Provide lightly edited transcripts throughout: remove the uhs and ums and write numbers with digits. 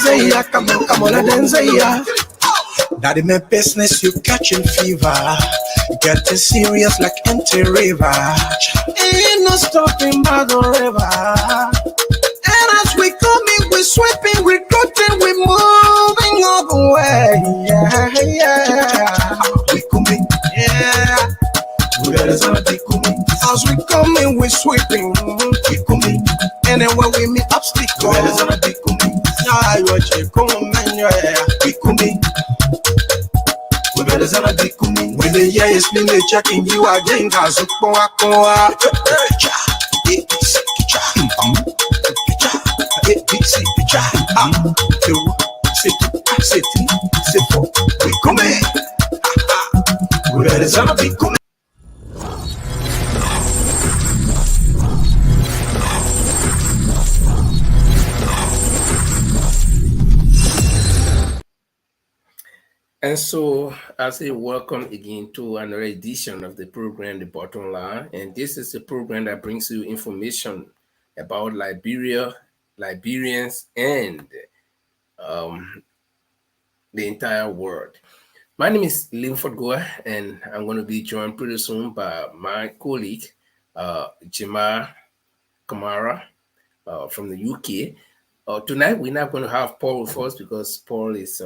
ya, come on, dance ya. That in my business, you catching fever. Getting serious like empty river. Ain't no stopping by the river. And as we coming, we sweeping, we cutting, we moving all the way. Yeah. We coming, yeah. As we coming, we sweeping, we coming. And then when we meet obstacles, yeah, you coming, yeah, we coming. When the year is been checking you again, cause you go And so I say welcome again to another edition of the program, The Bottom Line. And this is a program that brings you information about Liberia, Liberians, and the entire world. My name is Linford Goa, and I'm going to be joined pretty soon by my colleague, Jemar Kamara from the UK. Tonight, we're not going to have Paul with us because Paul is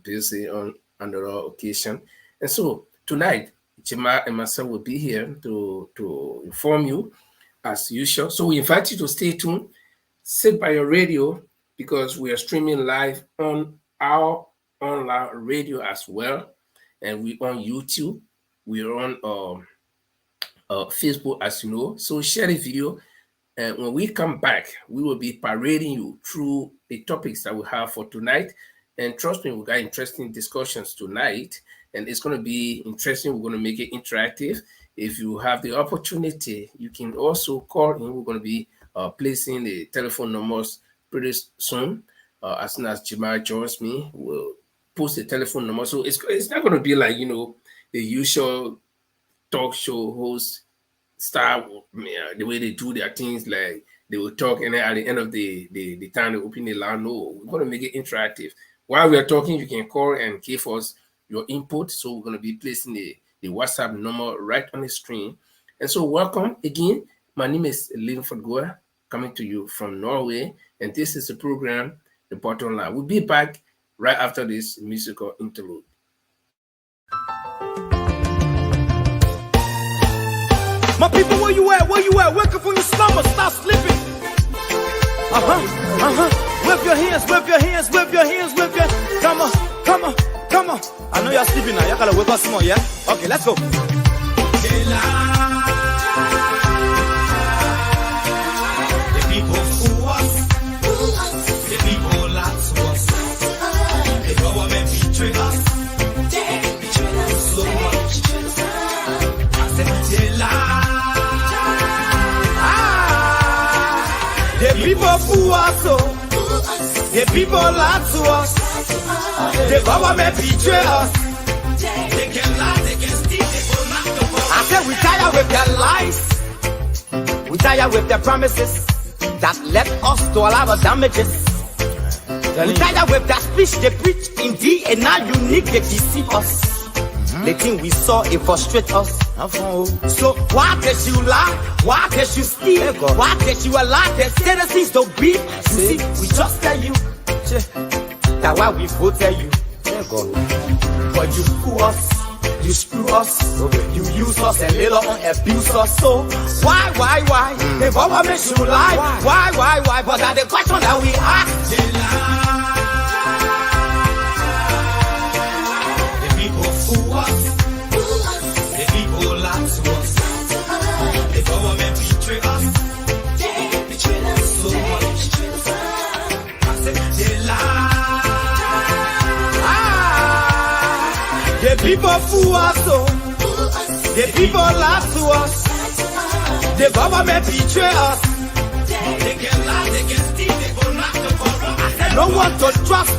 busy on another occasion. And so tonight, Jemar and myself will be here to inform you as usual. So we invite you to stay tuned, sit by your radio, because we are streaming live on our online radio as well. And we're on YouTube. We're on Facebook, as you know. So share the video. And when we come back, we will be parading you through the topics that we have for tonight. And trust me, we got interesting discussions tonight, and it's going to be interesting. We're going to make it interactive. If you have the opportunity, you can also call in. We're going to be placing the telephone numbers pretty soon. As soon as Jemar joins me, we'll post the telephone number. So it's not going to be like, the usual talk show host style, the way they do their things, like they will talk, and then at the end of the time they open the line. No, we're going to make it interactive. While we are talking, you can call and give us your input. So we're going to be placing the WhatsApp number right on the screen. And so welcome again. My name is Linford Goa, coming to you from Norway. And this is the program, The Bottom Line. We'll be back right after this musical interlude. My people, where you at? Where you at? Wake up from your slumber. Stop sleeping. Whip your hands, whip your hands, whip your hands, whip your hands. Come on, come on, come on. I know you're sleeping now. You gotta wake up some more, yeah? Okay, let's go. The people who us, the people lie to us. The government betray us. They betray us so much. I said they lie. The people who us, oh. The people lie to us. The government betray us. They can lie, they can steal, they will not go. I said we tired with their lies. We tired with their promises that led us to a lot of damages. We tired with that speech they preach indeed, and now unique they deceive us. The thing we saw, it frustrates us. So why can't you lie? Why can't you steal? Why can't you allow the citizens to be? You see, we just tell you that's why we voted you. But you fool us, you screw us, you use us and later on abuse us. So why? The government should lie. Why? But that's the question that we ask. They lie. The government betray us. They betray us so much. I said they lie. The people fool us, oh. The people lie to us. The government betray us. They can lie, they can steal, they go knock the corrupt. I said no one to trust.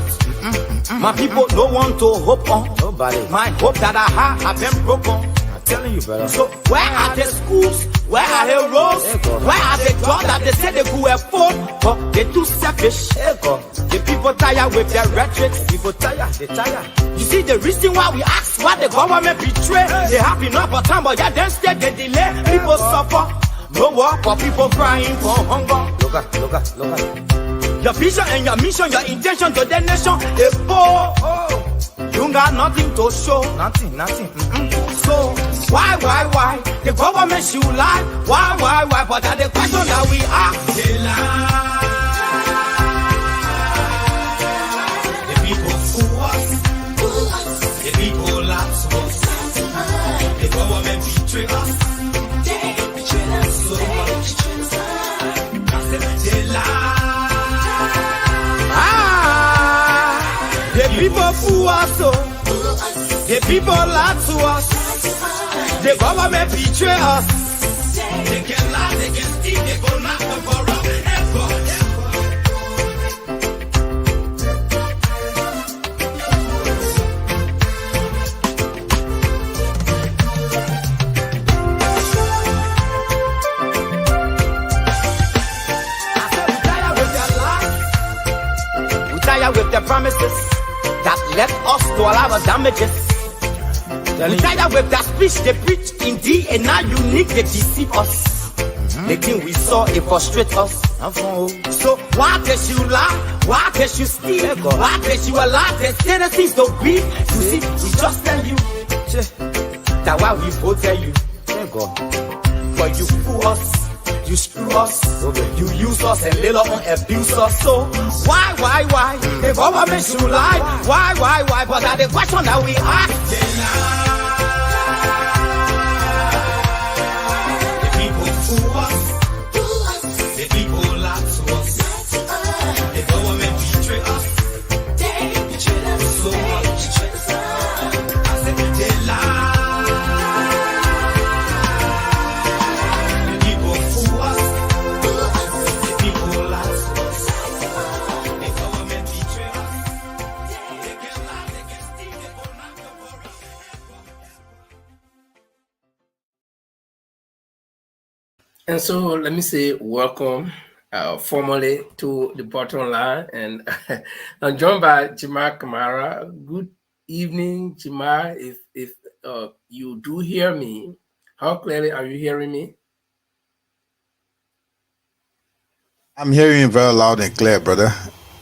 My people don't want to hope on. Nobody. My hope that I have been broken. I'm telling you, brother. So where are the schools? Where are heroes? Where are the God that they say they could afford? But they too selfish. The people tired with their rhetoric. People tired, they tired. You see the reason why we ask why the government betray. They have enough of time, but yeah, then still they delay. People suffer. No work for people crying for hunger. Look at. Your vision and your mission, your intention to the nation, they poor. You got nothing to show. Nothing. So, why? The government should lie. Why? But that's the question that we ask. They lie. The people fool us. The people lie to us. The government betray us. They betray us so much. They lie. The people fool us so. The people lie to us. The government betray us. They can lie, they can steal, they go knock the borrow. We tired with their promises that left us to all our damages. We tired with that speech they preach indeed, and now unique they deceive us. The thing we saw, it frustrate us. So why can you lie? Why can you steal? Why can you allow the citizens to be? You see, we just tell you that why we both tell you. But you fool us. You screw us, you use us and later on abuse us. So why? The government should lie. Why? But that's the question that we ask. The people fool us. The people lie to us. The government betray us. They betray us so much. I said they lie. And so let me say welcome formally to the bottom line. And I'm joined by Jemar Kamara. Good evening, Jemar. If you do hear me, how clearly are you hearing me? I'm hearing you very loud and clear, brother.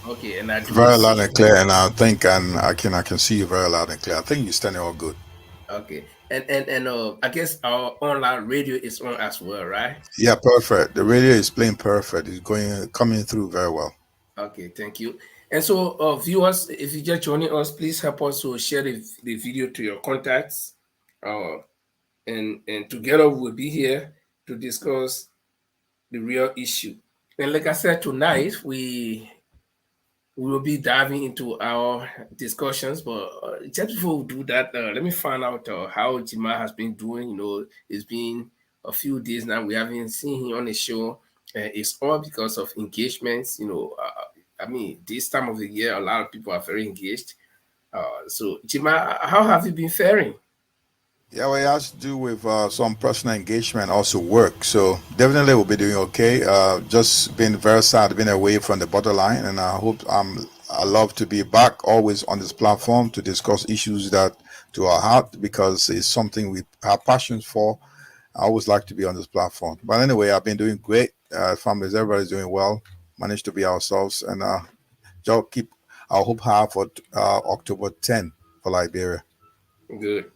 Okay, and I do very loud and clear, and I think I can see you very loud and clear. I think you're standing all good. Okay. And I guess our online radio is on as well, right? Yeah, perfect. The radio is playing perfect. It's coming through very well. Okay, thank you. And so, viewers, if you just joining us, please help us to share the video to your contacts. And together we'll be here to discuss the real issue. And like I said, tonight we will be diving into our discussions, but just before we do that, let me find out how Jemar has been doing. You know, it's been a few days now. We haven't seen him on the show. It's all because of engagements. You know, I mean, this time of the year, a lot of people are very engaged. So, Jemar, how have you been faring? Yeah, well, it has to do with some personal engagement, also work. So definitely we'll be doing okay. Just been very sad being away from the borderline, and I hope I love to be back always on this platform to discuss issues that to our heart, because it's something we have passions for. I always like to be on this platform. But anyway, I've been doing great. Families, everybody's doing well. Managed to be ourselves, and just keep our hope high for October 10 for Liberia. Good.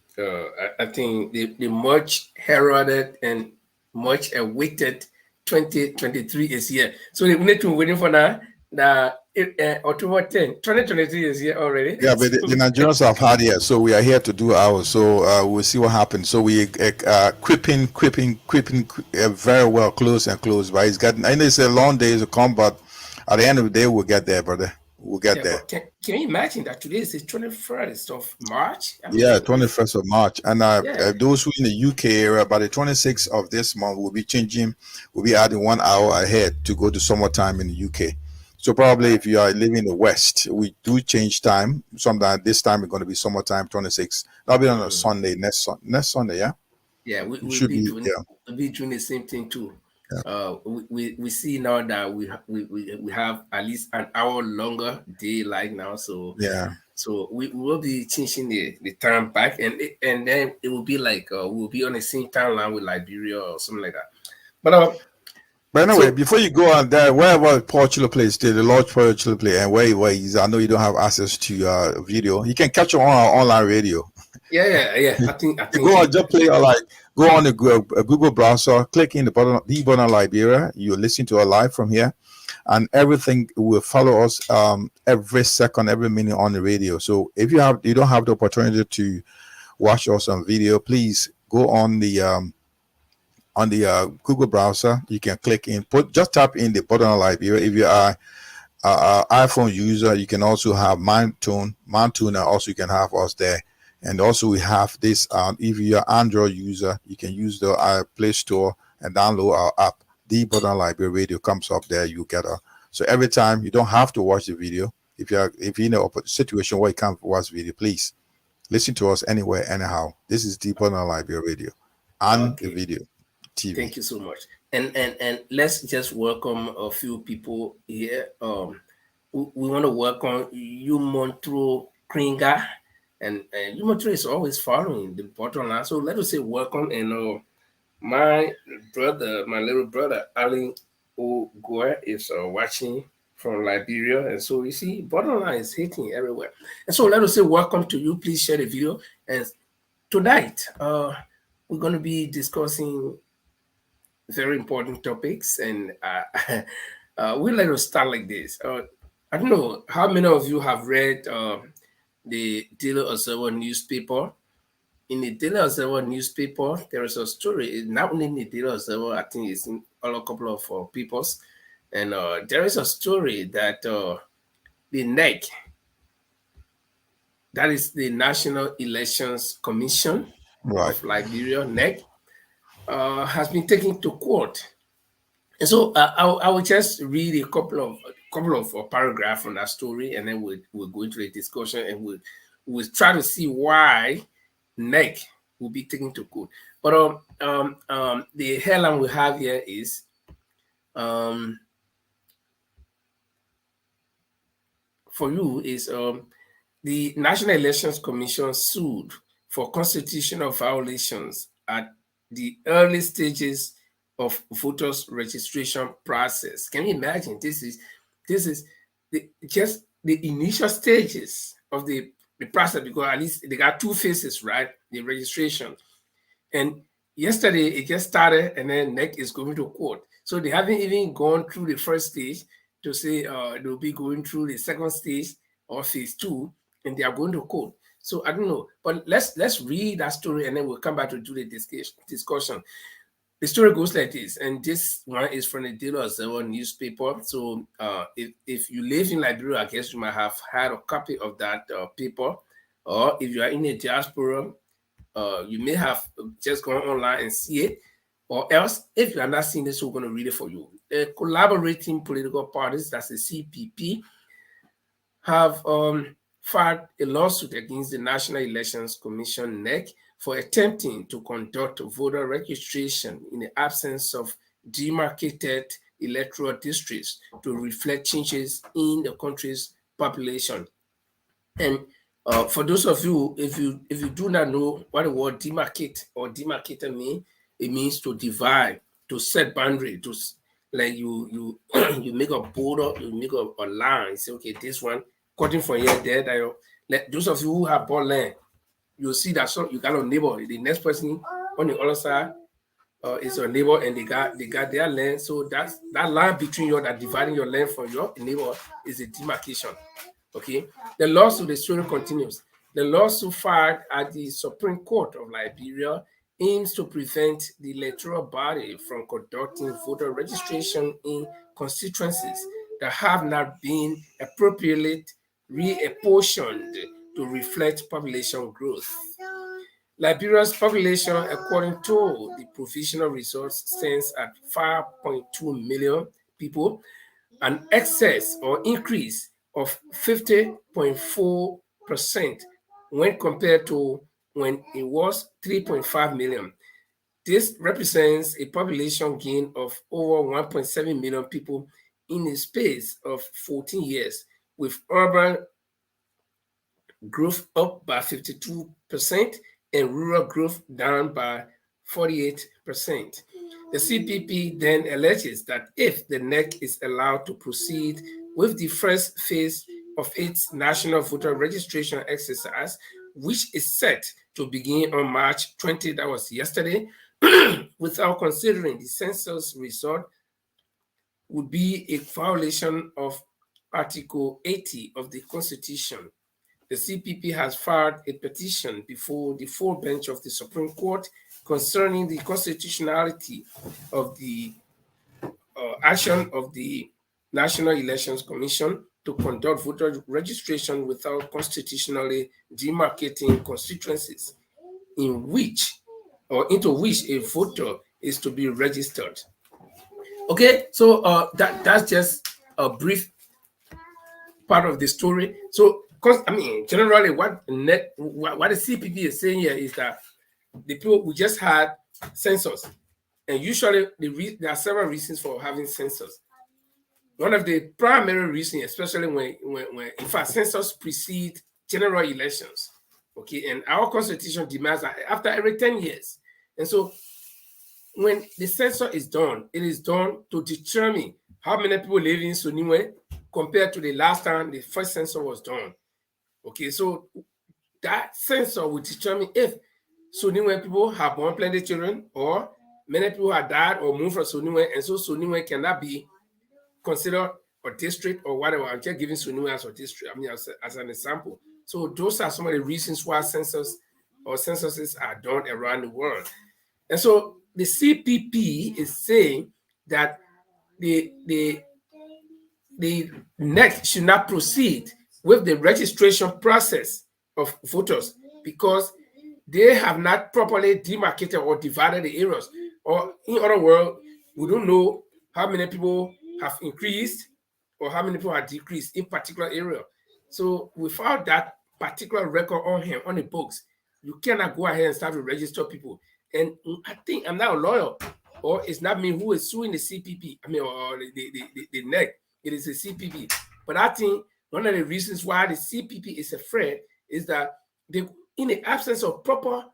I think the much heralded and much awaited 2023 is here. So we need to waiting for now. October 10, 2023 is here already. Yeah, but the Nigerians have had here, so we are here to do ours. So we'll see what happens. So we creeping very well, close. But it's getting. I know it's a long day to come, but at the end of the day, we'll get there, brother. We'll get there. Can you imagine that today is the 21st of March? 21st of March. And those who in the UK area, by the 26th of this month, we'll be adding 1 hour ahead to go to summertime in the UK. So probably if you are living in the West, we do change time. Sometime this time it's going to be summertime, 26th. That'll be on a Sunday, next Sunday, yeah? Yeah, It should be, yeah. we'll be doing the same thing too. Yeah. We see now that we have at least an hour longer daylight now, so Yeah. we will be changing the time back, and then it will be like we'll be on the same timeline with Liberia or something like that. But anyway, So before you go on there, wherever Paul Chilo plays, the Lord Paul Chilo play, and where he is, I know you don't have access to video. You can catch it on our online radio. yeah. I think You go on, just play go on the Google browser, click in the button Liberia. You listen to our live from here, and everything will follow us every second, every minute on the radio. So if you don't have the opportunity to watch us on video, please go on the Google browser. You can click in, just tap in the button Liberia. If you are iPhone user, you can also have Mountune, and also you can have us there. And also we have this, if you're Android user, you can use the Play Store and download our app. The Button Liberia Radio comes up there, you get so every time you don't have to watch the video. If you're in a situation where you can't watch video, please listen to us anywhere, anyhow. This is the Button Liberia Radio and the video TV. Thank you so much. And let's just welcome a few people here. We want to welcome Yumontro Kringa. And Yumontro is always following the bottom line. So let us say welcome. And my little brother, Alan Ogoe, is watching from Liberia. And so you see, bottom line is hitting everywhere. And so let us say welcome to you. Please share the video. And tonight, we're going to be discussing very important topics. And we'll let us start like this. I don't know how many of you have read the Daily Observer newspaper. In the Daily Observer newspaper, there is a story. Not only in the Daily Observer, I think it's in a couple of papers. And there is a story that the NEC, that is the National Elections Commission of Liberia, NEC, has been taken to court. And so I will just read a couple of paragraphs from that story, and then we'll go into the discussion, and we'll try to see why NEC will be taken to court. But the headline we have here is for you is the National Elections Commission sued for constitutional violations at the early stages of voters registration process. Can you imagine? This is just the initial stages of the process, because at least they got two phases, right? The registration. And yesterday it just started, and then NEC is going to court. So they haven't even gone through the first stage to say they'll be going through the second stage or phase 2, and they are going to court. So I don't know, but let's read that story, and then we'll come back to do the discussion. The story goes like this, and this one is from the Daily Observer newspaper. So if you live in Liberia, I guess you might have had a copy of that paper, or if you are in the diaspora, you may have just gone online and see it, or else if you are not seeing this, we're going to read it for you. The collaborating political parties, that's the CPP, have filed a lawsuit against the National Elections Commission, NEC, for attempting to conduct voter registration in the absence of demarcated electoral districts to reflect changes in the country's population. And for those of you, if you do not know what the word demarcate or demarcated mean, it means to divide, to set boundary, to like you you make a border, you make a line. Say, okay, this one cutting from here, there. Like those of you who have bought land, you'll see that you got a neighbor. The next person on the other side is your neighbor, and they got their land. So that line between you, that dividing your land from your neighbor, is a demarcation. Okay. The story continues. The lawsuit filed at the Supreme Court of Liberia aims to prevent the electoral body from conducting voter registration in constituencies that have not been appropriately reapportioned to reflect population growth. Liberia's population, according to the provisional results, stands at 5.2 million people, an excess or increase of 50.4% when compared to when it was 3.5 million. This represents a population gain of over 1.7 million people in a space of 14 years, with urban growth up by 52% and rural growth down by 48%. The CPP then alleges that if the NEC is allowed to proceed with the first phase of its national voter registration exercise, which is set to begin on March 20, that was yesterday, without considering the census result, would be a violation of Article 80 of the Constitution. The CPP has filed a petition before the full bench of the Supreme Court concerning the constitutionality of the action of the National Elections Commission to conduct voter registration without constitutionally demarcating constituencies in which or into which a voter is to be registered. Okay, so that's just a brief part of the story. So, because I mean, generally, what the CPP is saying here is that the people we just had census, and usually there are several reasons for having census. One of the primary reasons, especially when in fact census precedes general elections, okay, and our constitution demands that after every 10 years, and so when the census is done, it is done to determine how many people live in Suniwe compared to the last time the first census was done. Okay, so that census will determine if Suniwe people have born plenty children or many people have died or moved from Suniwe, and so Suniwe cannot be considered a district or whatever. I'm just giving Suniwe as a district, I mean, as an example. So those are some of the reasons why censuses are done around the world. And so the CPP is saying that the NEC should not proceed with the registration process of voters because they have not properly demarcated or divided the areas. Or in other words, we don't know how many people have increased or how many people have decreased in particular area. So without that particular record on him, on the books, you cannot go ahead and start to register people. And I think I'm not a lawyer, or it's not me who is suing the CPP, I mean, or the NEC, it is the CPP. But I think one of the reasons why the CPP is afraid is that they, in the absence of proper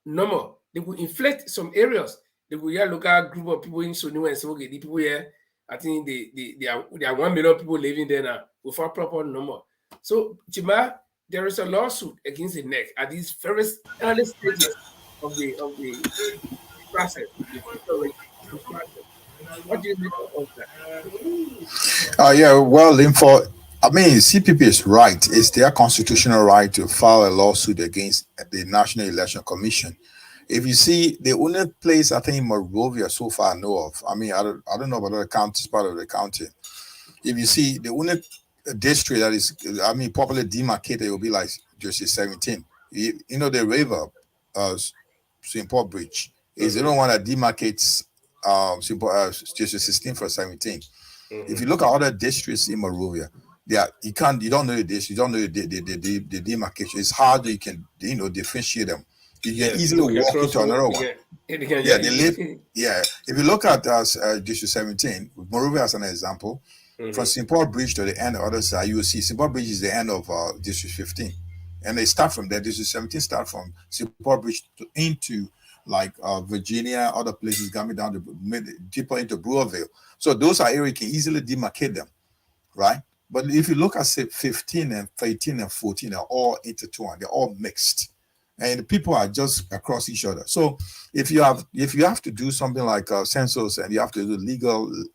number, they will inflate some areas. They will have local group of people in Suniwe and say, okay, the people here, I think there are 1 million people living there now without proper number. So, Jima, there is a lawsuit against the NEC at these very early stages of the process. What do you make of that? Yeah, well, info. I mean, CPP is right. It's their constitutional right to file a lawsuit against the National Election Commission. If you see, the only place I think in Monrovia so far I know of, I mean, I don't know about other counties, part of the county. If you see, the only district that is, I mean, properly demarcated, it will be like District 17. You know, the river, St. Paul Bridge, is the only one that demarcates District 16 for 17. If you look at other districts in Monrovia, you don't know the district, you don't know the demarcation. It's hard you can differentiate them. You can easily walk into another one. They live. Yeah, if you look at District 17, Monrovia as an example, from St. Paul Bridge to the end of the other side, you will see St. Paul Bridge is the end of District 15, and they start from there. District 17 start from St. Paul Bridge into like Virginia, other places coming down deeper into Brewerville. So those are areas you can easily demarcate them, right? But if you look at say 15 and 13 and 14, they're all intertwined, they're all mixed, and the people are just across each other. So if you have to do something like census and you have to do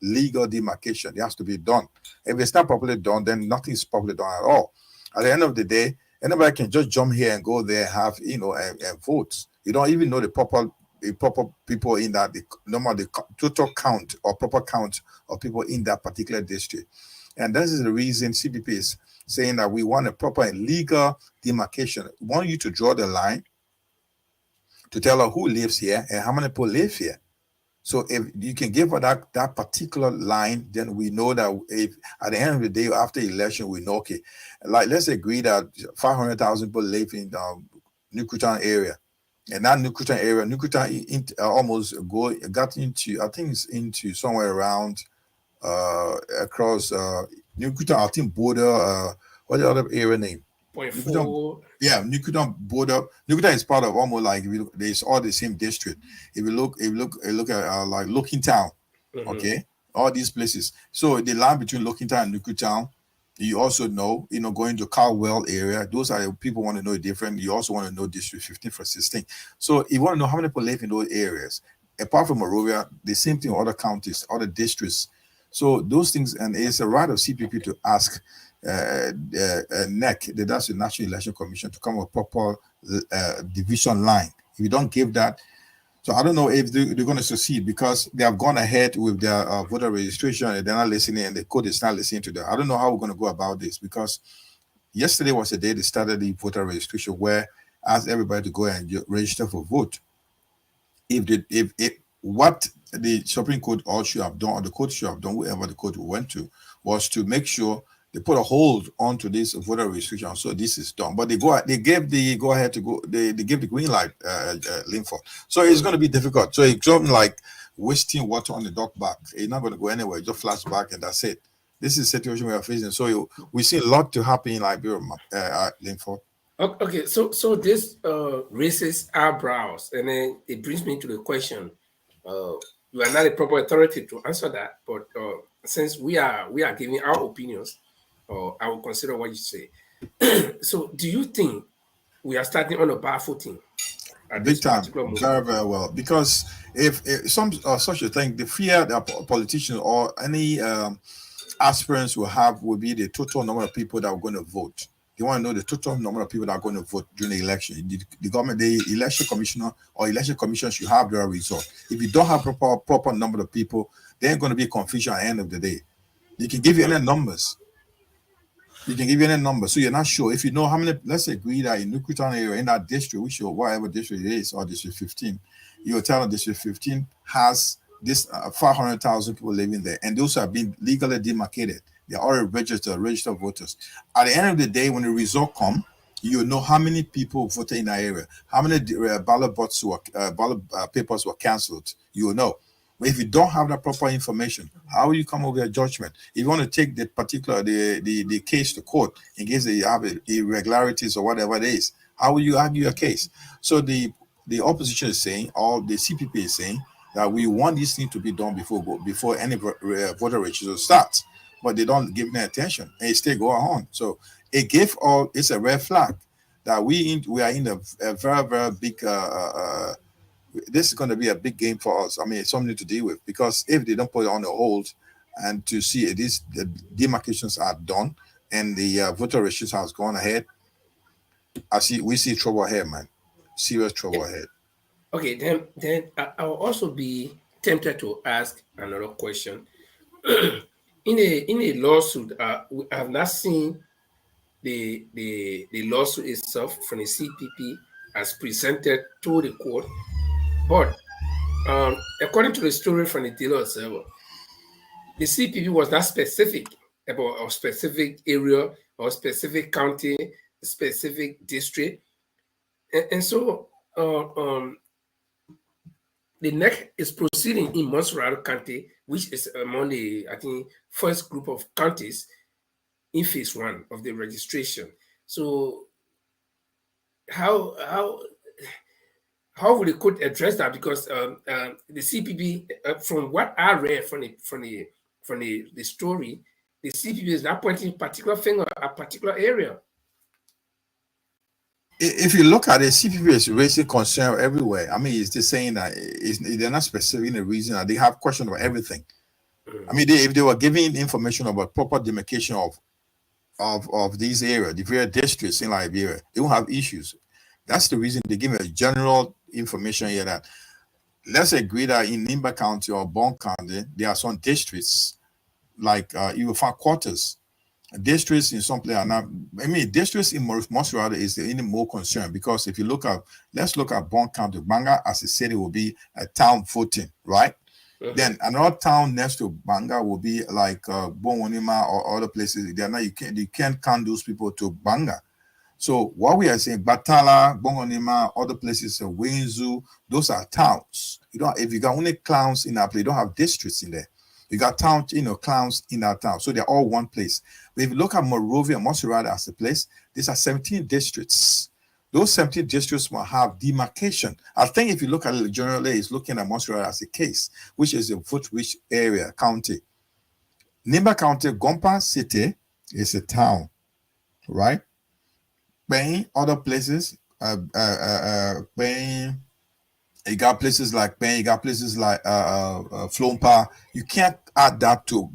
legal demarcation, it has to be done. If it's not properly done, then nothing's properly done at all. At the end of the day, anybody can just jump here and go there and have and vote. You don't even know the proper people in that, the total count or proper count of people in that particular district. And this is the reason CPP is saying that we want a proper and legal demarcation. We want you to draw the line to tell her who lives here and how many people live here. So if you can give her that particular line, then we know that if at the end of the day, after election, we know, okay, like let's agree that 500,000 people live in the New Kutan area. And that Nukuta area, almost got into, I think it's into somewhere around across Nukuta, I think border, what the other area name? Nukuta, 0.4. yeah, Nukuta border. Nukuta is part of almost like, if you look, it's all the same district. If you look at like Looking Town, okay, all these places. So the line between Looking Town and Nukuta, you also know, going to Caldwell area, those are the people want to know different. You also want to know District 15 for 16. So you want to know how many people live in those areas. Apart from Monrovia, the same thing in other counties, other districts. So those things, and it's a right of CPP to ask NEC, that's the National Election Commission, to come up with a proper division line. If you don't give that, so I don't know if they're going to succeed, because they have gone ahead with their voter registration and they're not listening, and the code is not listening to them. I don't know how we're going to go about this, because yesterday was the day they started the voter registration, where asked everybody to go and register for vote. If what the Supreme Court all should have done, or the court should have done, whoever the court went to, was to make sure they put a hold onto this voter registration, so this is done. But they gave the go ahead to go. They gave the green light, Linford. So it's going to be difficult. So it's something like wasting water on the duck back. It's not going to go anywhere. It just flash back, and that's it. This is the situation we are facing. So we see a lot to happen in Liberia, Linford. Okay, so this raises eyebrows, and then it brings me to the question. You are not a proper authority to answer that, but since we are giving our opinions, I will consider what you say. So, do you think we are starting on a bad footing? Big time, very, very well. Because if some such a thing, the fear that politicians or any aspirants will be the total number of people that are going to vote. They want to know the total number of people that are going to vote during the election. The government, the election commissioner or election commission should have their result. If you don't have proper number of people, there's going to be confusion at the end of the day. You can give you any numbers. So you're not sure. If you know how many, let's agree that in Nukutan area, in that district, which or whatever district it is, or District 15, you'll tell them District 15 has this 500,000 people living there, and those have been legally demarcated. They're already registered voters. At the end of the day, when the result come, you know how many people voted in that area, how many ballot papers were cancelled. You will know. But if you don't have that proper information, how will you come up with a judgment? If you want to take the particular the case to court in case they have irregularities or whatever it is, how will you argue your case? So the opposition is saying, or the CPP is saying, that we want this thing to be done before any voter registration starts, but they don't give any attention, and it still go on. So it's a red flag that we are in a very, very big. This is going to be a big game for us. I mean, it's something to deal with, because if they don't put it on the hold and to see the demarcations are done and the voter registration has gone ahead, we see trouble ahead, man. Serious trouble ahead. Okay, then I'll also be tempted to ask another question. in a lawsuit, I have not seen the lawsuit itself from the CPP as presented to the court, but according to the story from the Daily Observer, the CPP was not specific about a specific area or specific county, specific district, and so the NEC is proceeding in Montserrat County, which is among the, I think, first group of counties in phase 1 of the registration. So how will the court address that? Because the CPP, from what I read from the story, the CPP is not pointing a particular finger at a particular area. If you look at it, CPP is raising concern everywhere. I mean, it's just saying that they're not specific in the reason that they have questions about everything. I mean, if they were giving information about proper demarcation of these areas, the various districts in Liberia, they won't have issues. That's the reason they give a general information here that, let's agree that in Nimba County or Bon County, there are some districts, like you will find quarters. Districts in some places are not. I mean, districts in Montserrat is any more concerned, because if you let's look at Bon County. Banga as a city will be a town voting, right? Then another town next to Banga will be like Bonwanima or other places. They're not. You can't count those people to Banga. So what we are saying, Batala, Bongonima, other places, Winzu, those are towns. You don't. If you got only clowns in our place, you don't have districts in there. You got town, clowns in our town. So they're all one place. But if you look at Monrovia and Montserrat as a place, these are 17 districts. Those 17 districts will have demarcation. I think if you look at it generally, it's looking at Montserrat as a case, which is a vote-rich area, county. Nimba County, Gompa City is a town, right? Spain, other places, Spain, you got places like Spain, you got places like Flompa. You can't add that to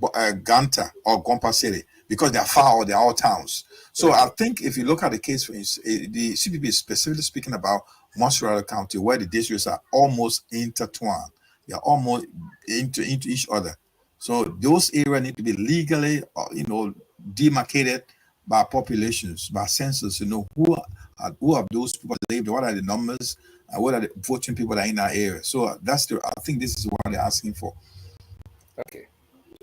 Ganta or Gompa City because they're far or they're all towns. So I think if you look at the case, for instance, the CPP is specifically speaking about Montserrat County, where the districts are almost intertwined. They're almost into each other. So those areas need to be legally, demarcated by populations, by census, who have those people lived, what are the numbers, and what are the voting people that are in that area. So I think this is what they're asking for. Okay.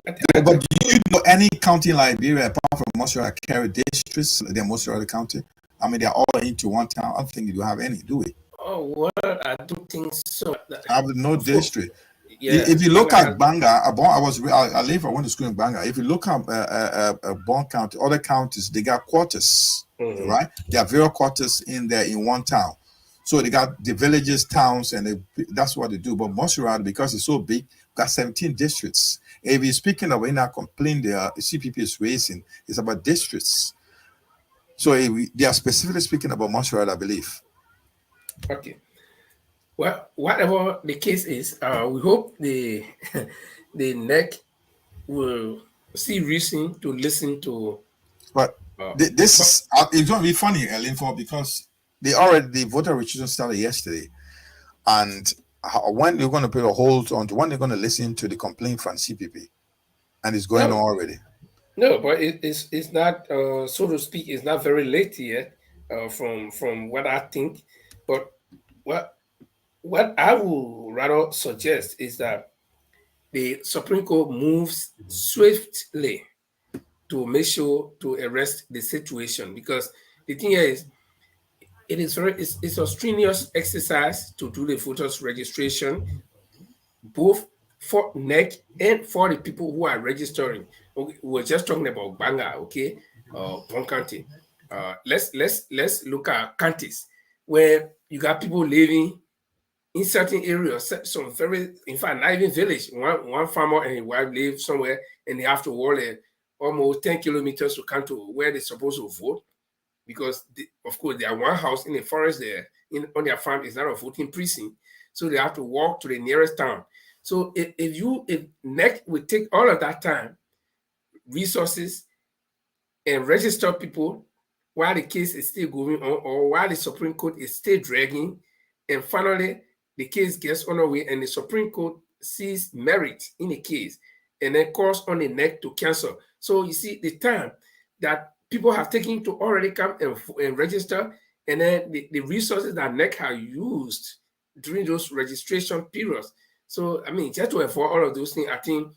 But do you know any county in Liberia apart from Montserrat carry districts? They're Montserrat County. I mean, they're all into one town. I don't think you do have any, do we? Oh, well, I don't think so. I have no district. Yeah. If you look at Banga, I went to school in Banga. If you look at Bon County, other counties, they got quarters, right? There are various quarters in there in one town. So they got the villages, towns, and that's what they do. But Montserrat, because it's so big, got 17 districts. If you're speaking of in our complaint, the CPP is raising, it's about districts. So they are specifically speaking about Montserrat, I believe. Okay. Well, whatever the case is, we hope the the NEC will see reason to listen to. But this it's going to be funny, Linford, because the voter registration started yesterday, and when they're going to put a hold on to when they're going to listen to the complaint from CPP, and it's going on already. No, but it's not so to speak. It's not very late yet, from what I think. But what I would rather suggest is that the Supreme Court moves swiftly to make sure to arrest the situation, because the thing is, it's a strenuous exercise to do the voters registration, both for NEC and for the people who are registering. Okay, we're just talking about Banga, okay, one county. Let's look at counties where you got people living in certain areas, some in fact, not even village. One farmer and his wife live somewhere, and they have to walk almost 10 kilometers to come to where they're supposed to vote, because of course they are one house in the forest there. On their farm is not a voting precinct, so they have to walk to the nearest town. So if NEC would take all of that time, resources, and register people while the case is still going on, or while the Supreme Court is still dragging, and finally the case gets underway and the Supreme Court sees merit in the case and then calls on the NEC to cancel. So you see the time that people have taken to already come and register, and then the resources that NEC have used during those registration periods. So, I mean, just to avoid all of those things, I think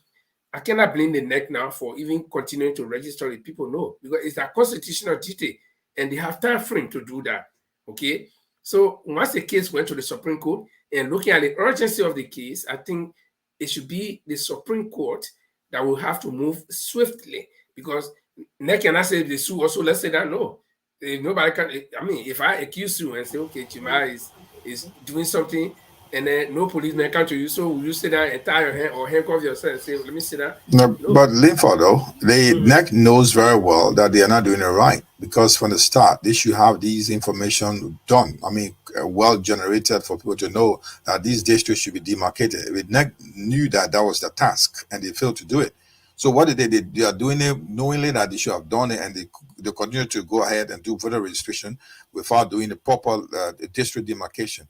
I cannot blame the NEC now for even continuing to register the people. No, because it's a constitutional duty and they have time frame to do that. Okay. So once the case went to the Supreme Court, and looking at the urgency of the case, I think it should be the Supreme Court that will have to move swiftly, because NEC cannot say they sue also. Let's say that no, if nobody can. I mean, if I accuse you and say, okay, Chima is doing something, and then no policeman come to you, so will you sit down and tie your hand or handcuff yourself and say, let me sit down? No. But Linford, though, the NEC knows very well that they are not doing it right, because from the start, they should have these information done. I mean, well generated for people to know that these districts should be demarcated. The NEC knew that was the task, and they failed to do it. So what did they? They are doing it knowingly that they should have done it, and they continue to go ahead and do voter registration without doing the proper district demarcation.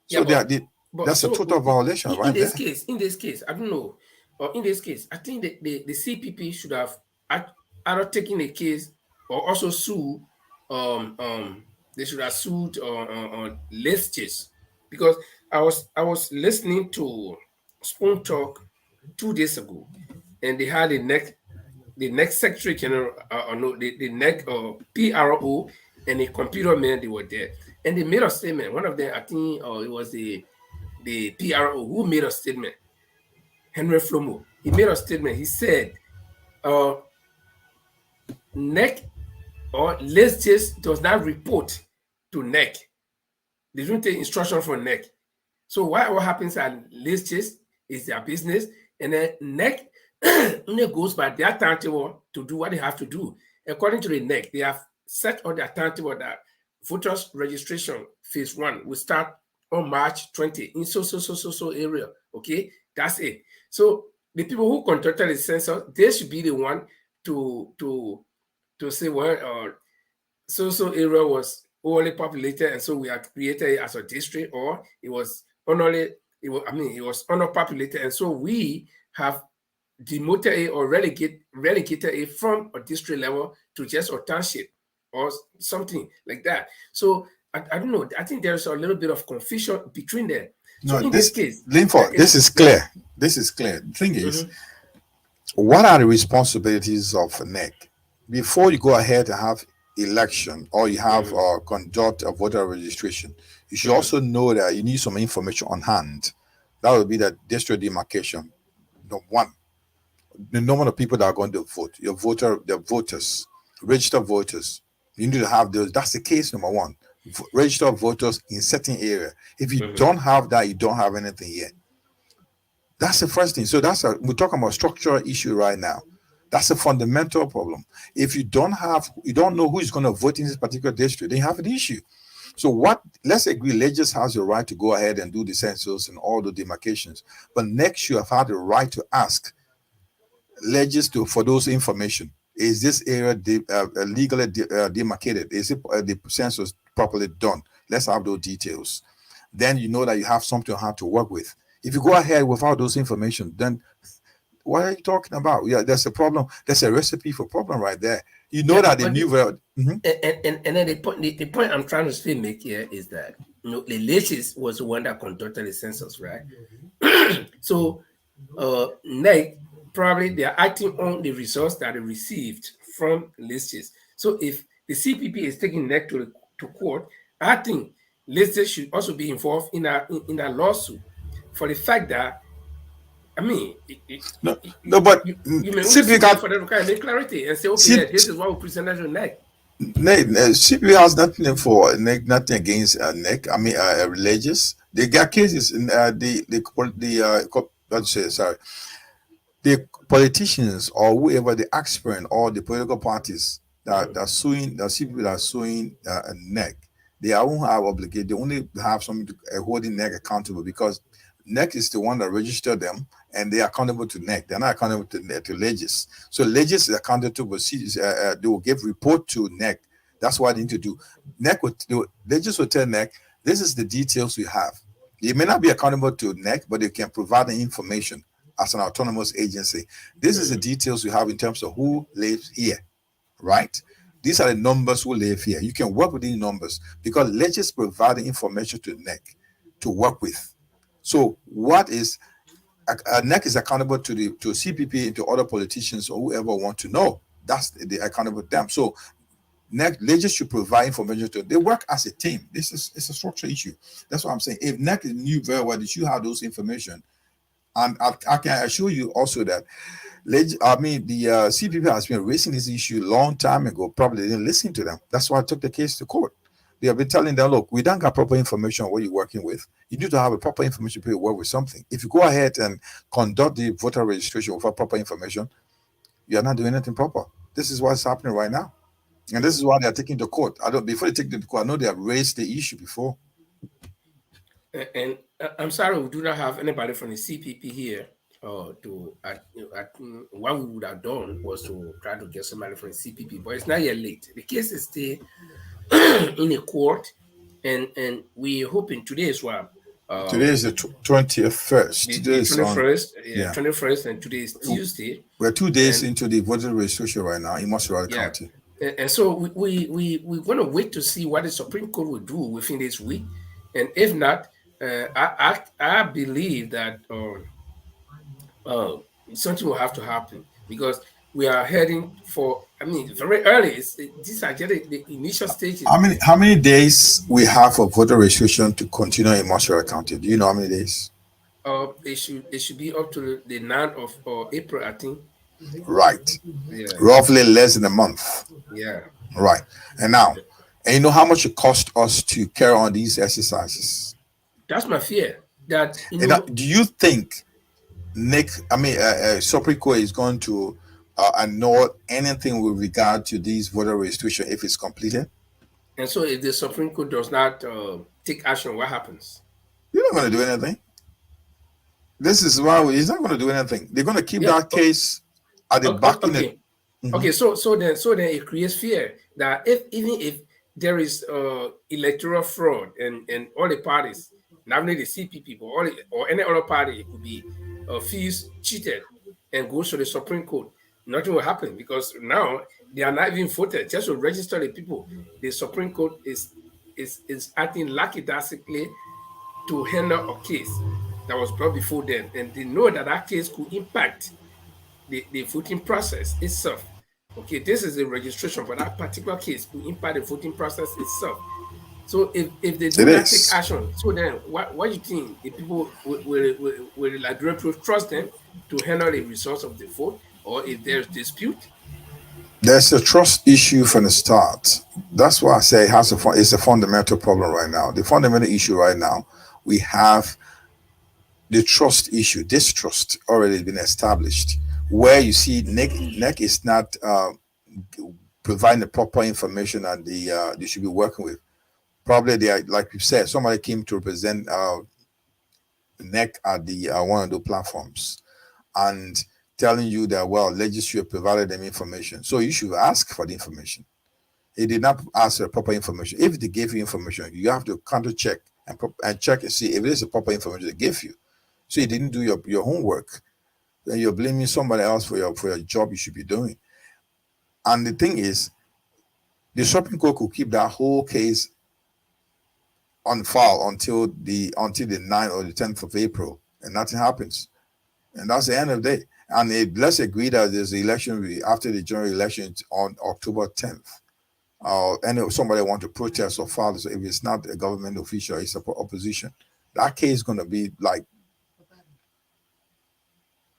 So that's a total violation, right? In this case, I don't know. In this case, I think the CPP should have either taken a case or also sue. They should have sued on lists, because I was listening to Spoon Talk 2 days ago, and they had the next Secretary General, the NEC PRO and a computer man, they were there. And they made a statement. One of them, I think, it was the PRO who made a statement, Henry Flomo. He made a statement. He said, uh, NEC or let's just does not report to NEC. They don't take instruction from NEC. So what happens at let's just is their business, and then NEC only goes by their timetable to do what they have to do. According to the NEC, they have set on their timetable that voters registration phase 1 will start on March 20 in so area. Okay, that's it. So the people who conducted the census, they should be the one to say, well, so area was overly populated, and so we had created it as a district, or it was only it was underpopulated, and so we have demoted it or relegated it from a district level to just a township or something like that. So I don't know. I think there's a little bit of confusion between them. So No, in this case, Linford, this is clear. This is clear. The thing is, what are the responsibilities of NEC? Before you go ahead and have election or you have conduct a voter registration, you should also know that you need some information on hand. That would be the district demarcation. The one, the number of people that are going to vote, the voters, registered voters. You need to have those. That's the case number one. Registered voters in certain area. If you don't have that, you don't have anything yet. That's the first thing. So we're talking about structural issue right now. That's a fundamental problem. If you don't know who is going to vote in this particular district, then you have an issue. So let's agree, Legis has the right to go ahead and do the census and all the demarcations. But next, you have had the right to ask Legis for those information. Is this area legally demarcated? Is it the census properly done? Let's have those details. Then you know that you have something hard to work with. If you go ahead without those information, then what are you talking about? Yeah, there's a problem. There's a recipe for problem right there. You know that the new and then the point I'm trying to make here is that the Legis was the one that conducted the census, right? So NEC probably they are acting on the results that they received from Legis. So if the CPP is taking NEC to court, I think Legis should also be involved in that lawsuit for the fact that but you may CPP for them to kind of make clarity and say, okay, this is what we presented to NEC. CPP has nothing for NEC, nothing against NEC. Religious. They got cases in the politicians or whoever the aspirant or the political parties that are suing the CPP that are suing NEC. They won't have obligated. They only have something to holding NEC accountable because NEC is the one that registered them, and they are accountable to NEC. They're not accountable to Legis. So Legis is accountable to they will give report to NEC. That's what they need to do. Legis will tell NEC, this is the details we have. They may not be accountable to NEC, but they can provide the information as an autonomous agency. This is the details we have in terms of who lives here, right? These are the numbers who live here. You can work with these numbers because Legis provide the information to NEC to work with. So what is NEC is accountable to CPP and to other politicians or whoever want to know. That's the accountable to them. So NEC, Legis should provide information to them. They work as a team. It's a structural issue. That's what I'm saying. If NEC knew very well that you have those information, and I can assure you also that the CPP has been raising this issue a long time ago. Probably didn't listen to them. That's why I took the case to court. They have been telling them, look, we don't got proper information on what you're working with. You need to have a proper information to work with something. If you go ahead and conduct the voter registration without proper information, you're not doing anything proper. This is what's happening right now. And this is why they're taking to court. Before they take them to court, I know they have raised the issue before. And I'm sorry, we do not have anybody from the CPP here. What we would have done was to try to get somebody from the CPP, but it's not yet late. The case is still in a court, and we're hoping today is what. Today is the 21st. Today is 21st, and today is Tuesday. We're 2 days into the voter registration right now in Montserrat County. And so we're going to wait to see what the Supreme Court will do within this week, and if not, I believe that something will have to happen because we are heading for, I mean, very early. These are just the initial stages. How many days we have for voter registration to continue in Montreal County? Do you know how many days? It should be up to the 9th of April, I think. Right. Yeah, Roughly less than a month. yeah. Right. And now, and you know how much it cost us to carry on these exercises? That's my fear. That And now, do you think Supreme Court is going to annul anything with regard to these voter registration if it's completed? and so if the Supreme Court does not take action, what happens? You're not going to do anything. This is why he's not going to do anything. They're going to keep Yeah. that case at the back in Okay. the. Okay. So then it creates fear that even if there is electoral fraud and all the parties, not only the CPP but or any other party could be fees cheated and goes to the Supreme Court, nothing will happen because now they are not even voted just to register the people. The Supreme Court is acting lackadaisically to handle a case that was brought before them, and they know that that case could impact the voting process itself. Okay, this is a registration for that particular case could impact the voting process itself. So if they do It not take is. action, so then what do you think the people will the Liberian people trust them to handle the results of the vote, or if there's dispute? There's a trust issue from the start. That's why I say it's a fundamental problem right now. The fundamental issue right now, we have the trust issue, distrust already been established, where you see NEC is not providing the proper information that they should be working with. Probably they are, like you said, somebody came to represent NEC at the one of the platforms and telling you that, well, legislature provided them information, so you should ask for the information. He did not ask for proper information. If they gave you information, you have to counter check and check and see if it is the proper information they gave you. So you didn't do your homework. Then you're blaming somebody else for your job you should be doing. And the thing is, the Supreme Court could keep that whole case on file until the 9th or the 10th of April, and nothing happens. And that's the end of the day. And let's agree that there's the election after the general election on October 10th. And if somebody want to protest or file, so if it's not a government official, it's a opposition. That case is going to be like,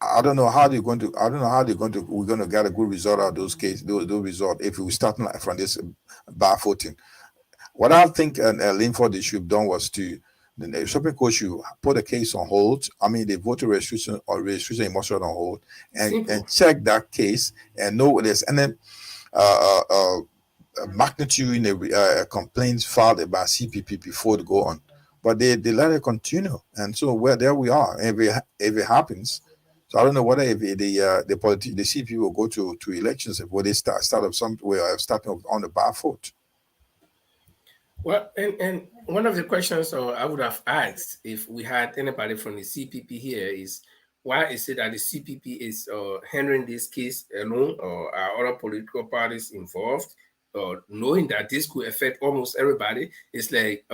I don't know how we're going to get a good result out of those cases, those results, if we start from this bar voting. What I think Linford they should have done was the Supreme Court should put the case on hold. I mean, the voter registration in Montreal on hold and check that case and know what it is. And then magnitude in the complaints filed by CPP before they go on. But they let it continue. And so there we are. If it happens, so I don't know whether if the CPP will go to elections if they start up somewhere starting on the bar vote. Well, and one of the questions I would have asked if we had anybody from the CPP here is, why is it that the CPP is handling this case alone, or are other political parties involved, knowing that this could affect almost everybody? It's like,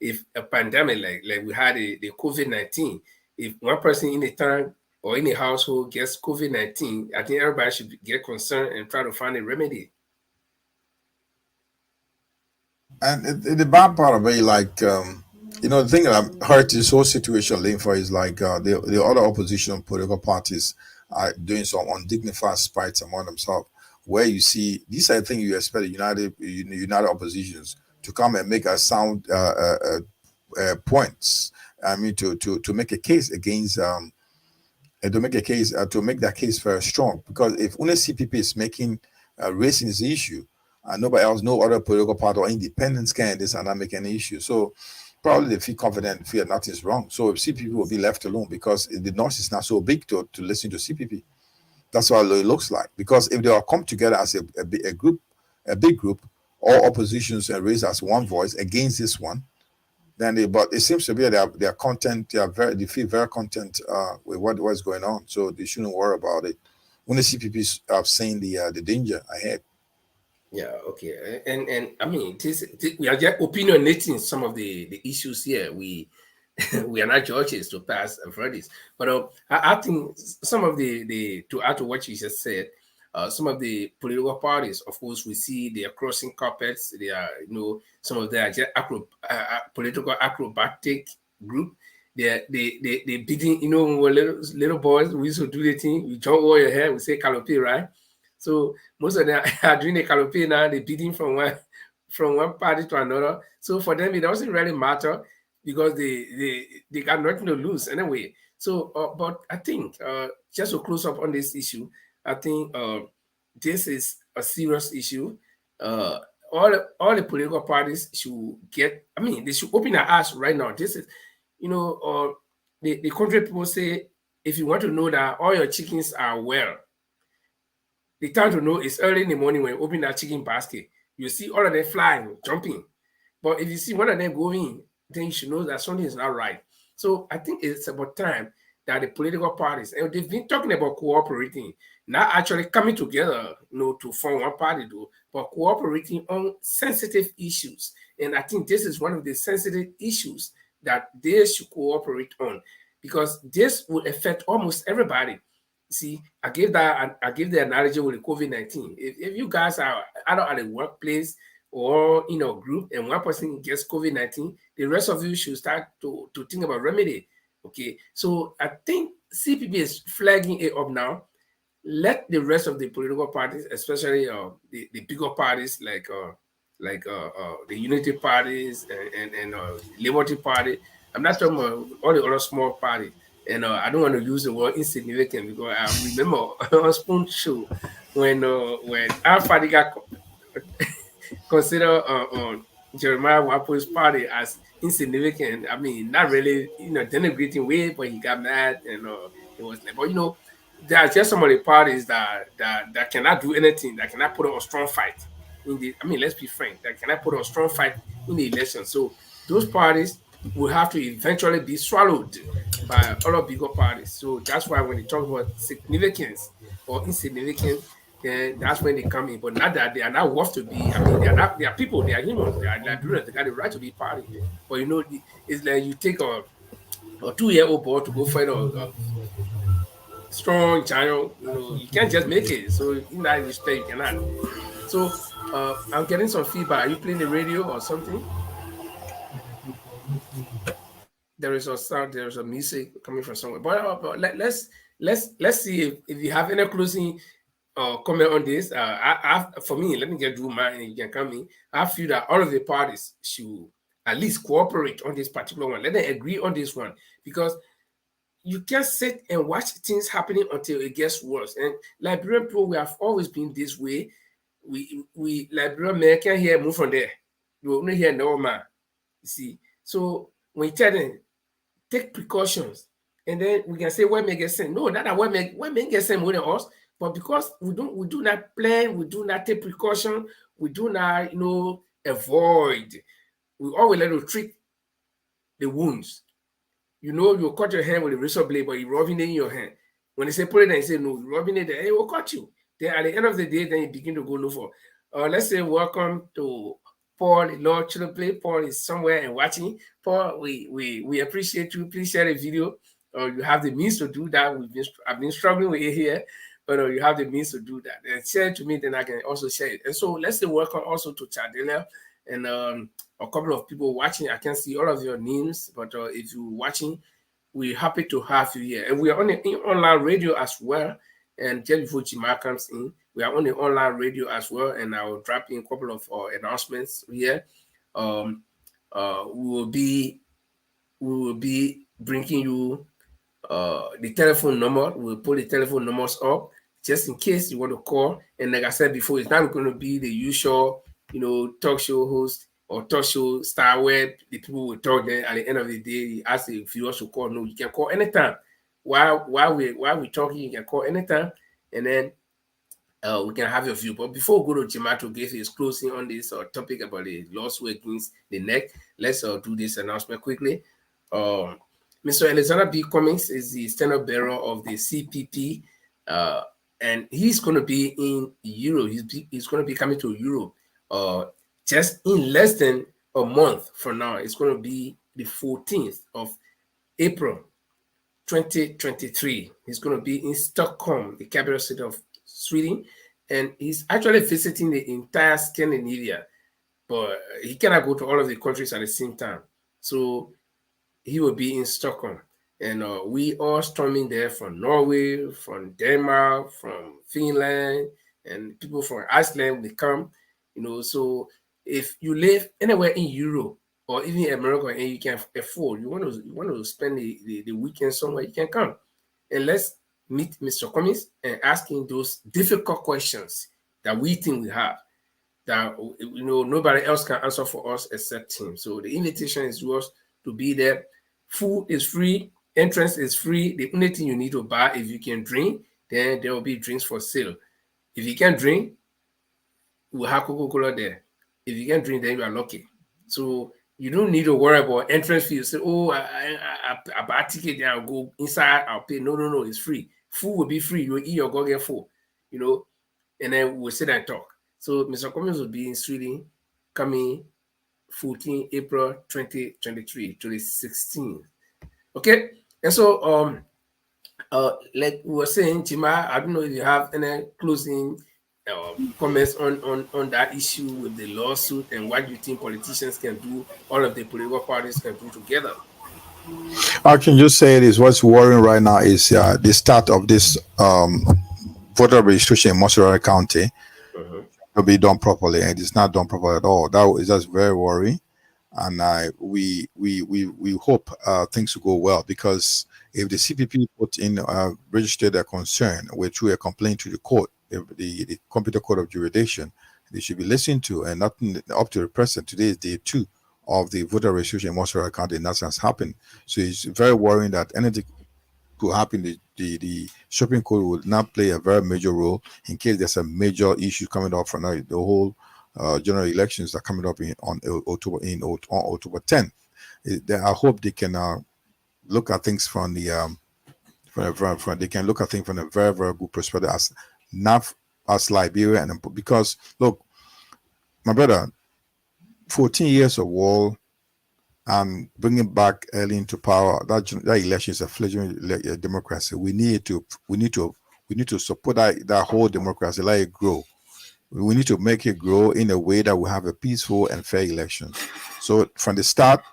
if a pandemic like we had the COVID-19, if one person in a town or in a household gets COVID-19, I think everybody should get concerned and try to find a remedy. And the bad part of it, like, the thing that I'm hurt this whole situation linked for is like the other opposition political parties are doing some undignified spites among themselves, where you see these are the things you expect united oppositions to come and make a sound points. I mean, to make a case against to make that case very strong, because if only CPP is making raising this issue, and nobody else, no other political party or independent candidates are not making any issue. So probably they feel confident, feel nothing's wrong. So if CPP will be left alone, because the North is not so big to listen to CPP. That's what it looks like. Because if they all come together as a big group, all oppositions and raise as one voice against this one, then but it seems to be that they are content. They feel very content with what's going on. So they shouldn't worry about it. When the CPP have seen the danger ahead. Yeah, okay. And I mean, we are just opinionating some of the issues here. We we are not judges to pass verdicts. But I think some of the to add to what you just said, some of the political parties, of course, we see they are crossing carpets. They are, some of them are just political acrobatic group. They beating, when we were little boys, we used to do the thing. We jump over your head, we say calope, right? So most of them are doing the calope now. They're beating from one party to another. So for them, it doesn't really matter because they got nothing to lose anyway. So, but I think just to close up on this issue, I think this is a serious issue. All the political parties should get. I mean, they should open their eyes right now. This is, the country people say, if you want to know that all your chickens are well, the time to know is early in the morning when you open that chicken basket. You see all of them flying, jumping. But if you see one of them going, then you should know that something is not right. So I think it's about time that the political parties, and they've been talking about cooperating, not actually coming together, to form one party, but cooperating on sensitive issues. And I think this is one of the sensitive issues that they should cooperate on, because this will affect almost everybody. See, I gave the analogy with the COVID-19. If you guys are either at a workplace or in a group and one person gets COVID-19, the rest of you should start to think about remedy. Okay, so I think CPP is flagging it up now. Let the rest of the political parties, especially the bigger parties like the Unity parties and Liberty Party. I'm not talking about all the other small parties. And I don't want to use the word insignificant, because I remember on Spoon Show when our party got considered Jeremiah Wapo's party as insignificant. I mean, not really, denigrating way, but he got mad and it was like, but there are just some of the parties that cannot do anything, that cannot put on a strong fight let's be frank, that cannot put on a strong fight in the election. So those parties will have to eventually be swallowed by other bigger parties. So that's why when they talk about significance or insignificant, then that's when they come in. But not that they are not worth to be. I mean, they are people, they are humans, they are Liberians, they got the right to be party. But it's like you take a 2-year-old boy to go fight a strong giant, you can't just make it. So in that respect, you cannot. So I'm getting some feedback. Are you playing the radio or something? There is a sound, there's a music coming from somewhere. But let's see if you have any closing comment on this. For me, let me get through mine and you can come in. I feel that all of the parties should at least cooperate on this particular one. Let them agree on this one, because you can't sit and watch things happening until it gets worse. And Liberian people, we have always been this way. We Liberian men can't hear move from there. You only hear no man. You see. So when you tell them, take precautions, and then we can say, what may get sent? No, not that what may get sent more than us, but because we do not plan, we do not take precaution, we do not, avoid. We always let you treat the wounds. You cut your hand with a razor blade, but you're rubbing it in your hand. When they say put it there, you say no, you're rubbing it there, it will cut you. Then at the end of the day, then you begin to go look for. Let's say welcome to Paul, the Lord Children. Paul is somewhere and watching. Paul, we appreciate you. Please share the video. You have the means to do that. I've been struggling with it here, but you have the means to do that. And share it to me, then I can also share it. And so let's say welcome also to Chadelia and a couple of people watching. I can't see all of your names, but if you're watching, we're happy to have you here. And we are on the online radio as well. And just before Jima comes in, we are on the online radio as well. And I will drop in a couple of announcements here. We will be bringing you the telephone number. We'll put the telephone numbers up just in case you want to call. And like I said before, it's not going to be the usual, talk show host or talk show star web. The people will talk. Then at the end of the day, you ask if you want to call. No, you can call anytime. While we're talking, you can call anytime, and then we can have your view. But before we go to Jima to give his closing on this topic about the lawsuit against the neck, let's do this announcement quickly. Mr. Alexander B. Cummings is the standard bearer of the CPP, and he's going to be in Europe. He's going to be coming to Europe just in less than a month from now. It's going to be the 14th of April 2023. He's going to be in Stockholm, the capital city of Sweden, and he's actually visiting the entire Scandinavia, but he cannot go to all of the countries at the same time. So he will be in Stockholm, and we are storming there from Norway, from Denmark, from Finland, and people from Iceland will come. So if you live anywhere in Europe or even America and you can afford, you want to spend the weekend somewhere, you can come, and let's meet Mr. Cummings and asking those difficult questions that we think we have, that nobody else can answer for us except him. So the invitation is yours to be there. Food is free, entrance is free. The only thing you need to buy, if you can drink, then there will be drinks for sale. If you can't drink, we'll have Coca-Cola there. If you can't drink, then you are lucky. So you don't need to worry about entrance fee. You say, oh, I buy a ticket, then I'll go inside, I'll pay. No, it's free. Food will be free. You'll eat your go get food, and then we'll sit and talk. So Mr. Cummings will be in Sweden coming 14 April 2023 to the 16th. Okay, and so like we were saying, Chima, I don't know if you have any closing comments on that issue with the lawsuit and what you think politicians can do, all of the political parties can do together. I can just say this: what's worrying right now is the start of this voter registration in Montserrat County will be done properly, and it's not done properly at all. That is just very worrying, and we hope things will go well, because if the CPP put in registered their concern through a complaint to the court, the competent court of jurisdiction, they should be listened to, and nothing up to the present. Today is day 2 of the voter registration in Montserrat County, and nothing has happened. So it's very worrying that anything could happen. The Supreme Court would not play a very major role in case there's a major issue coming up from the whole general elections that are coming up on October 10th. I hope they can look at things from the they can look at things from a very, very good perspective, as not as Liberia, and because look, my brother, 14 years of war and bringing back early into power, that election is a fledgling democracy. We need to support that whole democracy, let it grow. We need to make it grow in a way that we have a peaceful and fair election. So from the start,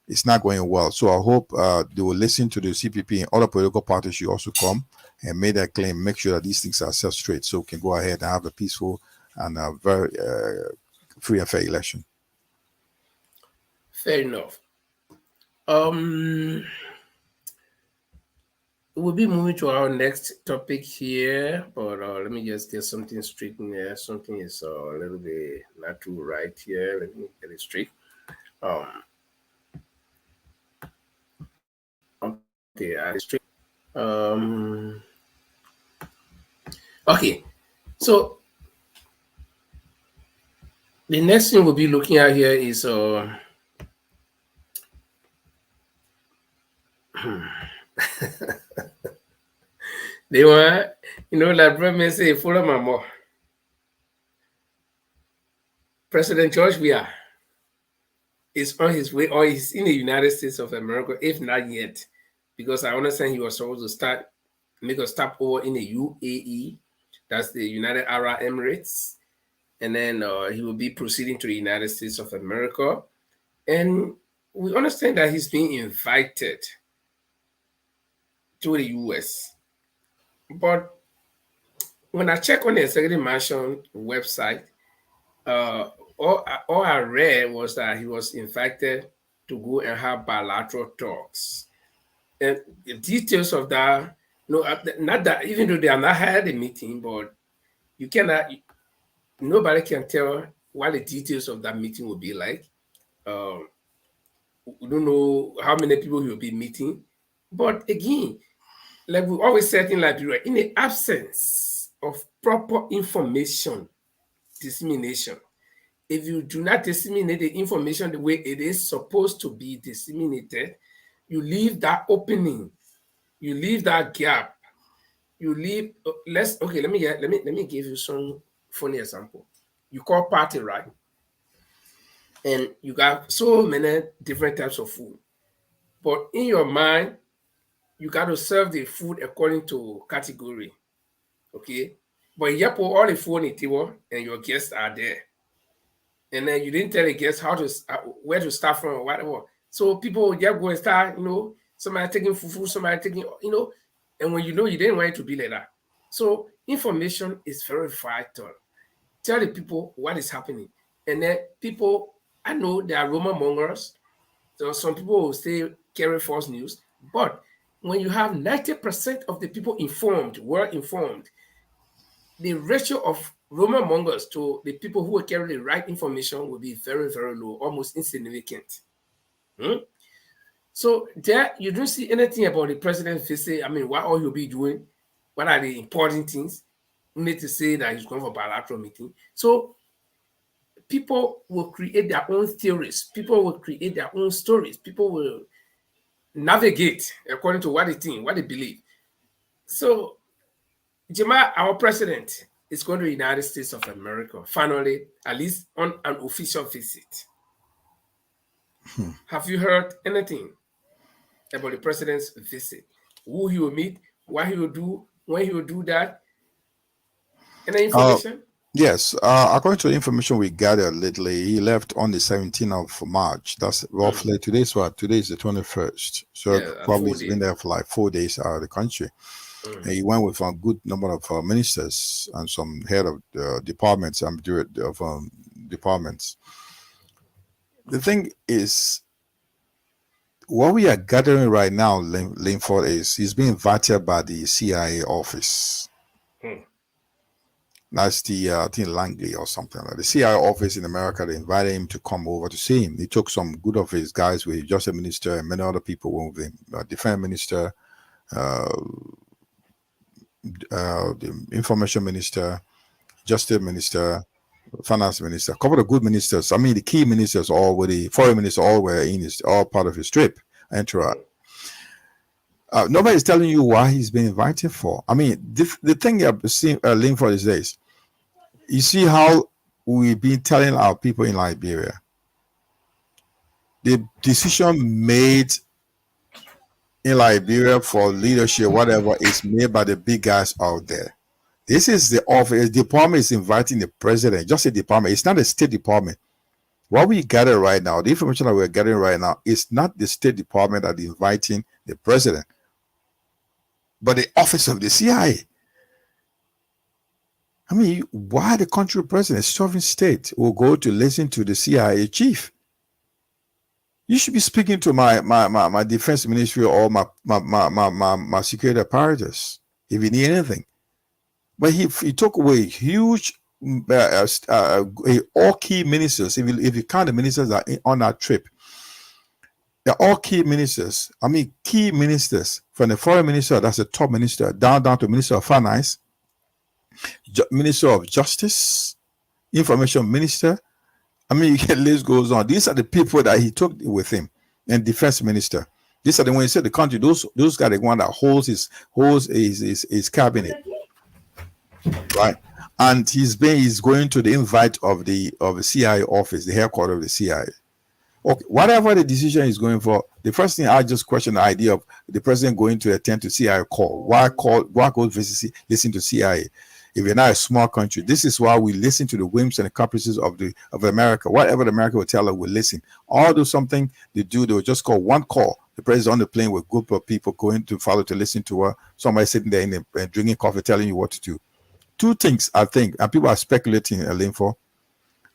it's not going well. So I hope they will listen to the CPP, and other political parties should also come and make that claim, make sure that these things are set straight, so we can go ahead and have a peaceful and very free and fair election. Fair enough. We'll be moving to our next topic here, but let me just get something straight in there. Something is a little bit not too right here. Let me get it straight. Okay, I straight. Okay, so the next thing we'll be looking at here is they were, like brother say, follow my mom. President George Weah is on his way, or he's in the United States of America, if not yet, because I understand he was supposed to make a stopover in the UAE, that's the United Arab Emirates, and then he will be proceeding to the United States of America, and we understand that he's being invited to the US. But when I check on the Executive Mansion website, all I read was that he was invited to go and have bilateral talks. And the details of that, not that, even though they are not had a meeting, but nobody can tell what the details of that meeting will be like. We don't know how many people he will be meeting. But again, like we always said in Liberia, in the absence of proper information dissemination, if you do not disseminate the information the way it is supposed to be disseminated, you leave that opening, you leave that gap, you leave. Let me give you some funny example. You call party, right? And you got so many different types of food. But in your mind, you got to serve the food according to category. Okay? But you put all the food on the table and your guests are there. And then you didn't tell the guests where to start from or whatever. So people will just go and start, somebody taking fufu, somebody taking, and when you didn't want it to be like that. So information is very vital. Tell the people what is happening. And then people, I know there are rumor mongers. So some people will say carry false news. But when you have 90% of the people informed, well informed, the ratio of rumor mongers to the people who will carry the right information will be very, very low, almost insignificant. So there, you don't see anything about the president's visit. I mean, what all he'll be doing, what are the important things? You need to say that he's going for bilateral meeting. So people will create their own theories. People will create their own stories. People will navigate according to what they think, what they believe. So, Jema, our president is going to the United States of America, finally, at least on an official visit. Have you heard anything about the president's visit? Who he will meet, what he will do, when he will do that? Any information? Yes, according to the information we gathered lately, he left on the 17th of March. That's roughly today's what? Today is the 21st. So probably he's been there for like 4 days out of the country. And he went with a good number of ministers and some head of departments and departments. The thing is, what we are gathering right now, Linford, is he's being invited by the CIA office. That's the, I think, Langley or something. The CIA office in America, they invited him to come over to see him. He took some good of his guys with Justice Minister and many other people with him, Defense Minister, the Information Minister, Justice Minister, Finance Minister, a couple of good ministers. I mean, the key ministers, all with the foreign minister, all were all part of his trip. Entourage. Nobody's telling you why he's been invited for. I mean, the thing I've seen Linford is this. You see how we've been telling our people in Liberia, the decision made in Liberia for leadership, whatever, is made by the big guys out there. This is the office. The department is inviting the president, just a department. It's not a State Department. What we gather right now, the information that we're gathering right now, is not the State Department that is inviting the president, but the office of the CIA. I mean, why the country president, sovereign state, will go to listen to the CIA chief? You should be speaking to my defense ministry or my security apparatus if you need anything. But he took away huge, all key ministers. If you count the ministers that are on that trip, they're all key ministers. I mean, key ministers from the foreign minister, that's the top minister, down to Minister of Finance, Minister of Justice, Information Minister. I mean, the list goes on. These are the people that he took with him, and Defense Minister. These are the when he said the country. Those guys, the one that holds his cabinet, right? And he's going to the invite of the CIA office, the headquarters of the CIA. Okay, whatever the decision is going for, the first thing I just question the idea of the president going to attend to CIA call. Why go visit, listen to CIA? If you're not a small country, this is why we listen to the whims and the caprices of America. Whatever America will tell us, we'll listen. Or do something they do, they will just call one call. The president on the plane with a group of people going to follow to listen to her. Somebody sitting there and drinking coffee, telling you what to do. Two things, I think, and people are speculating, for.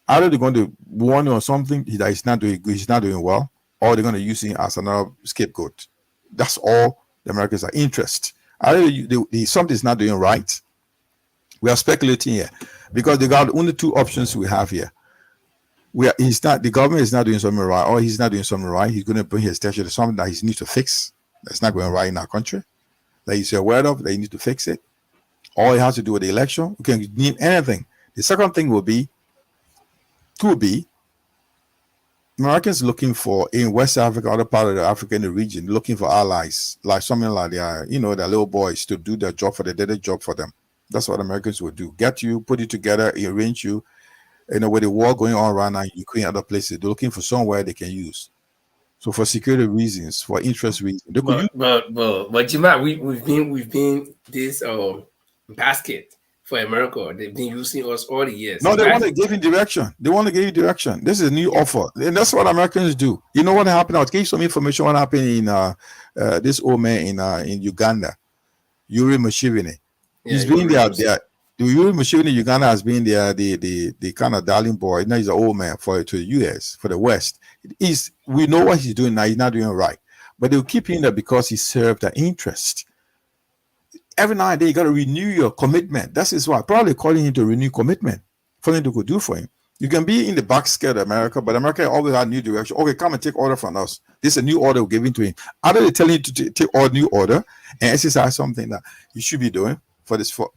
Either they're going to warn you on something that he's not doing well, or they're going to use him as another scapegoat. That's all the Americans are interested. Either something's not doing right. We are speculating here because they got only two options we have here. The government is not doing something right, or he's not doing something right. He's going to bring his attention to something that he needs to fix. That's not going right in our country. That he's aware of, that he needs to fix it. All he has to do with the election. We can name anything. The second thing could be Americans looking for, in West Africa, other part of the Africa in the region, looking for allies, like something like the little boys to do their job for them, did a job for them. That's what Americans would do. Get you, put you together, arrange you. With the war going on right now in Ukraine, other places, they're looking for somewhere they can use. So for security reasons, for interest reasons, they could use. But Jima, we've been this basket for America. They've been using us all the years. No, they want to give you direction. They want to give you direction. This is a new offer, and that's what Americans do. You know what happened? I'll give you some information. What happened in this old man in Uganda, Yuri Museveni. He's been there. The Yuri Museveni in Uganda has been there. The kind of darling boy. Now he's an old man to the U.S. for the West. We know what he's doing now. He's not doing right, but they'll keep him there because he served their interest. Every now and then you got to renew your commitment. That is why probably calling him to renew commitment for him to go do for him. You can be in the basket of America, but America always had new direction. Okay, come and take order from us. This is a new order we're giving to him. Either they tell him to take all new order and exercise something that you should be doing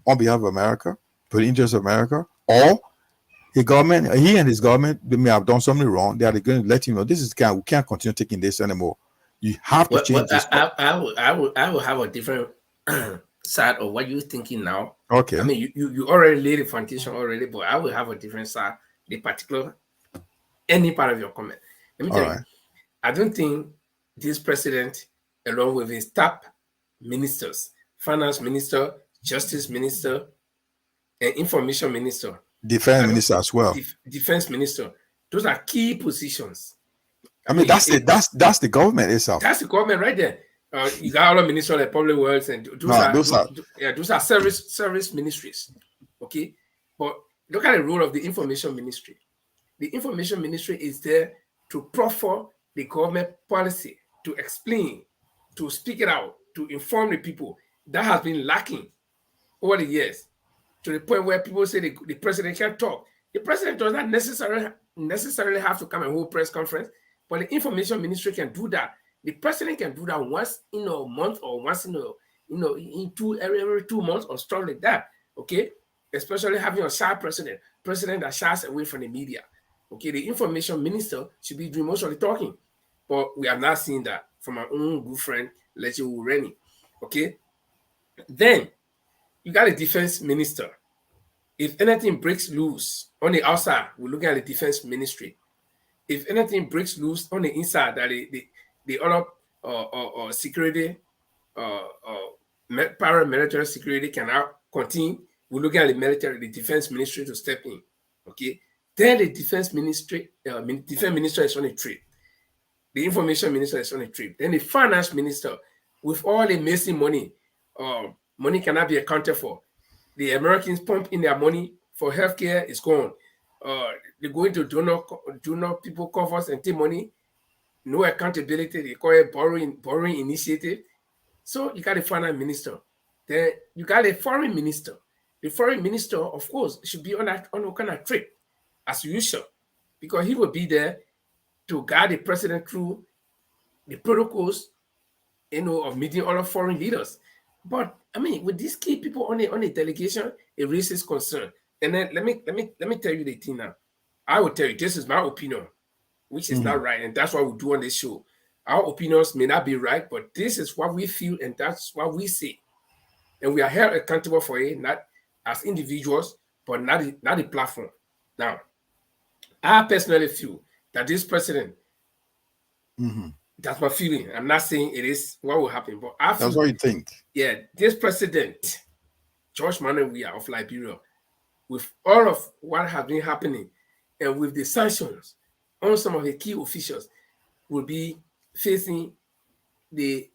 on behalf of America, for the interest of America, or he and his government, they may have done something wrong. They are going to let him know we can't continue taking this anymore. You have to change this. I will have a different side of what you're thinking now. Okay. I mean, you already laid the foundation already, but I will have a different side, any part of your comment. Let me tell you, I don't think this president, along with his top ministers, finance minister, justice minister, and information minister, defense minister as well. Defense minister, those are key positions. I mean, that's the government itself. That's the government right there. You got all the ministry of public works, and those are service ministries. Okay, but look at the role of the information ministry. The information ministry is there to proffer the government policy, to explain, to speak it out, to inform the people. That has been lacking over the years, to the point where people say the president can't talk. The president does not necessarily have to come and hold press conference, but the information ministry can do that. The president can do that once in a month or once in every 2 months or stuff like that. Okay, especially having a shy president that shies away from the media. Okay, the information minister should be doing most of the talking, but we have not seen that from our own good friend Leche Ureni. Okay, then you got a defense minister. If anything breaks loose on the outside, we're looking at the defense ministry. If anything breaks loose on the inside, that the other security, paramilitary security cannot continue, we're looking at the defense ministry to step in. Okay, then the defense minister is on a trip. The information minister is on a trip. Then the finance minister, with all the missing money, money cannot be accounted for. The Americans pump in their money for healthcare is gone. They go into donor people coffers and take money. No accountability. They call it borrowing initiative. So you got a finance minister. Then you got a foreign minister. The foreign minister, of course, should be on a kind of trip, as usual, because he will be there to guide the president through the protocols, of meeting other foreign leaders. But I mean, with these key people on a delegation, it raises concern. And then let me tell you the thing now. I will tell you, this is my opinion, which is not right, and that's what we do on this show. Our opinions may not be right, but this is what we feel, and that's what we say. And we are held accountable for it, not as individuals, but not the platform. Now, I personally feel that this president, that's my feeling. I'm not saying it is what will happen, but I feel, that's what you think. Yeah, this president, George Manuel Weah of Liberia, with all of what has been happening, and with the sanctions on some of the key officials, will be facing the.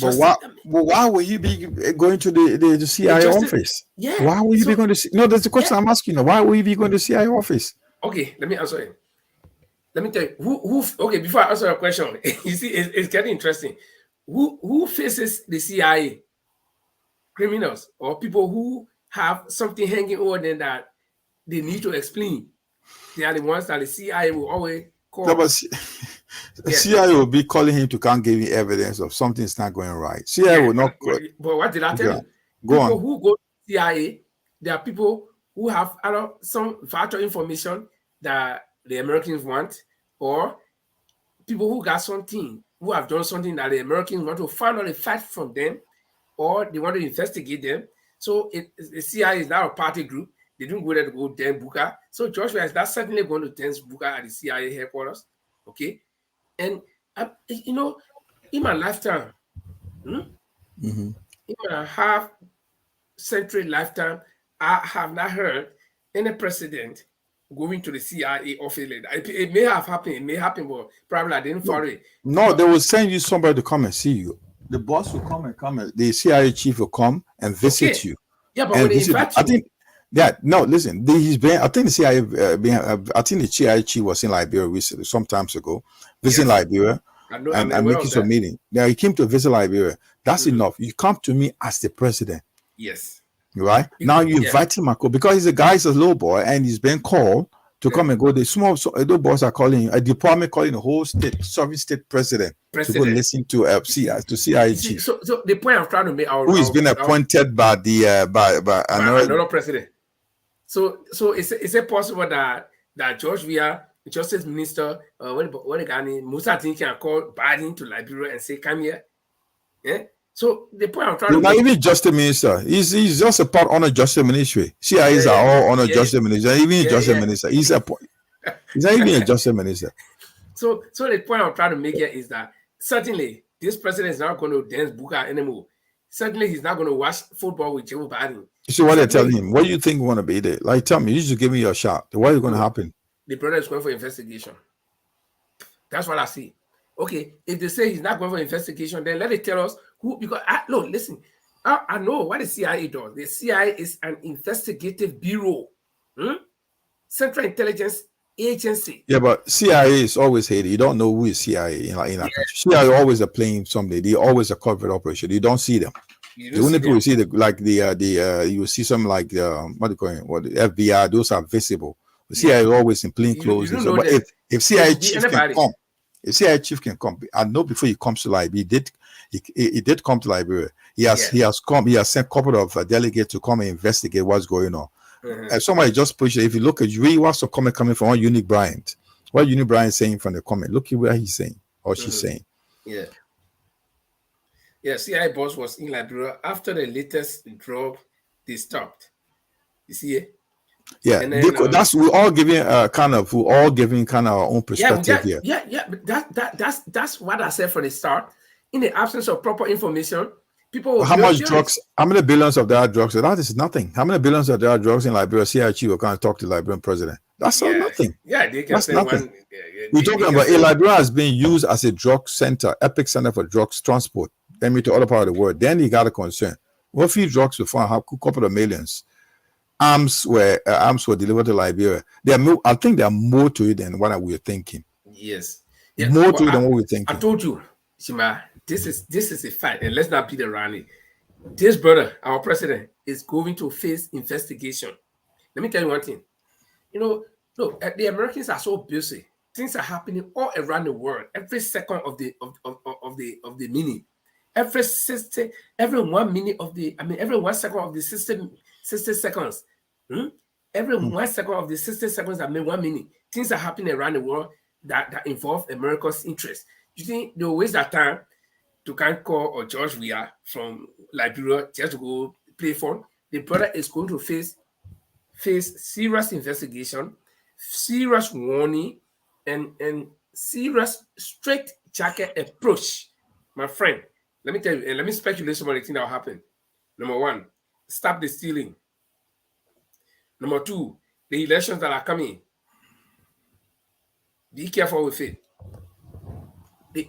But why will you be going to the CIA office? Yeah. Why will you be going to see? No, that's the question I'm asking you. Why will you be going to CIA office? Okay, let me answer it. Let me tell you who. Okay, before I answer your question, you see, it's getting interesting. Who faces the CIA? Criminals or people who have something hanging over them that they need to explain. They are the ones that the CIA will always call. No, but CIA will be calling him to come give you evidence of something's not going right. CIA will not. But what did I tell you? People who go to CIA, there are people who have some vital information that the Americans want, or people who got something, who have done something that the Americans want to find out a fact from them, or they want to investigate them. So the CIA is now a party group. They don't go there to go Dan Booker. So Joshua is not certainly going to Dan Booker at the CIA headquarters. Okay. And in my lifetime, Mm-hmm. in my half-century lifetime, I have not heard any president going to the CIA office. It may have happened, it may happen, but probably I didn't follow it. No, they will send you somebody to come and see you. The boss will come. The CIA chief will come and visit you. Yeah, but when they invite you, I think. Yeah, no. Listen, he's been. I think the CIA. I think the CIA chief was in Liberia recently, some times ago, visiting Liberia and making some meeting. Now he came to visit Liberia. That's enough. You come to me as the president. Yes. Right now, you invite him because he's a guy, he's a little boy, and he's been called to come and go. The small little boys are calling a department, calling the whole state, sovereign state president to go listen to CIA chief. So the point I'm trying to make, who is being appointed by another president. So is it possible that George Weah, Justice Minister, what the guy named Musa Tin can call Biden to Liberia and say, "Come here"? Yeah. So the point I'm trying to not make, even Justice Minister. He's just a part on a Justice Ministry. CIAs are all on a Justice Minister. Even Justice Minister. He's not even a Justice Minister. So the point I'm trying to make here is that certainly this president is not going to dance buka anymore. Certainly he's not going to watch football with Joe Biden. So what they're telling him, what do you think want to be there? Like, tell me, you just give me your shot. What is going to happen? The brother is going for investigation. That's what I see. Okay, if they say he's not going for investigation, then let it tell us who, because listen, I know what the CIA does. The CIA is an investigative bureau, Central Intelligence Agency. Yeah, but CIA is always hated. You don't know who is CIA in our country. CIA always are playing somebody. They always a covert operation. You don't see them. The only people you see you see some like what do you call it? What the FBI? Those are visible. The CIA is always in plain clothes. But if CIA chief can come, if CIA chief can come, I know before he comes to Liberia, he did come to Liberia. He has come. He has sent a couple of delegates to come and investigate what's going on. And somebody just pushed it. If you look at really what's the comment coming from Unique Bryant, what Unique Bryant is saying from the comment, look at what he's saying or she's saying. Yeah, CIA boss was in Liberia after the latest drug they stopped. You see it? Yeah, then, we're all giving kind of our own perspective here. But that's what I said from the start. In the absence of proper information, people will how much drugs? How many billions of there are drugs? That is nothing. How many billions of there are drugs in Liberia? CIA will kind of talk to the Liberian president. That's nothing. Yeah, they can that's say nothing. We're talking about Liberia has been used as a drug center, epic center for drugs transport. Then to other part of the world. Then you got a concern. What few drugs we found? A couple of millions. Arms were delivered to Liberia. I think there are more to it than what we were thinking. Yes, more to it than what we were thinking. I told you, Shima, this is a fact, and let's not be the Rani. This brother, our president, is going to face investigation. Let me tell you one thing. Look, the Americans are so busy. Things are happening all around the world. Every second of the minute, every 1 minute every 1 second of the system. 60 seconds. Every 1 second of the 60 seconds that make 1 minute, things are happening around the world that involve America's interest. You think they'll waste that time to call or George Weah from Liberia just to go play fun? The brother is going to face serious investigation, serious warning, and serious straight jacket approach. My friend, let me tell you, and let me speculate some of the things that will happen. Number one, stop the stealing. Number two, the elections that are coming. Be careful with it.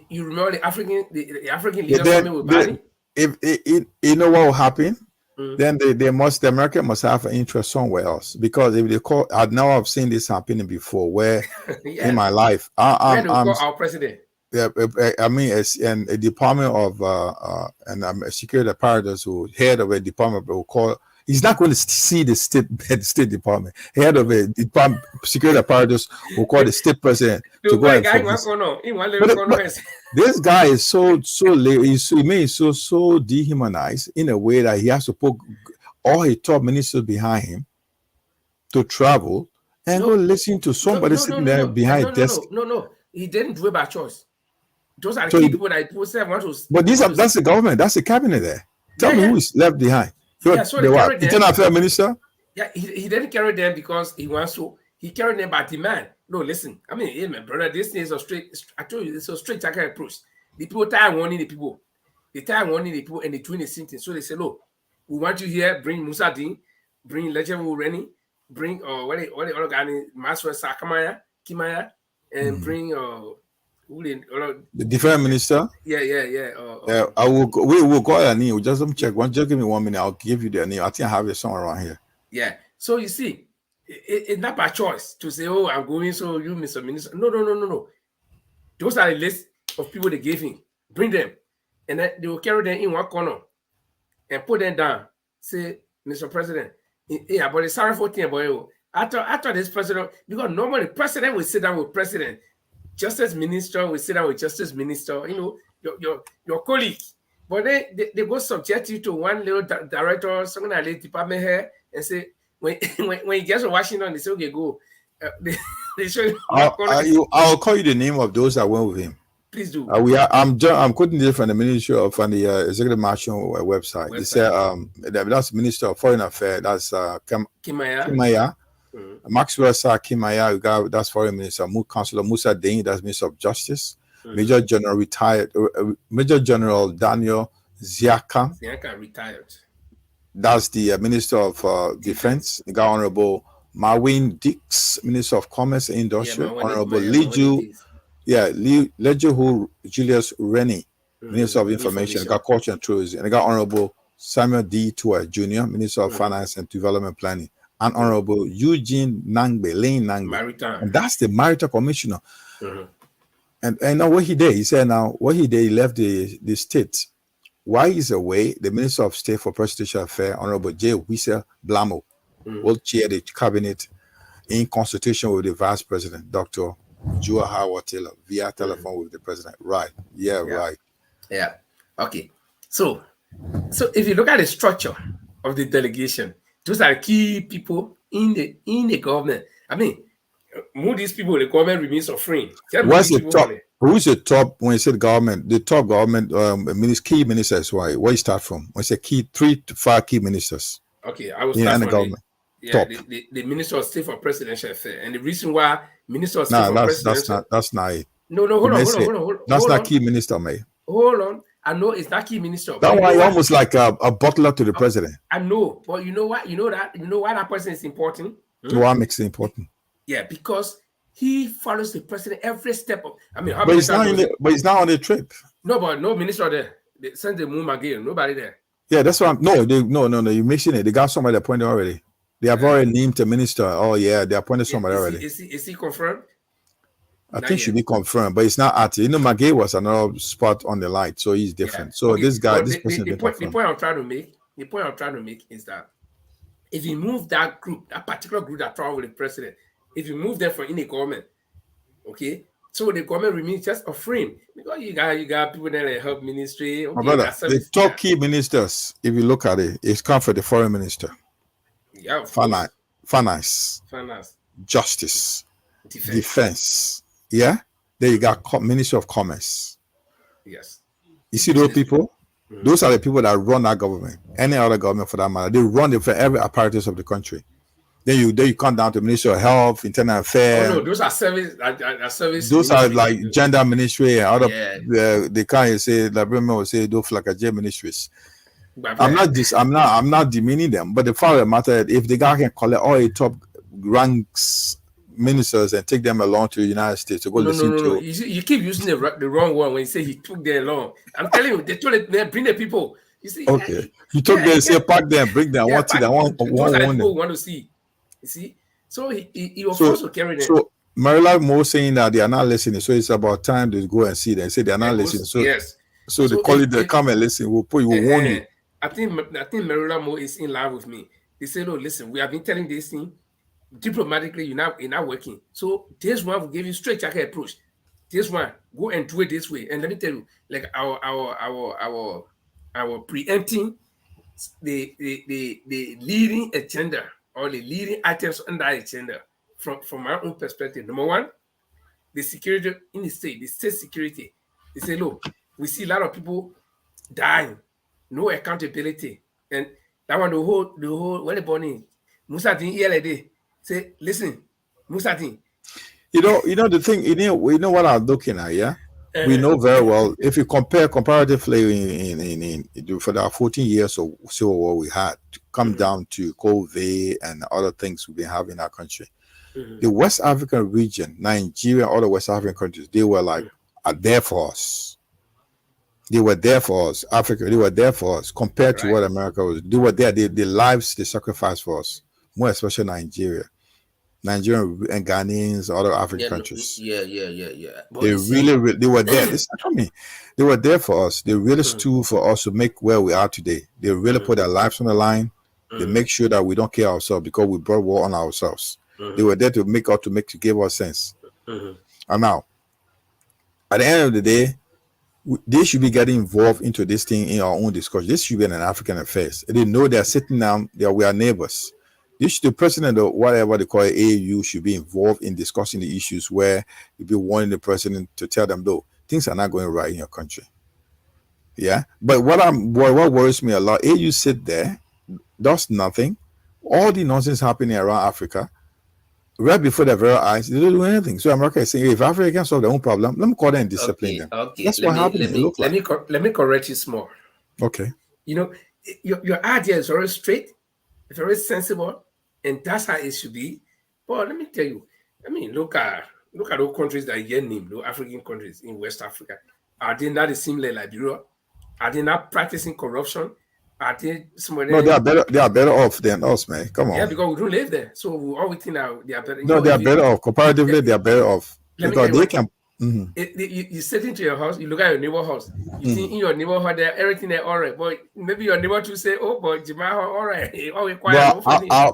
You remember the African leaders coming with Biden? If you know what will happen, then the American must have an interest somewhere else. Because if they call, I've seen this happening before. Where in my life, I'm our president. Yeah, and a department of a security apparatus who head of a department will call. He's not going to see the State Department. Head of a department security apparatus will call the state president to go and. This guy is so dehumanized in a way that he has to put all his top ministers behind him to travel and go listen to somebody sitting there behind a desk. No, he didn't do it by choice. Those are the key people that people say want to. But that's the government. That's the cabinet there. Tell me who is left behind. Internal Affairs Minister? Yeah, he didn't carry them because he wants to. He carried them by demand. No, listen. I mean, hey, my brother, this thing is a straight. I told you, it's a straight jacket approach. The people tired warning the people. They tired warning the people, and they're doing the same thing. So they say, look, we want you here. Bring Musa Din, bring Legend Reni, bring what the other guy named Maswell Kimaya, and bring the defense minister. Yeah. I will. We will go their name. Just check. Just give me 1 minute. I'll give you their name. I think I have it somewhere around here. Yeah. So you see, it's not by choice to say, oh, I'm going, so you, Mr. Minister. No. Those are the list of people they gave him. Bring them. And then they will carry them in one corner and put them down. Say, Mr. President, yeah, but it's sorry for thing, boy. After this president, because normally president will sit down with president, justice minister will sit down with justice minister, your colleague. But they go subject you to one little director, something like that department here, and say, when he gets to Washington, they say, okay, go. They show you. I'll call you the name of those that went with him. Please do. I'm quoting this from the Ministry of the Executive Marshal website. They said that's Minister of Foreign Affairs. That's Kimaya. Maxwell Kimaya. That's Foreign Minister. Councillor Musa Deng. That's Minister of Justice. Major General Daniel Ziaka. Ziaka retired. That's the Minister of Defense. The Honorable Marwin Dix, Minister of Commerce and Industry. Honorable Leju Julius Rennie, Minister of Information, Culture and Tourism, and I got Honorable Samuel D. Tua Jr., Minister of Finance and Development Planning, and Honorable Eugene Lane Nangbe. Maritime. And that's the Maritime Commissioner. And now what he did, he left the state. While he's away, the Minister of State for Presidential Affairs, Honorable J. Wisa Blamo, will chair the cabinet in consultation with the Vice President, Dr. Jua Howard Taylor, via telephone with the president. Right. Right. Yeah. Okay. So if you look at the structure of the delegation, those are key people in the government. I mean, most these people, the government remains suffering. What's the top? Who's the top when you say the government? The top government key ministers. Why? Where you start from? When you say 3 to 5 key ministers. Okay, I will start from the government. Top. The Minister of State for Presidential Affairs, and the reason why Minister of State for Presidential. That's not it. No, hold on. That's not key minister, mate. Hold on. I know it's not key minister. That one almost like a butler to the president. I know, but you know what? You know why that person is important? What makes it important? Yeah, because he follows the president every step of. I mean, but he's not on the trip. No, but no minister there. They sent the moon again. Nobody there. Yeah, that's what. No. You mentioned it. They got somebody appointed already. They have already named a minister. Oh yeah, they appointed somebody already. Is he confirmed? I think should be confirmed, but it's not at. Magay was another spot on the light, so he's different. Yeah. So okay. This guy, the point I'm trying to make is that if you move that particular group that travel with the president, if you move them from in the government, okay, so the government remains just a frame because you got people there that help ministry. Okay, brother, the top key ministers, if you look at it, it's come for the foreign minister. Yeah, finance, justice, defense. Yeah, there you got Ministry of Commerce. Yes, you see those people. Those are the people that run that government. Any other government for that matter, they run it for every apparatus of the country. Then you come down to Ministry of Health, Internal Affairs. Oh, no, those are service. Those are like gender ministry and other. They can't say the women will say those like a J ministries. I'm not demeaning them, but the fact of the matter is, if the guy can collect all the top ranks ministers and take them along to the United States to go listen to. No. You keep using the wrong one when you say he took them along. I'm telling you, they told it, bring the people. You see, okay, he took them, say pack them, bring them. What I want to see. You see, so he was also carrying them. So Maryland Mo saying that they are not listening, so it's about time to go and see them. Say they are not listening. So yes, so they call it. They come and listen. We'll warn you. I think Maryland Mo is in line with me. They say, no, listen, we have been telling this thing diplomatically. You're not working. So this one will give you straight jacket approach. This one, go and do it this way. And let me tell you, like our preempting the leading agenda or the leading items on that agenda from my own perspective. Number one, the security in the state security. They say, look, we see a lot of people dying. No accountability, and that one the whole when the burning Musa Din say, listen, Musa Din, The thing. We know what I'm looking at. Yeah, we know very well. If you compare comparatively for the 14 years of civil war we had, to come down to COVID and other things we've been having in our country, the West African region, Nigeria, all the West African countries, they were like are there for us. They were there for us. Africa, they were there for us compared to what America was. They were there. The lives they sacrificed for us, more especially Nigeria and Ghanaians, other African countries. Yeah. But they really, they were there. Listen to me. They were there for us. They really stood for us to make where we are today. They really put their lives on the line. They make sure that we don't kill ourselves because we brought war on ourselves. They were there to give us sense. And now, at the end of the day, they should be getting involved into this thing in our own discussion. This should be an African affairs. They know they're sitting down. We are neighbors. The president or whatever they call it, AU should be involved in discussing the issues where you'll be wanting the president to tell them, though, things are not going right in your country. Yeah. But what worries me a lot, AU sit there, does nothing. All the nonsense happening around Africa, right before their very eyes, they don't do anything. So America is saying, if Africa can solve their own problem, let me call them and discipline them. Okay. That's what happened. Let me correct you small. Okay. Your idea is very straight, very sensible, and that's how it should be. But let me tell you, look at those countries that you name, those African countries in West Africa. Are they not the same like Liberia? Are they not practicing corruption? Are they No, they are better. They are better off than us, man. Come on. Yeah, because we don't live there, so we all think now they are better. No, they are better off. Comparatively, they are better off because they can. You sit into your house, you look at your neighbor house, you see in your neighborhood there, everything there all right. But maybe your neighbor to say, "Oh, but Jima, all right."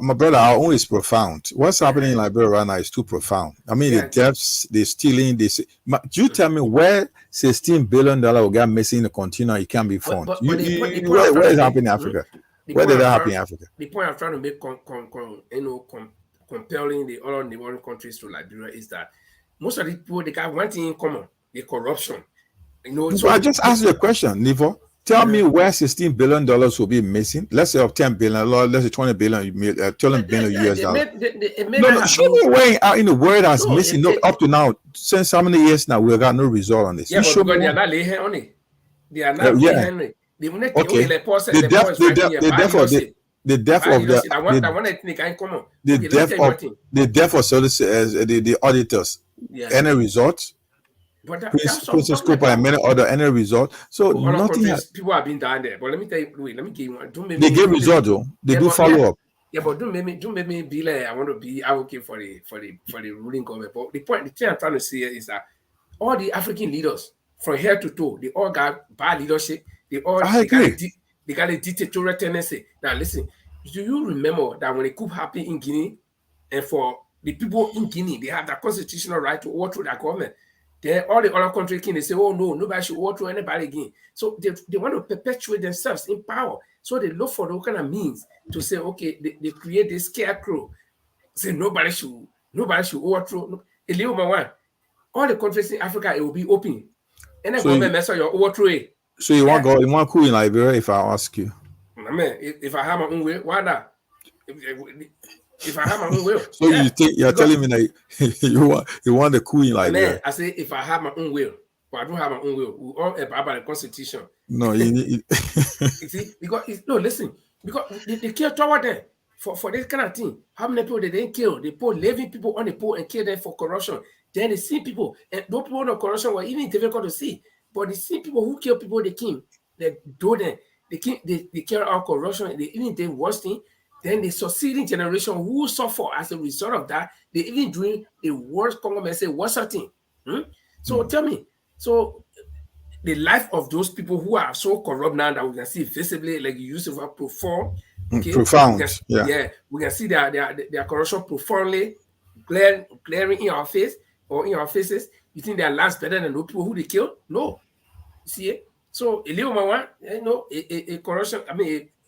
My brother, our own is profound. What's happening in Liberia right now is too profound. The deaths, the stealing. You tell me where $16 billion will get missing in the container, it can't be found. Where is happening in Africa? Where did that happen in Africa? The point I'm trying to make, compelling the other neighboring countries to Liberia is that most of the people, they got one thing in common: the corruption. So I just asked you a question, Nivo. Tell me where $16 billion will be missing. Let's say of $10 billion, let's say $20 billion, $20 billion US dollars. Show me where in the world that's missing. Up to now, since how many years now, we've got no result on this. Yeah, but they are not laying on it. They are not laying on it. Okay. The death of the auditors. Any result? Princess Cooper and many other any result. So nothing people have been down there. But let me tell you, let me give you one. They give result though. They do follow up. Yeah, but don't make me be like I want to be advocate for the ruling government. But the thing I'm trying to say is that all the African leaders from head to toe, they all got bad leadership. They got a dictatorial tendency. Now listen, do you remember that when the coup happened in Guinea, and for the people in Guinea, they have the constitutional right to overthrow their government. Then all the other countries they say, oh no, nobody should overthrow anybody again. So they want to perpetuate themselves in power. So they look for those kind of means to say, okay, they create this scarecrow. Say nobody should overthrow. All the countries in Africa, it will be open. And then government mess up your overthrow it. So you want coup in Liberia if I ask you? If I have my own way, why not? If I have my own will. So you're telling me that you want the coup in Liberia? I say if I have my own will, but I don't have my own will. We all about the constitution. No, you see, listen, because they kill toward them for this kind of thing. How many people they didn't kill? They put living people on the pole and kill them for corruption. Then they see people, and those people on corruption were even difficult to see. But they see people who kill people, they kill. They do them. They carry out corruption. They even did worse thing. Then the succeeding generation who suffer as a result of that, they even doing the worst Congo say what's a thing. So tell me, so the life of those people who are so corrupt now that we can see visibly, like you used to have profound. Okay? Profound. We can see their corruption profoundly glaring in our face or in our faces. You think their lives better than those people who they killed? No. You see it? So a corruption,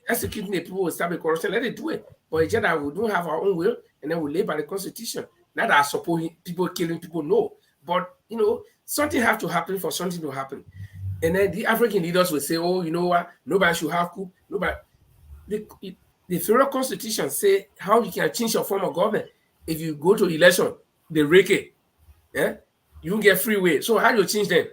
executing the people will start with corruption, let it do it. But it's just that we don't have our own will, and then we live by the constitution. Not that I suppose people killing people, no. But, something has to happen for something to happen. And then the African leaders will say, oh, you know what, nobody should have coup. Nobody. The federal constitution say how you can change your form of government. If you go to election, they rake it. You won't get freeway. So how do you change them?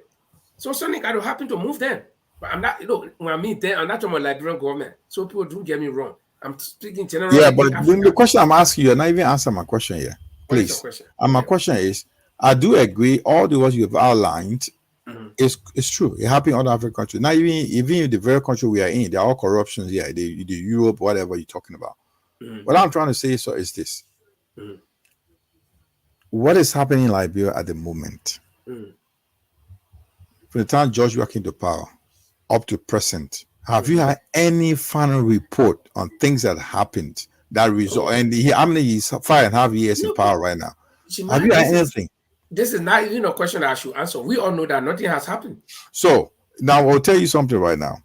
So something got to happen to move them. But I'm not, when I mean them, I'm not talking about Liberian government. So people don't get me wrong. I'm speaking generally Yeah, in but then Africa. the question I'm asking you, you're not even answering my question here, What is your please. question? And my question is, I do agree all the words you've outlined is true. It happened in other African countries. Now, even in the very country we are in, there are all corruptions here. The Europe, whatever you're talking about. What I'm trying to say is this: what is happening in Liberia at the moment? From the time George came to power up to present, have you had any final report on things that happened that result? And how many years? 5.5 years in power right now. Have you had anything? This is not even a question that I should answer. We all know that nothing has happened. So now I'll tell you something right now.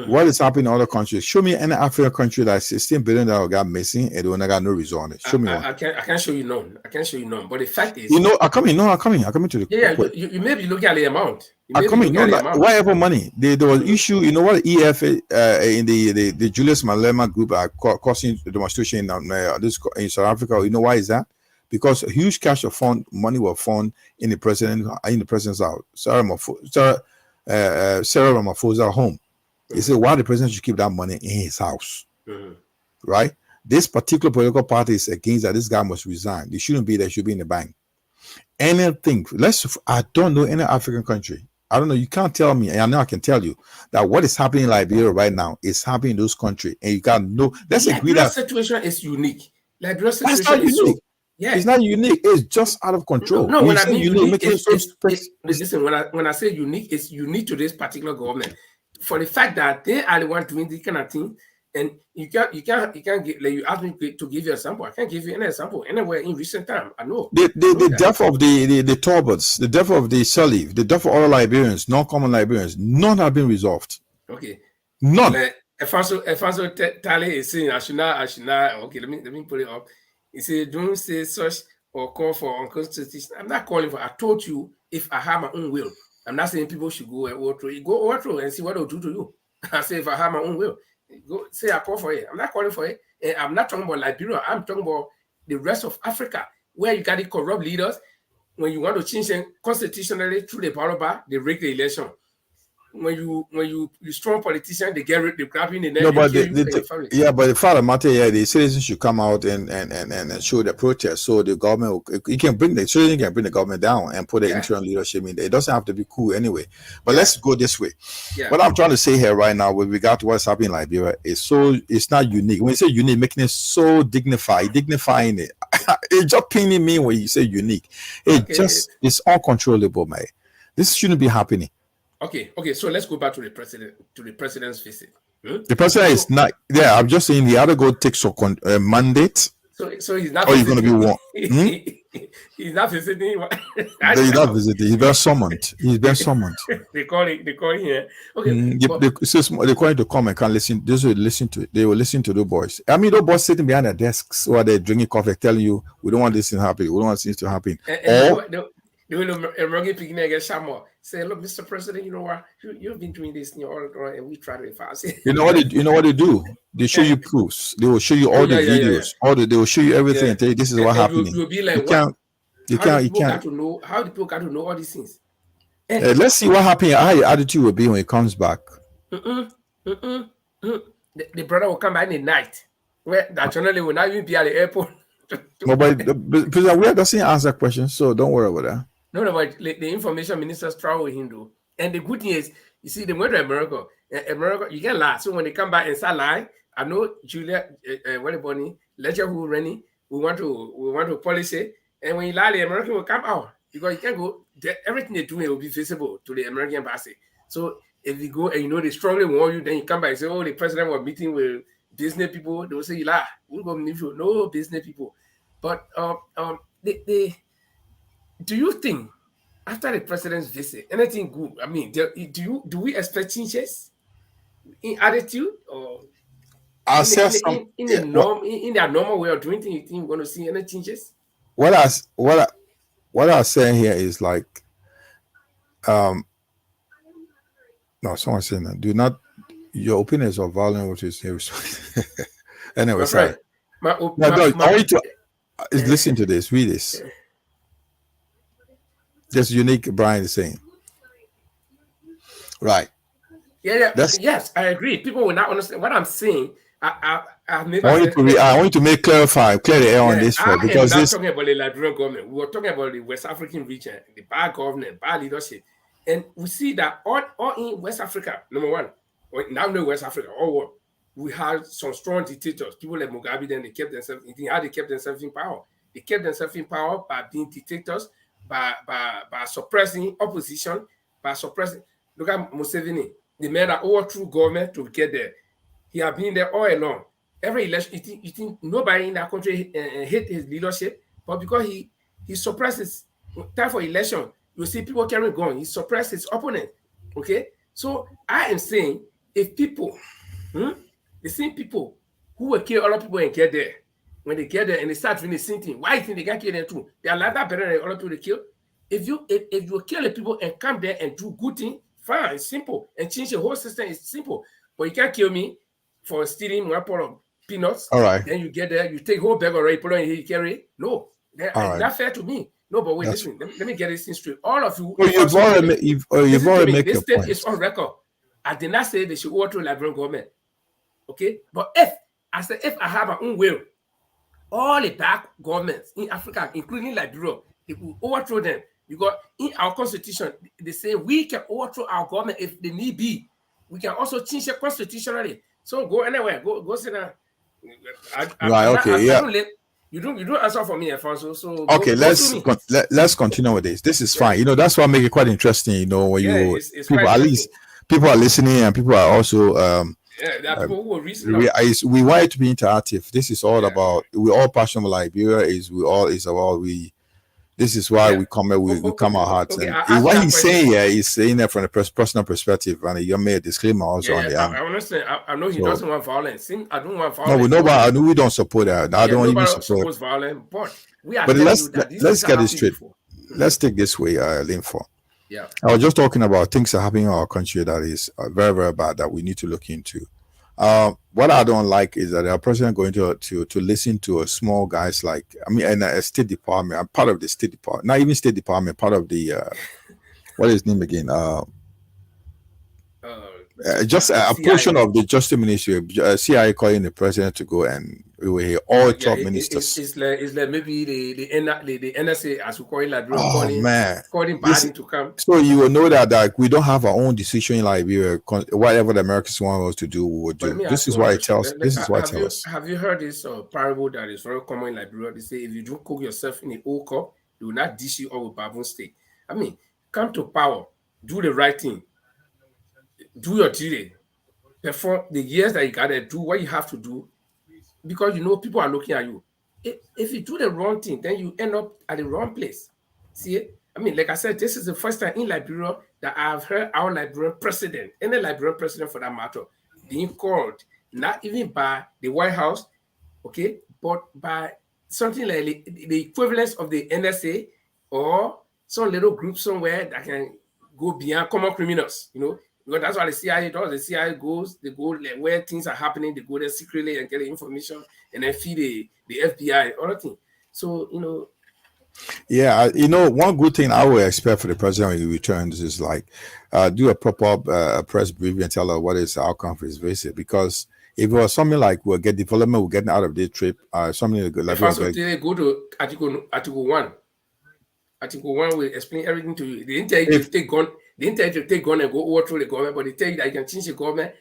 What is happening in other countries? Show me any African country that's $16 billion got missing and they got no result on it. Show me one. I can't show you none. I can't show you none. But the fact is, I'm coming to the yeah. You may be looking at the amount. Whatever money there was issue. You know what EFA in the Julius Malema group are causing the demonstration in South Africa. You know why is that? Because a huge cash of money were found in the president's house. Sarah Ramaphosa's home. He said, why the president should keep that money in his house, right? This particular political party is against that. This guy must resign. They shouldn't be there. Should be in the bank. Anything. I don't know any African country. I don't know. You can't tell me. And I know I can tell you that what is happening in Liberia right now is happening in those countries, and you can't know. Let's agree that situation is unique. Liberia's situation that's not is unique. Yeah, it's not unique. It's just out of control. No, when I mean unique, listen. When I say unique, it's unique to this particular government for the fact that they are the one doing this kind of thing, and you can't get, like you asked me to give you a sample. I can't give you any example anywhere in recent time. I know the death of the Torbats, the death of the Salif, the death of all Liberians, non-common Liberians, none have been resolved. Okay, none. Alfonso Tale is saying I should not. Okay, let me put it up. He said, don't say such or call for unconstitutional. I'm not calling for. I told you if I have my own will. I'm not saying people should go and overthrow. You go overthrow and see what they'll do to you. I say if I have my own will, go say I call for it. I'm not calling for it. And I'm not talking about Liberia. I'm talking about the rest of Africa, where you got the corrupt leaders. When you want to change them constitutionally through the power bar, they break the election. When you strong politician, they get the grabbing in there. No, but but the fact of the matter here, the citizens should come out and show their protest. So the government, you can bring the government down and put the interim leadership in there. It doesn't have to be cool anyway. But let's go this way. Yeah. What I'm trying to say here right now, with regard to what's happening in Liberia, it's not unique. When you say unique, making it so dignifying it, it's just pinning me when you say unique. It's uncontrollable, man. This shouldn't be happening. Okay. So let's go back to the president's visit. The president is not. Yeah, I'm just saying he had to go take some mandate. So he's not. Or he's going to be one. He's not visiting. He's not visiting. He's been summoned. They call here. Okay. They call him to come and can listen. They will listen to it. They will listen to the boys. I mean, those boys sitting behind their desks while they're drinking coffee, telling you, "We don't want this to happen. We don't want this to happen." They will emerge picking against Samuel. Say, look, Mr. President, you know what? You've been doing this in your order, and we try to fast. You know what they do? They show you proofs. They will show you all the videos. They will show you everything and tell you this is what happening. You'll be like, you can't. How do people got to know all these things? Let's see what happens. How your attitude will be when it comes back. The brother will come back in the night. Where naturally will not even be at the airport. No, but President Weah doesn't answer questions, so don't worry about that. No, but the information ministers travel with him, though. And the good thing is, you see, they went to America. America, you can lie. So when they come back and start lying, I know Julia, Ledger who running, we want to polish it. And when you lie, the American will come out because you can't go. Everything they do will be visible to the American embassy. So if you go and they strongly warn you, then you come back and say, "Oh, the president was meeting with business people." They will say, "You lie. We go meet you. No business people." But do you think after the president's visit, anything good? I mean, do we expect changes in attitude or in their normal way of doing things? You think we're going to see any changes? What I say here is like, no, someone saying that. Do not. Your opinions are violent, which is anyway. Sorry. I want you to listen to this. Read this. Just unique. Brian is saying, right? Yeah, That's. yes, I agree. People will not understand what I'm saying. I've never I want you said to. I want you to clear the air on yeah, this for I am because not this. talking about the Liberian government. We were talking about the West African region, the bad government, bad leadership. And we see that all in West Africa, number one, now in West Africa, all world, we had some strong dictators. People like Mugabe, then they kept themselves, how they kept themselves in power. They kept themselves in power by being dictators, by suppressing opposition, by suppressing. Look at Museveni. The man that overthrew government to get there. He has been there all along. Every election, you think nobody in that country hate his leadership, but because he suppresses time for election, you see people carrying gun. He suppresses his opponent. Okay, so I am saying if people, the same people who will kill other people and get there, when they get there and they start doing the same thing, why do you think they can't kill them too? They are like that better than other people they kill. If you kill the people and come there and do good thing, fine, it's simple. And change the whole system is simple. But you can't kill me for stealing one pot of peanuts. All right. Then you get there, you take whole bag of rice, put it in here, you carry it. No, it's not fair to me. No, but wait, listen, let me get this thing straight. All of you. Well, you've already made your state point. is on record. I did not say they should overthrow Liberian government. Okay, but if I have my own will, all the black governments in Africa, including Liberia, they will overthrow them. Because in our constitution, they say we can overthrow our government if they need be. We can also change it constitutionally. So go anywhere, go sit down. You don't answer for me, Alfonso. So okay, let's continue with this. This is fine. That's why I make it quite interesting. When it's people at least people are listening and people are also there are people who are reasonable. We want it to be interactive. This is all about. We all passionate about Liberia. This is why we come our hearts. Okay, and what he's saying here, he's saying that from a personal perspective, and you made a disclaimer also on the I understand. I know he doesn't want violence. I don't want violence. No, we don't support that. I don't even support violence. But let's get this straight. Let's take this way, Linfo. Yeah. I was just talking about things that are happening in our country that is very, very bad that we need to look into. What I don't like is that our president going to listen to a small guys and a State Department. I'm part of the State Department, not even State Department, part of the what is his name again? Just a portion of the Justice Ministry, CIA calling the president to go and we were here all top ministers. It's like maybe the NSA, as we call it, like calling Biden to come. So you will know that we don't have our own decision in Liberia. Whatever the Americans want us to do, we will do. This is why it tells. Us. Have you heard this parable that is very common in Liberia? They say if you don't cook yourself in an old cup, they will not dish you up with baboon steak. I mean, come to power, do the right thing. Do your duty, perform the years that you gotta do what you have to do, because people are looking at you. If you do the wrong thing, then you end up at the wrong place. See, I mean, like I said, this is the first time in Liberia that I've heard our Liberian president, any Liberian president for that matter, being called not even by the White House, okay, but by something like the equivalence of the NSA or some little group somewhere that can go beyond common criminals, Because that's what the CIA does. The CIA they go where things are happening, they go there secretly and get the information and then feed the FBI, other thing. So, Yeah, one good thing I would expect for the president when he returns is do a proper press briefing and tell her what is the outcome for his visit. Because if it was something like we're getting out of this trip, something like they go to Article 1. Article 1 will explain everything to you. They didn't tell you to take gun. They didn't tell you to take gun and go overthrow the government, but they tell you that you can change the government.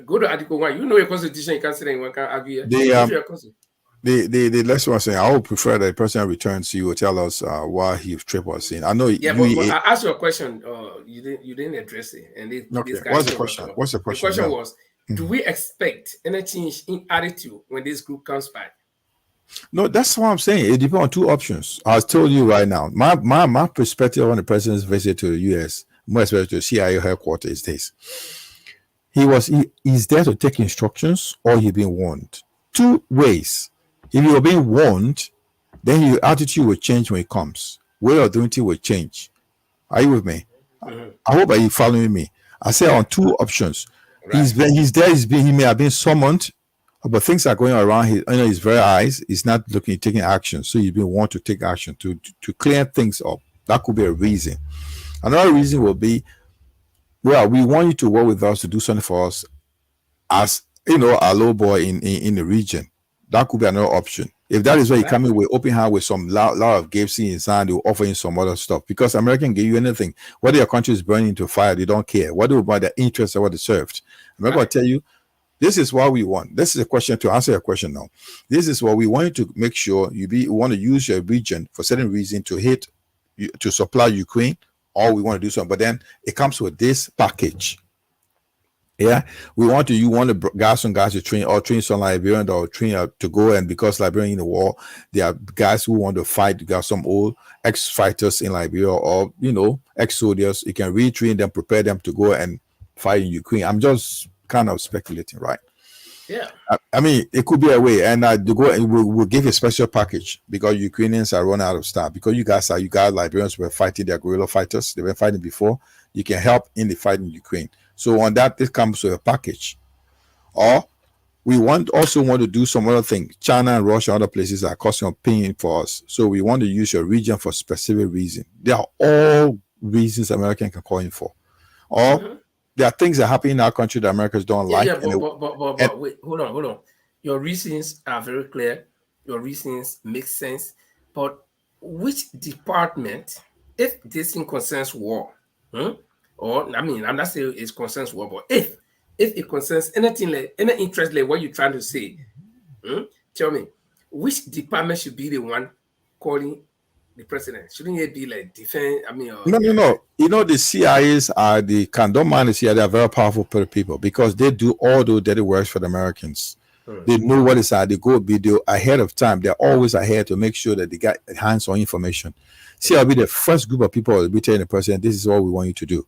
Go to Article 1. You know your constitution. You can't say that anyone can argue. The last one saying, I would prefer that the president returns. You will tell us why his trip was in. I know. Yeah, but I asked you a question. You didn't address it. And what's the question? What's the question? The question was, do we expect any change in attitude when this group comes back? No, that's what I'm saying. It depends on two options. I'll tell you right now. My perspective on the president's visit to the U.S., more especially to the CIA headquarters, is this: he's there to take instructions, or he's being warned. Two ways. If you're being warned, then your attitude will change when it comes. Way of doing it will change. Are you with me? Mm-hmm. I hope you're following me. I say on two options. Right. He's there. He may have been summoned, but things are going around his very eyes. He's not taking action. So he's been warned to take action to clear things up. That could be a reason. Another reason will be, well, we want you to work with us to do something for us as a low boy in the region. That could be another option. If that is where you come in with open hand with some lot of gifts inside, they will offer you some other stuff. Because America can give you anything. Whether your country is burning into fire, they don't care. What about their interest or what they served? America will tell you, this is what we want. This is a question to answer your question now. This is what we want you to make sure you want to use your region for certain reason to supply Ukraine, or we want to do something. But then it comes with this package. Yeah, you want to guys to train some Liberian or train to go, and because Liberian in the war, there are guys who want to fight. You got some old ex-fighters in Liberia or ex-soldiers. You can retrain them, prepare them to go and fight in Ukraine. I'm just kind of speculating, right? Yeah. I mean, it could be a way, and to go and we'll give a special package because Ukrainians are running out of staff. Because you guys Liberians were fighting their guerrilla fighters. They've been fighting before. You can help in the fight in Ukraine. So on that, this comes with a package. Or we also want to do some other thing. China and Russia and other places are costing a pain for us. So we want to use your region for specific reason. They are all reasons American can call in for. Or there are things that happen in our country that Americans don't like. Yeah, but wait, hold on. Your reasons are very clear. Your reasons make sense. But which department, if this thing concerns war, or I mean, I'm not saying it concerns war, but if it concerns anything like any interest like what you're trying to say, tell me, which department should be the one calling the president? Shouldn't it be like defense? I mean, no. The CIAs are don't mind the CIA. They are very powerful people because they do all those dirty works for the Americans. They know what is at. They go video ahead of time. They're always ahead to make sure that they get hands-on information. CIA will be the first group of people who will be telling the president, "This is what we want you to do."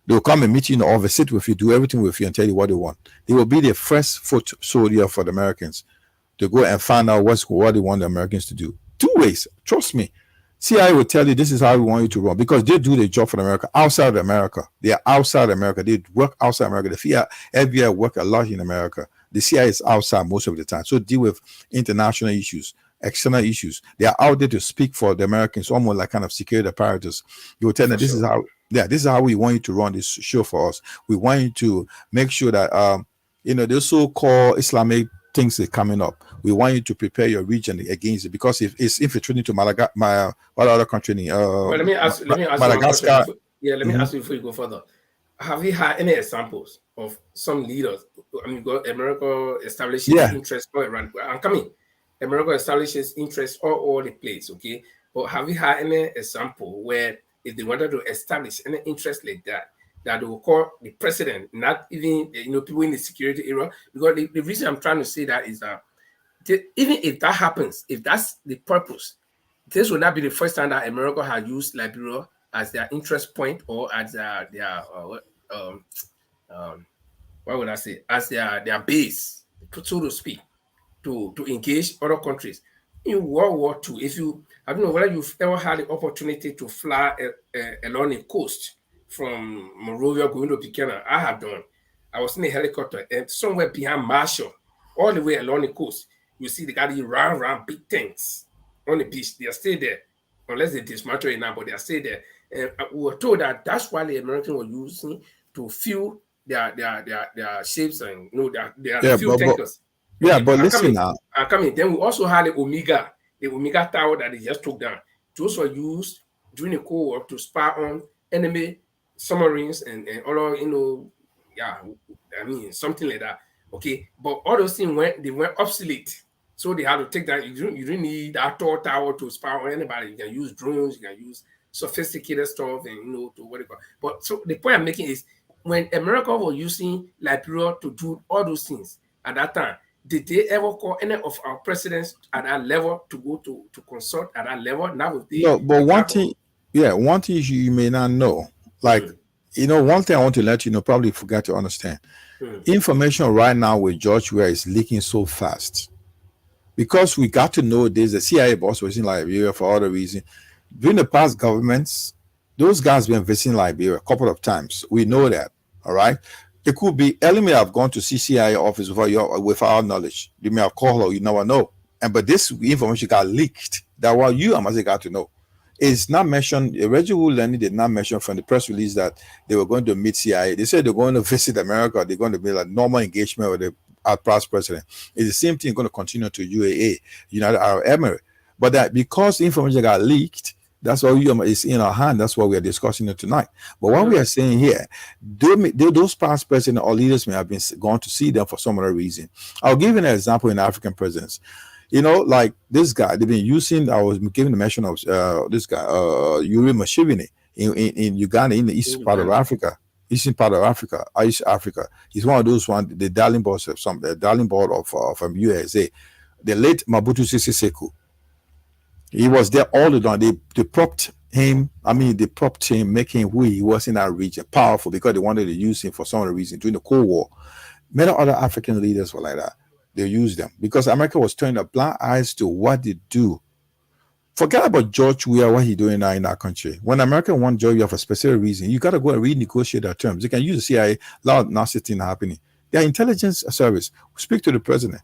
They'll come and meet you in the office, sit with you, do everything with you, and tell you what they want. They will be the first foot soldier for the Americans to go and find out what they want the Americans to do. 2 ways, trust me. CIA will tell you this is how we want you to run because they do the job for America outside of America. They are outside America. They work outside America. The FBI work a lot in America. The CIA is outside most of the time. So deal with international issues, external issues. They are out there to speak for the Americans, almost like kind of security apparatus. You will tell them this is how we want you to run this show for us. We want you to make sure that the so-called Islamic things are coming up. We want you to prepare your region against it because if it's infiltrating to what other country? Let me ask Madagascar. Let me ask you before you go further. Have you had any examples of some leaders? I mean, America establishes interest all around. I'm coming. America establishes interest all over the place. Okay, but have you had any example where if they wanted to establish any interest like that they will call the president, not even people in the security area? Because the reason I'm trying to say that is that even if that happens, if that's the purpose, this will not be the first time that America has used Liberia as their interest point or as their what would I say, as their base, so to speak, to engage other countries. In World War II, I don't know whether you've ever had the opportunity to fly along the coast from Monrovia going to Buchanan. I have done. I was in a helicopter and somewhere behind Marshall, all the way along the coast, you see the guys run big tanks on the beach. They are still there, unless they dismantle it now, but they are still there. And we were told that that's why the Americans were using to fuel their ships and their fuel tankers. Yeah, but listen now. Then we also had the Omega Tower that they just took down. Those were used during the Cold War to spy on enemy submarines and other, something like that. Okay, but all those things went obsolete. So they had to take that. You didn't need that tall tower to spy on anybody. You can use drones, you can use sophisticated stuff, and to whatever. But so the point I'm making is when America was using Liberia to do all those things at that time, did they ever call any of our presidents at that level to go to consult at that level? Now with the but one thing you may not know, like one thing I want to let you know, probably forgot to understand. Information right now with George Weah is leaking so fast because we got to know this. The CIA boss was in Liberia for other reasons. During the past governments, those guys been visiting Liberia a couple of times. We know that. All right. It could be Ellie may have gone to CIA office without knowledge. They may have called her, you never know. But this information got leaked. That what you must have got to know. It's not mentioned. Reggie Woolani did not mention from the press release that they were going to meet CIA. They said they're going to visit America. They're going to be like normal engagement with the our past president. It's the same thing going to continue to UAE, United Arab Emirates. But that because the information got leaked, that's all is in our hand. That's why we are discussing it tonight. But what we are saying here, those past presidents or leaders may have been gone to see them for some other reason. I'll give you an example in African presidents. Like this guy, they've been using. I was giving the mention of this guy, Yuri Museveni in Uganda, in the eastern part of Africa. East Africa. He's one of those the darling board of USA. The late Mobutu Sese Seko. He was there all the time. They propped him. They propped him, making him who he was in that region powerful because they wanted to use him for some other reason during the Cold War. Many other African leaders were like that. They used them because America was turning a blind eyes to what they do. Forget about George Weah, what he's doing now in our country. When America want George Weah for a specific reason, you got to go and renegotiate their terms. They can use the CIA, loud nasty thing happening. Their intelligence service, speak to the president.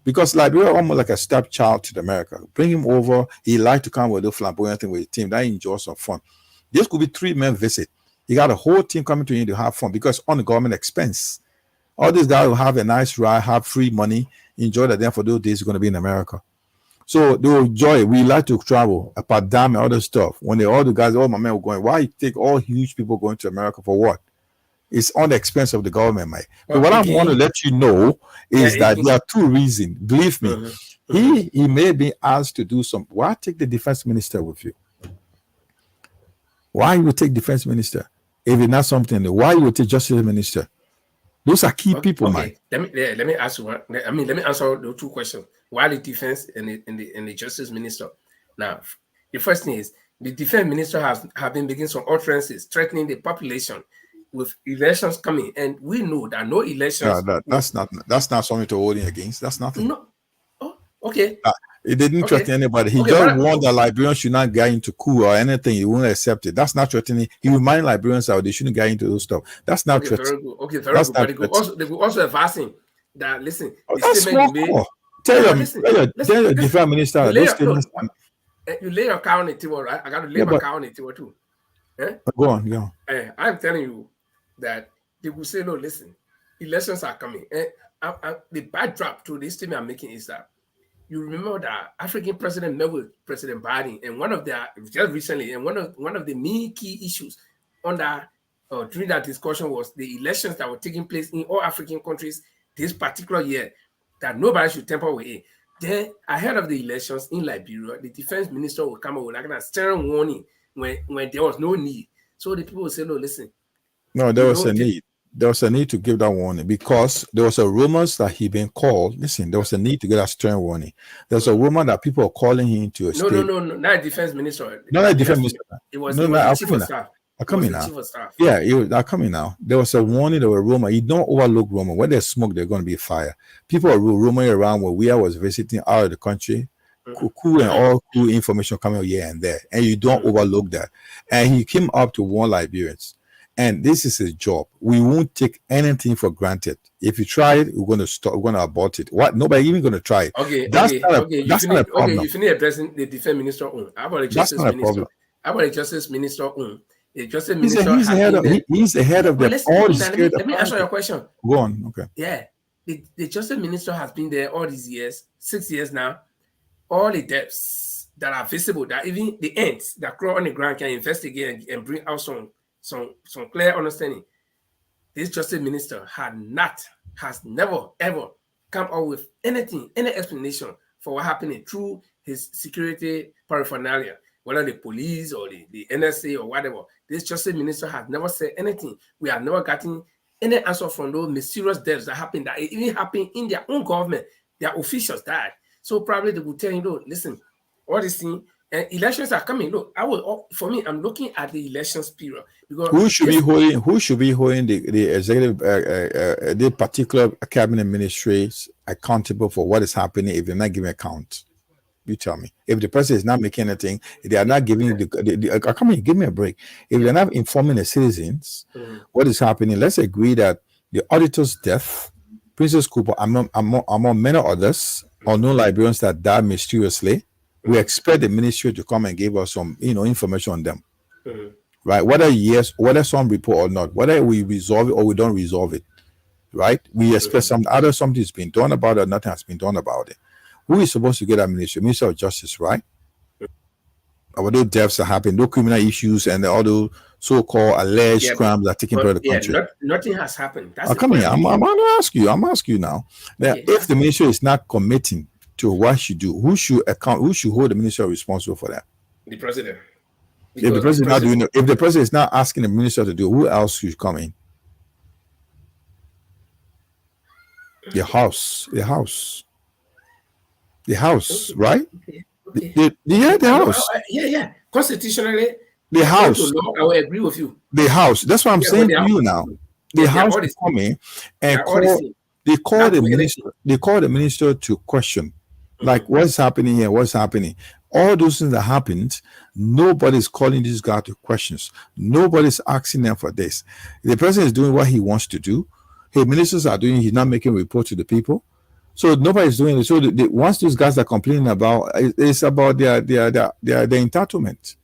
Because Liberia almost like a stepchild to America. Bring him over. He like to come with the flamboyant thing with the team. That enjoys some fun. This could be 3-man visit. You got a whole team coming to you to have fun because on the government expense. All these guys will have a nice ride, have free money, enjoy that. Then for those days, you're going to be in America. So they will enjoy it. We like to travel, a padam and other stuff. When all the guys, all my men were going, why you take all huge people going to America for what? It's on the expense of the government, Mike. But what I want to let you know is that there are two reasons. Believe me, he may be asked to do some. Why take the defense minister with you? Why you take defense minister if it's not something? Why you take justice minister? Those are key people, Mike. Let me ask you one. Let me answer the two questions. Why the defense and the justice minister? Now, the first thing is the defense minister have been making some utterances threatening the population with elections coming, and we know that no elections. That's not something to hold in against. That's nothing. No. Oh, okay. It didn't threaten anybody. He just warned that Liberians should not get into coup or anything. He won't accept it. That's not threatening. He reminded Liberians that they shouldn't get into those stuff. That's not threatening. Very good. But they could also advise him that listen. That's small. Tell your defense minister. You lay your cow on the table, right? I got to lay my cow on the table too. Go on. I'm telling you that they will say, no, listen, elections are coming. The backdrop to this statement I'm making is that you remember that African president met with President Biden, and one of the main key issues during that discussion was the elections that were taking place in all African countries this particular year, that nobody should tamper with it. Then, ahead of the elections in Liberia, the defense minister will come up with like a stern warning when there was no need. So the people will say, no, listen. No, there was a need. There was a need to give that warning because there was a rumors that he been called. Listen, there was a need to get a stern warning. There's a rumor that people are calling him to escape. No, not defense minister. Not a defense minister. It was the chief of staff. Coming now. Yeah, they're coming now. There was a warning, there was a rumor. You don't overlook rumor. When there's smoke, there's going to be fire. People are rumoring around when we was visiting out of the country. Cool and all cool information coming here and there. And you don't overlook that. And he came up to warn Liberians. And this is his job. We won't take anything for granted. If you try it, we're going to stop. We're going to abort it. What? Nobody even going to try it. That's not a problem. You finish addressing the defense minister. How about the justice minister? How about the justice minister? The justice minister. He's the head of the. Let me answer your question. Go on. Okay. Yeah, the justice minister has been there all these years, 6 years now. All the depths that are visible, that even the ants that crawl on the ground can investigate and bring out some clear understanding. This justice minister has never ever come up with any explanation for what happened through his security paraphernalia, whether the police or the NSA or whatever. This justice minister has never said anything. We have never gotten any answer from those mysterious deaths that happened, that even happened in their own government. Their officials died. So probably they will tell you, look, listen, all this thing, and elections are coming. Look, I'm looking at the elections period. Because who should be holding the executive, the particular cabinet ministries accountable for what is happening if they're not giving account? You tell me. If the president is not making anything, if they are not giving come here, give me a break. If they're not informing the citizens what is happening, let's agree that the auditor's death, Princess Cooper, among many others, unknown Liberians that died mysteriously, We expect the ministry to come and give us some, information on them, Mhm. right? Whether yes, whether some report or not, whether we resolve it or we don't resolve it, right? We expect something's been done about it, nothing has been done about it. Who is supposed to get that ministry? Minister of Justice, right? Although deaths are happening, no criminal issues, and all those so-called alleged Yeah, crimes are taking place but in the yeah, country. nothing has happened. That's Oh, the come point here. I'm I'm making. going to ask you. I'm asking you now. That Okay, if the ministry is not committing to what she do, who should account? Who should hold the minister responsible for that? the president, If the because the president is not doing president, it, if the president is not asking the minister to do, who else should come in? The house, the house, the house, okay, right? okay, The, okay, the, the, yeah, okay. the house, Yeah. Constitutionally, the according to house, law, I will agree with you. the house. That's what I'm Yeah, but saying they to are, you now. The yeah, they are house all the should same. come in They and are all the call. same. They call Not the do minister. anything. They call the minister to question, like Mhm. what's happening here, what's happening. All those things that happened, nobody's calling this guy to questions. Nobody's asking them for this. The president is doing what he wants to do. His ministers are doing. He's not making report to the people. So nobody's doing it. So once those guys are complaining about, it's about their entitlement.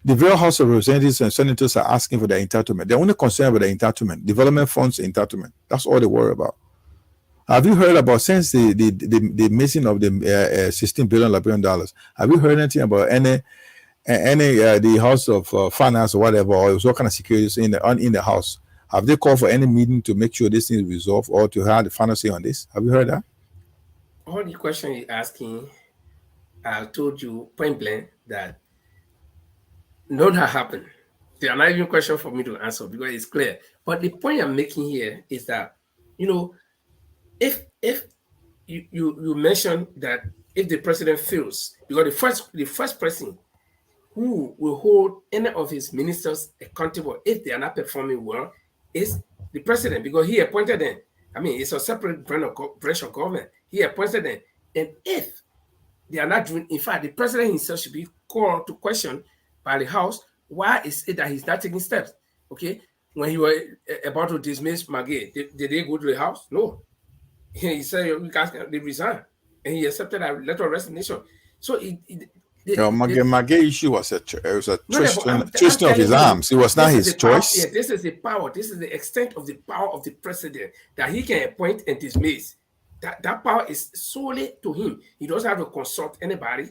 The very House of Representatives and Senators are asking for their entitlement. They're only concerned with their entitlement, development funds entitlement. That's all they worry about. Have you heard about since the missing of the $16 billion Liberian dollars? Have you heard anything about any the House of Finance or whatever, or what kind of securities in the House? Have they called for any meeting to make sure this thing is resolved or to have the final say on this? Have you heard that? All the question you're asking, I told you point blank that none have happened. They are not even question for me to answer because it's clear. But the point I'm making here is that, you know, if you mentioned that if the president fails, because the first person who will hold any of his ministers accountable if they are not performing well is the president, because he appointed them. I mean, it's a separate branch of government. He appointed them. And if they are not doing, in fact, the president himself should be called to question by the House. Why is it that he's not taking steps? Okay. When he was about to dismiss Maggie, did they go to the House? No. He said, you guys can they resign. And he accepted a letter of resignation. So My issue was it was a no, I'm twisting of his telling you, arms. It was not this is his the power. choice. Yeah, this is the power. This is the extent of the power of the president that he can appoint and dismiss. That power is solely to him. He doesn't have to consult anybody.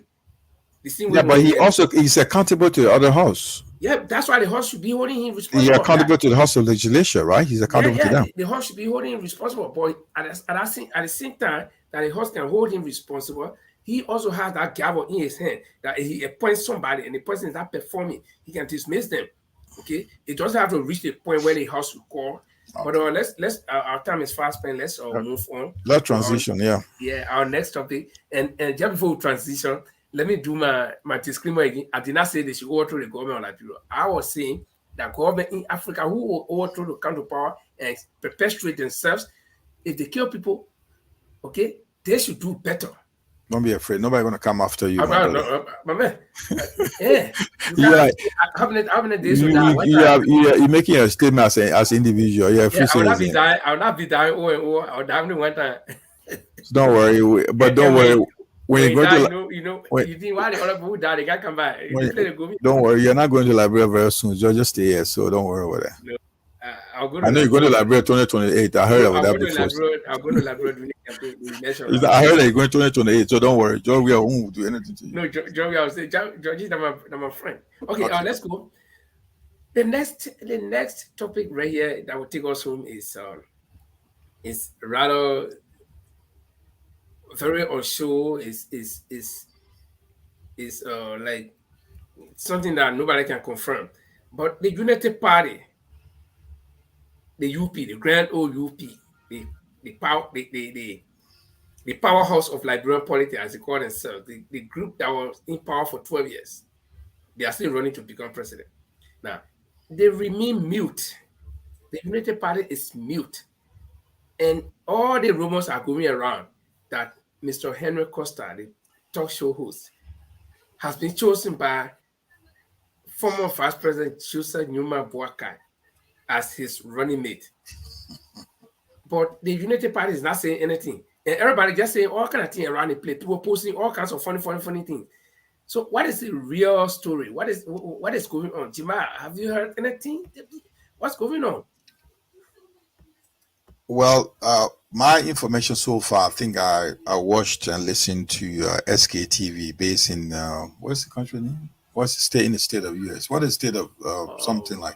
The same way Yeah, but when he's accountable to the other house. yeah, that's why the House should be holding him He's responsible. accountable to the House of Legislature, right? He's accountable to them. The House should be holding him responsible. But at the same time that the House can hold him responsible, he also has that gavel in his hand that he appoints somebody and the person is not performing, he can dismiss them. Okay, it doesn't have to reach the point where the House will call. But let's our time is fast spent. Let's move on. That transition, Our next topic. And just before we transition, let me do my disclaimer again. I did not say they should overthrow the government on Liberia. I was saying that government in Africa who will overthrow the country power and perpetuate themselves, if they kill people, okay, they should do better. Don't be afraid. Nobody's gonna come after you, my man. Yeah, how many days you're making a statement as individual. Yeah, free I will not citizen. be dying. I'll die only one time. Don't worry, but don't worry. When you go to you think why the other people who die, they can't come back. Don't worry, you're not going to Liberia very soon. Just stay here, so don't worry about that. No. I know you're going to Liberia 2028. I heard about that before. I'll go to Liberia during the campaign. I heard that you're going 2028, so don't worry. George, we won't do anything to you. No, George, I will say, George is my friend. Okay, let's go. The next topic right here that will take us home is rather very unsure. Is like something that nobody can confirm. But the United Party, the UP, the Grand Old UP, the powerhouse of Liberian politics, as they call themselves, the group that was in power for 12 years, they are still running to become president. Now, they remain mute. The United Party is mute. And all the rumors are going around that Mr. Henry Costa, the talk show host, has been chosen by former Vice President Joseph Newman Boakai as his running mate. But the United Party is not saying anything. And everybody just saying all kind of things around the place. People posting all kinds of funny things. So what is the real story? What is going on? Jima, have you heard anything? What's going on? Well, my information so far, I think I watched and listened to SKTV based in what's the country name? What's the state in the state of US? What is the state of something like?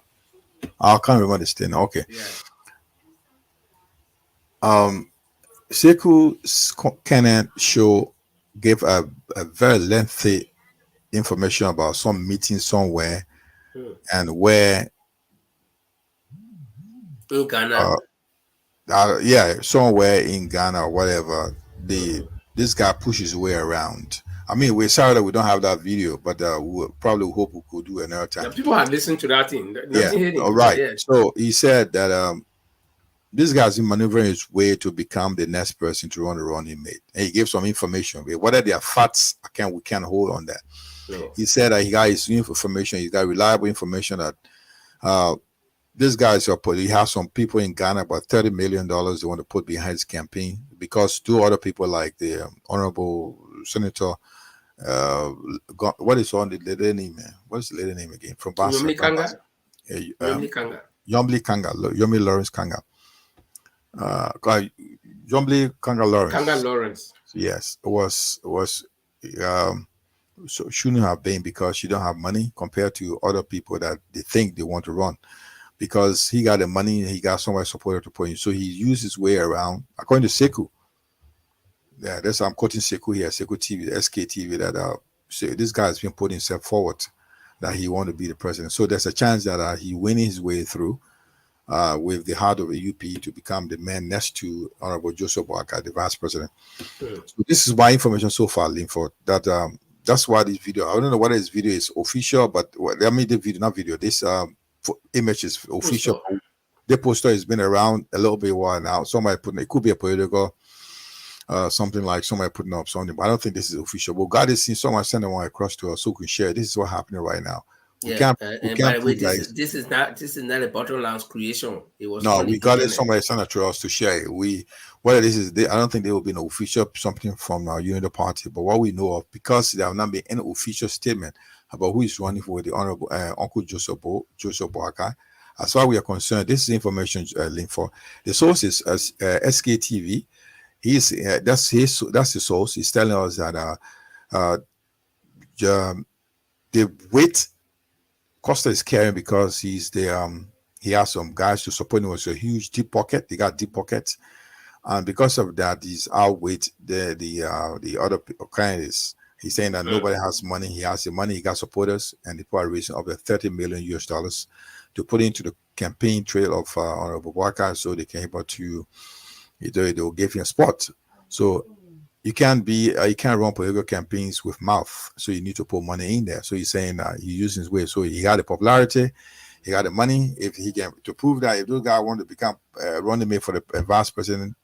I can't remember the state. Okay. Yeah. Sekou Kenan show gave a very lengthy information about some meeting somewhere and where in Ghana. Somewhere in Ghana or whatever. This guy pushes his way around. I mean, we're sorry that we don't have that video, but we probably hope we could do another time. Yeah, people have listened to that thing. All right. Yeah. So he said that this guy's maneuvering his way to become the next person to run the running mate. And he gave some information. Whether they are facts, we can't hold on that. No. He said that he got his information. He got reliable information that this guy he has some people in Ghana, about $30 million they want to put behind his campaign because two other people like the Honorable Senator, what is on the lady name? What's the lady name again? From Yomi Kanga. Yomi Lawrence Kanga. Yomi Kanga Lawrence. Kanga Lawrence. Yes, was so shouldn't have been because she don't have money compared to other people that they think they want to run. Because he got the money, he got somewhere supported to put in. So he used his way around, according to Sekou. Yeah, I'm quoting Sekou here, Sekou TV, SKTV, that so this guy has been putting himself forward that he want to be the president. So there's a chance that he winning his way through with the heart of the UP to become the man next to Honorable Joseph Boakai, the vice president. So this is my information so far, Linford, that that's why this video, I don't know whether this video is official, but the video, not video, this image is official. The poster has been around a little bit while now. Somebody it could be a political something like somebody putting up something, but I don't think this is official. But God is seeing someone sending one across to us so we can share. This is what's happening right now. We can't by the way, this is not a Bottomlands creation. It was we got it. Somebody sent it to us to share it. Whether this is, I don't think there will be an official something from our Unity Party, but what we know of, because there have not been any official statement about who is running for the Honorable Uncle Joseph Boakai. As far as we are concerned, this is information link for the source is SKTV. That's the source. He's telling us that the weight Costa is carrying because he's he has some guys to support him with a huge deep pocket. They got deep pockets, and because of that, he's outweight the other candidates. He's saying that nobody has money. He has the money. He got supporters, and people are raising up to $30 million to put into the campaign trail of Honorable Boakai, so they can able to they'll give you a spot. So you can't run political campaigns with mouth. So you need to put money in there. So he's saying that he's using his way. So he got the popularity, he got the money. If he can to prove that if those guys want to become running mate for the vice president,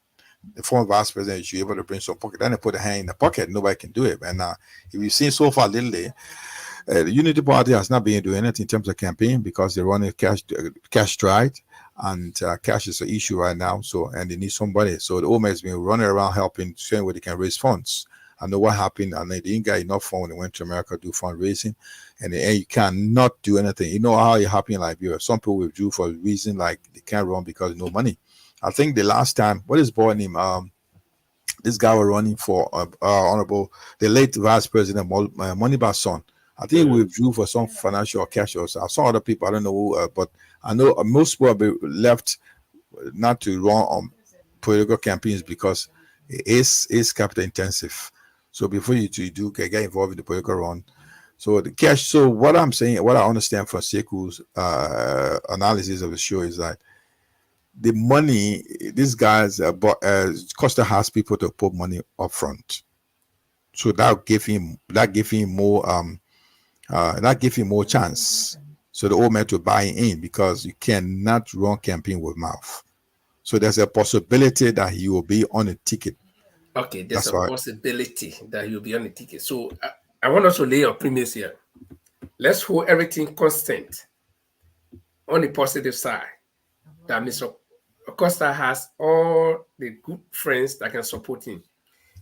the former vice president, should be able to bring some pocket. Then they put a hand in the pocket. Nobody can do it. And if you've seen so far lately, the Unity Party has not been doing anything in terms of campaign because they're running cash dried, and cash is an issue right now. So and they need somebody. So the OMA has been running around helping, showing where they can raise funds. I know what happened, and they didn't get enough funds when they went to America to do fundraising, and you cannot do anything. You know how it happened in Liberia. Some people withdrew for a reason like they can't run because no money. I think the last time, what is boy name? This guy was running for Honorable the late Vice President Moniba's son. I think we withdrew for some financial cash or so. Some other people, I don't know who, but I know most people have been left not to run on political campaigns because it is capital intensive. So before you do get involved in the political run, so the cash. So what I'm saying, what I understand from Sekou's analysis of the show is that the money, these guys, Costa has people to put money up front. So that gave him more chance. So the old man to buy in because you cannot run campaign with mouth. So there's a possibility that he will be on a ticket. Okay, there's possibility that he'll be on a ticket. So I want us to lay our premise here. Let's hold everything constant on the positive side. That Mr. Costa has all the good friends that can support him,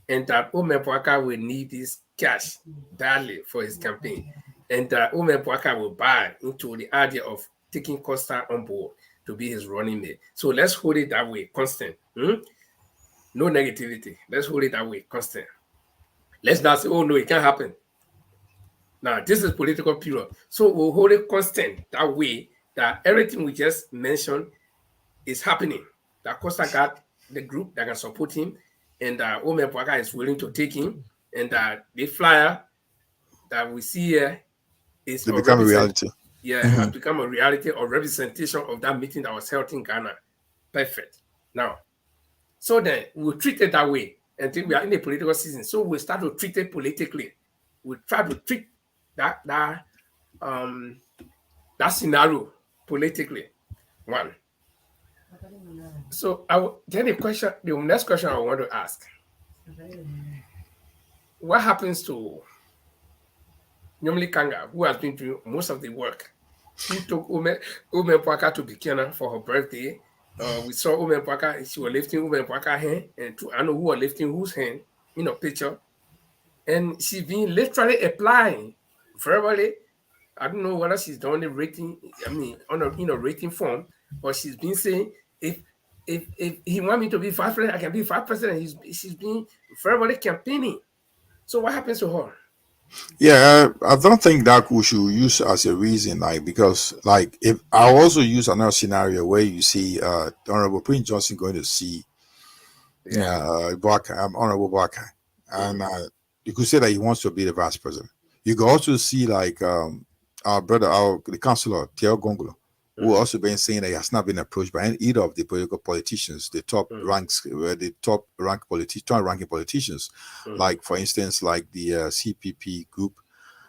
and that Ome Boaka will need this cash badly for his campaign, and that Ome Boaka will buy into the idea of taking Costa on board to be his running mate. So let's hold it that way, constant. No negativity. Let's hold it that way, constant. Let's not say, oh no, it can't happen. Now, this is political period. So we'll hold it constant that way, that everything we just mentioned is happening. That Costa got the group that can support him, and Ome Boaka is willing to take him, and the flyer that we see here is become a reality. Yeah, it has become a reality or representation of that meeting that was held in Ghana. Perfect. Now, so then we'll treat it that way until we are in the political season. So we start to treat it politically. We try to treat that scenario politically. One. So then the next question I want to ask: what happens to Nyomli Kanga, who has been doing most of the work? Who took Ome Boaka to Bikina for her birthday? We saw Ome Boaka; she was lifting Ome Boaka hand, and I know who was lifting whose hand in a picture. And she's been literally applying verbally. I don't know whether she's done the rating. I mean, on a rating form, but she's been saying if he want me to be vice president, I can be vice president. She's been verbally campaigning. So what happens to her? Yeah, I don't think that we should use as a reason, because if I also use another scenario where you see Honorable Prince Johnson going to see Honorable Boaka, and you could say that he wants to be the vice president. You could also see our brother, the councillor Theo Gongolo, who also been saying that he has not been approached by either of the political politicians, the top ranking politicians, like for instance, like the CPP group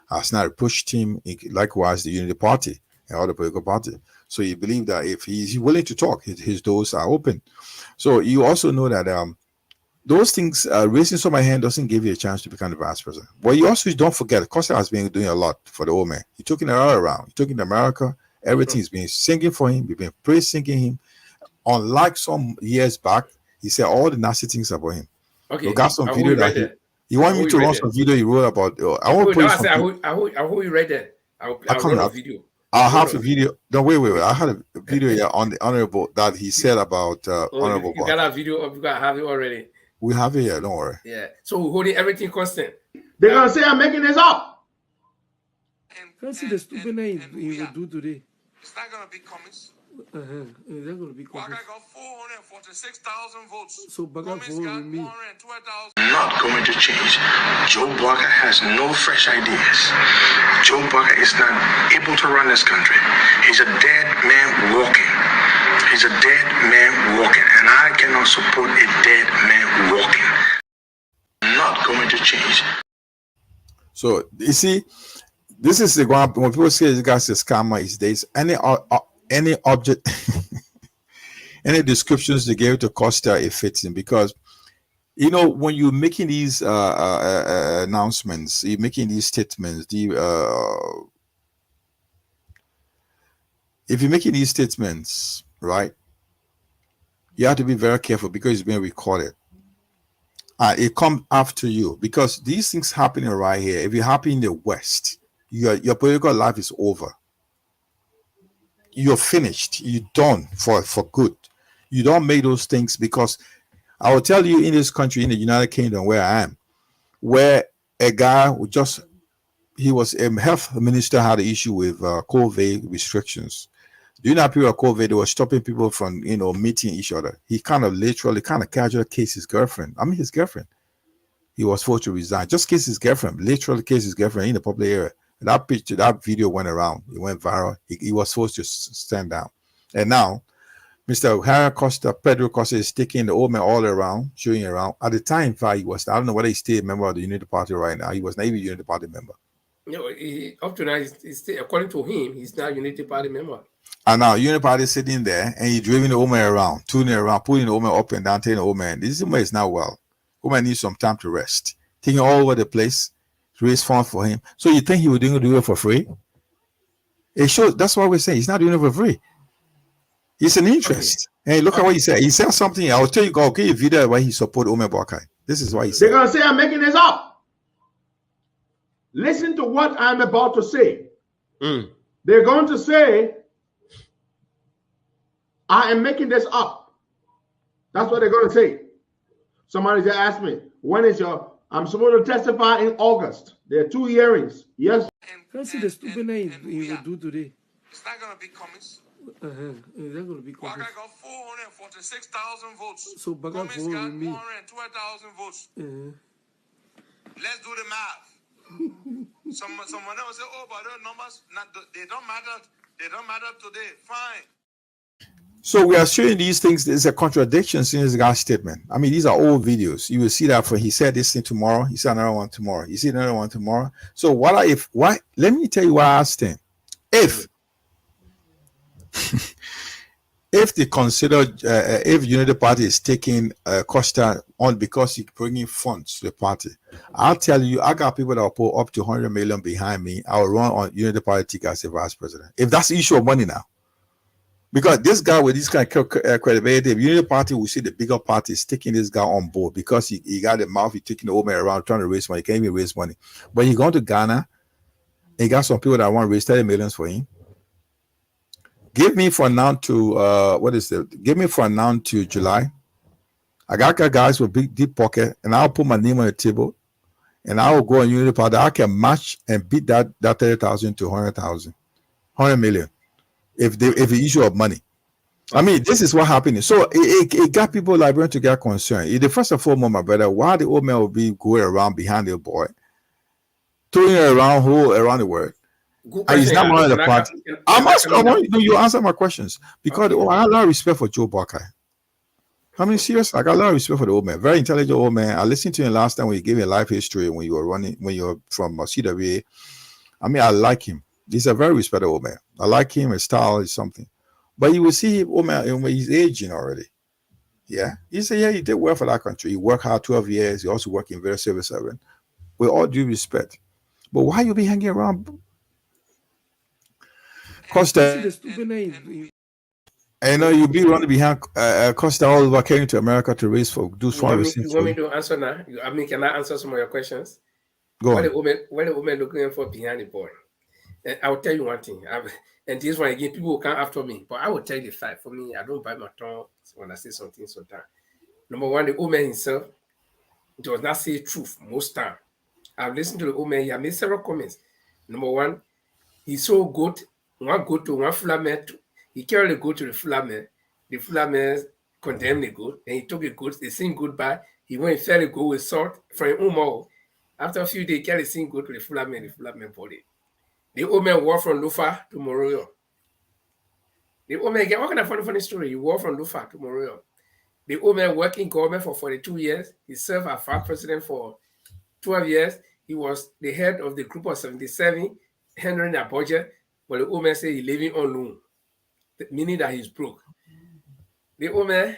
has not approached him. Likewise, the Unity Party and other political parties. So you believe that if he's willing to talk, his doors are open. So you also know that those things, raising someone's hand doesn't give you a chance to become the vice president. But you also don't forget, Costa has been doing a lot for the old man. He took him all around. He took him to America. Everything's been singing for him. We've been praise singing him. Unlike some years back, he said all the nasty things about him. Okay. We got some video that he wanted me to run some video he wrote about. I want to put I hope you read that. I'll run a video. I'll have a video. No, wait. I had a video here on the honorable that he said about honorable. You got a video of you got have it already. We have it here, don't worry. Yeah. So we're holding everything constant. They're gonna say I'm making this up. Can't see the stupid name he will do today. It's not going to be Cummings. Is that going to be Waka got 446,000 votes. So Baga Cummings for got me. 112,000. Not going to change. Joe Boaka has no fresh ideas. Joe Boaka is not able to run this country. He's a dead man walking. He's a dead man walking, and I cannot support a dead man walking. Not going to change. So you see, this is the one when people say this guy's a scammer. Is there's any object, any descriptions they gave to Costa, it fits in, because when you're making these announcements, you're making these statements. If you're making these statements, right, you have to be very careful because it's being recorded. It comes after you, because these things happening right here. If you happen in the West, your political life is over. You're finished. You're done for good. You don't make those things, because I will tell you, in this country, in the United Kingdom where I am, where a guy he was a health minister, had an issue with COVID restrictions. During that period of COVID, they were stopping people from meeting each other. He kind of casually cased his girlfriend. His girlfriend. He was forced to resign. Just cased his girlfriend. Literally cased his girlfriend in the public area. That video went around. It went viral. He was forced to stand down. And now, Mr. Henry Costa, Pedro Costa, is taking the old man all around, showing around. At the time, in fact, I don't know whether he's still a member of the Unity Party right now. He was not even a Unity Party member. Up to now, he's still, according to him, he's not a Unity Party member. And now Unity Party is sitting there, and he's driving the old man around, tuning around, pulling the old man up and down, telling the old man, this woman is not well. The old man needs some time to rest. Taking all over the place, raise funds for him. So you think he would do it for free? It shows. That's why we're saying he's not doing it for free. It's an interest. Hey, look at what he said. He said something. I'll tell you, go give you a video where he support Ome Boakai. This is why he said. They're going to say I'm making this up. Listen to what I'm about to say. They're going to say I am making this up. That's what they're going to say. Somebody just asked me, when is your... I'm supposed to testify in August. There are 2 hearings. Yes. Can't see the stupid name he will do today. It's not going to be Cummings. Is that going to be Baka Cummings? got 446,000 votes. So Baka Cummings vote got with me. 112,000 votes. Let's do the math. Someone else say, oh, but those numbers, they don't matter. They don't matter today. Fine. So we are showing these things. There's a contradiction in this guy's statement. I mean, these are old videos. You will see that for he said this thing tomorrow. He said another one tomorrow. He said another one tomorrow. So why? Let me tell you why I asked him. If they consider if Unity Party is taking Costa on because he's bringing funds to the party, I'll tell you, I got people that will put up to 100 million behind me. I will run on Unity Party ticket as a vice president. If that's the issue of money now. Because this guy with this kind of credibility, if Unity Party will see the bigger party is taking this guy on board because he got the mouth, he's taking the old man around trying to raise money. He can't even raise money. But he's going to Ghana. He got some people that want to raise 30 million for him. Give me from now to give me from now to July. I got guys with big deep pocket, and I'll put my name on the table, and I will go on Unity Party. I can match and beat that 30,000 to 100,000, 100 million. If the issue of money. I mean, this is what happened. So it got people Liberian to get concerned. The first and foremost, my brother, why the old man will be going around behind the boy, throwing around the world. And he's not one of the party. You answer my questions because I got a lot of respect for Joe Buckeye. I mean, seriously, I got a lot of respect for the old man. Very intelligent old man. I listened to him last time when he gave me a life history when you were from CWA. I mean, I like him. He's a very respected old man. I like him. His style is something. But you will see him, old man, when he's aging already. Yeah. He said, yeah, he did well for that country. He worked hard 12 years. He also worked in very civil servant. With all due respect. But why you be hanging around? Costa. The stupid name. I know you be running behind Costa all over came to America to raise for do funds. You want me to answer now? I mean, can I answer some of your questions? Go on. What the woman looking for behind the boy? And I will tell you one thing. And this one again, people will come after me. But I will tell you the fact. For me, I don't bite my tongue when I say something sometimes. Number one, the old man himself does not say truth most time. I've listened to the old man. He has made several comments. Number one, he saw goat. One goat to one flamer. He carried the goat to the flamer. The flamer condemned the goat. And he took the goat. They sing goodbye. He went and fed the goat with salt from his own mouth. After a few days, he carried the same goat to the flamer. The flamer body. The old man walked from Lufa to Moroyo. The old man, what kind of funny story? He walked from Lufa to Moroyo. The old man worked in government for 42 years. He served as FARC president for 12 years. He was the head of the group of 77, handling their budget. But the old man said he's living on loan, meaning that he's broke. The old man,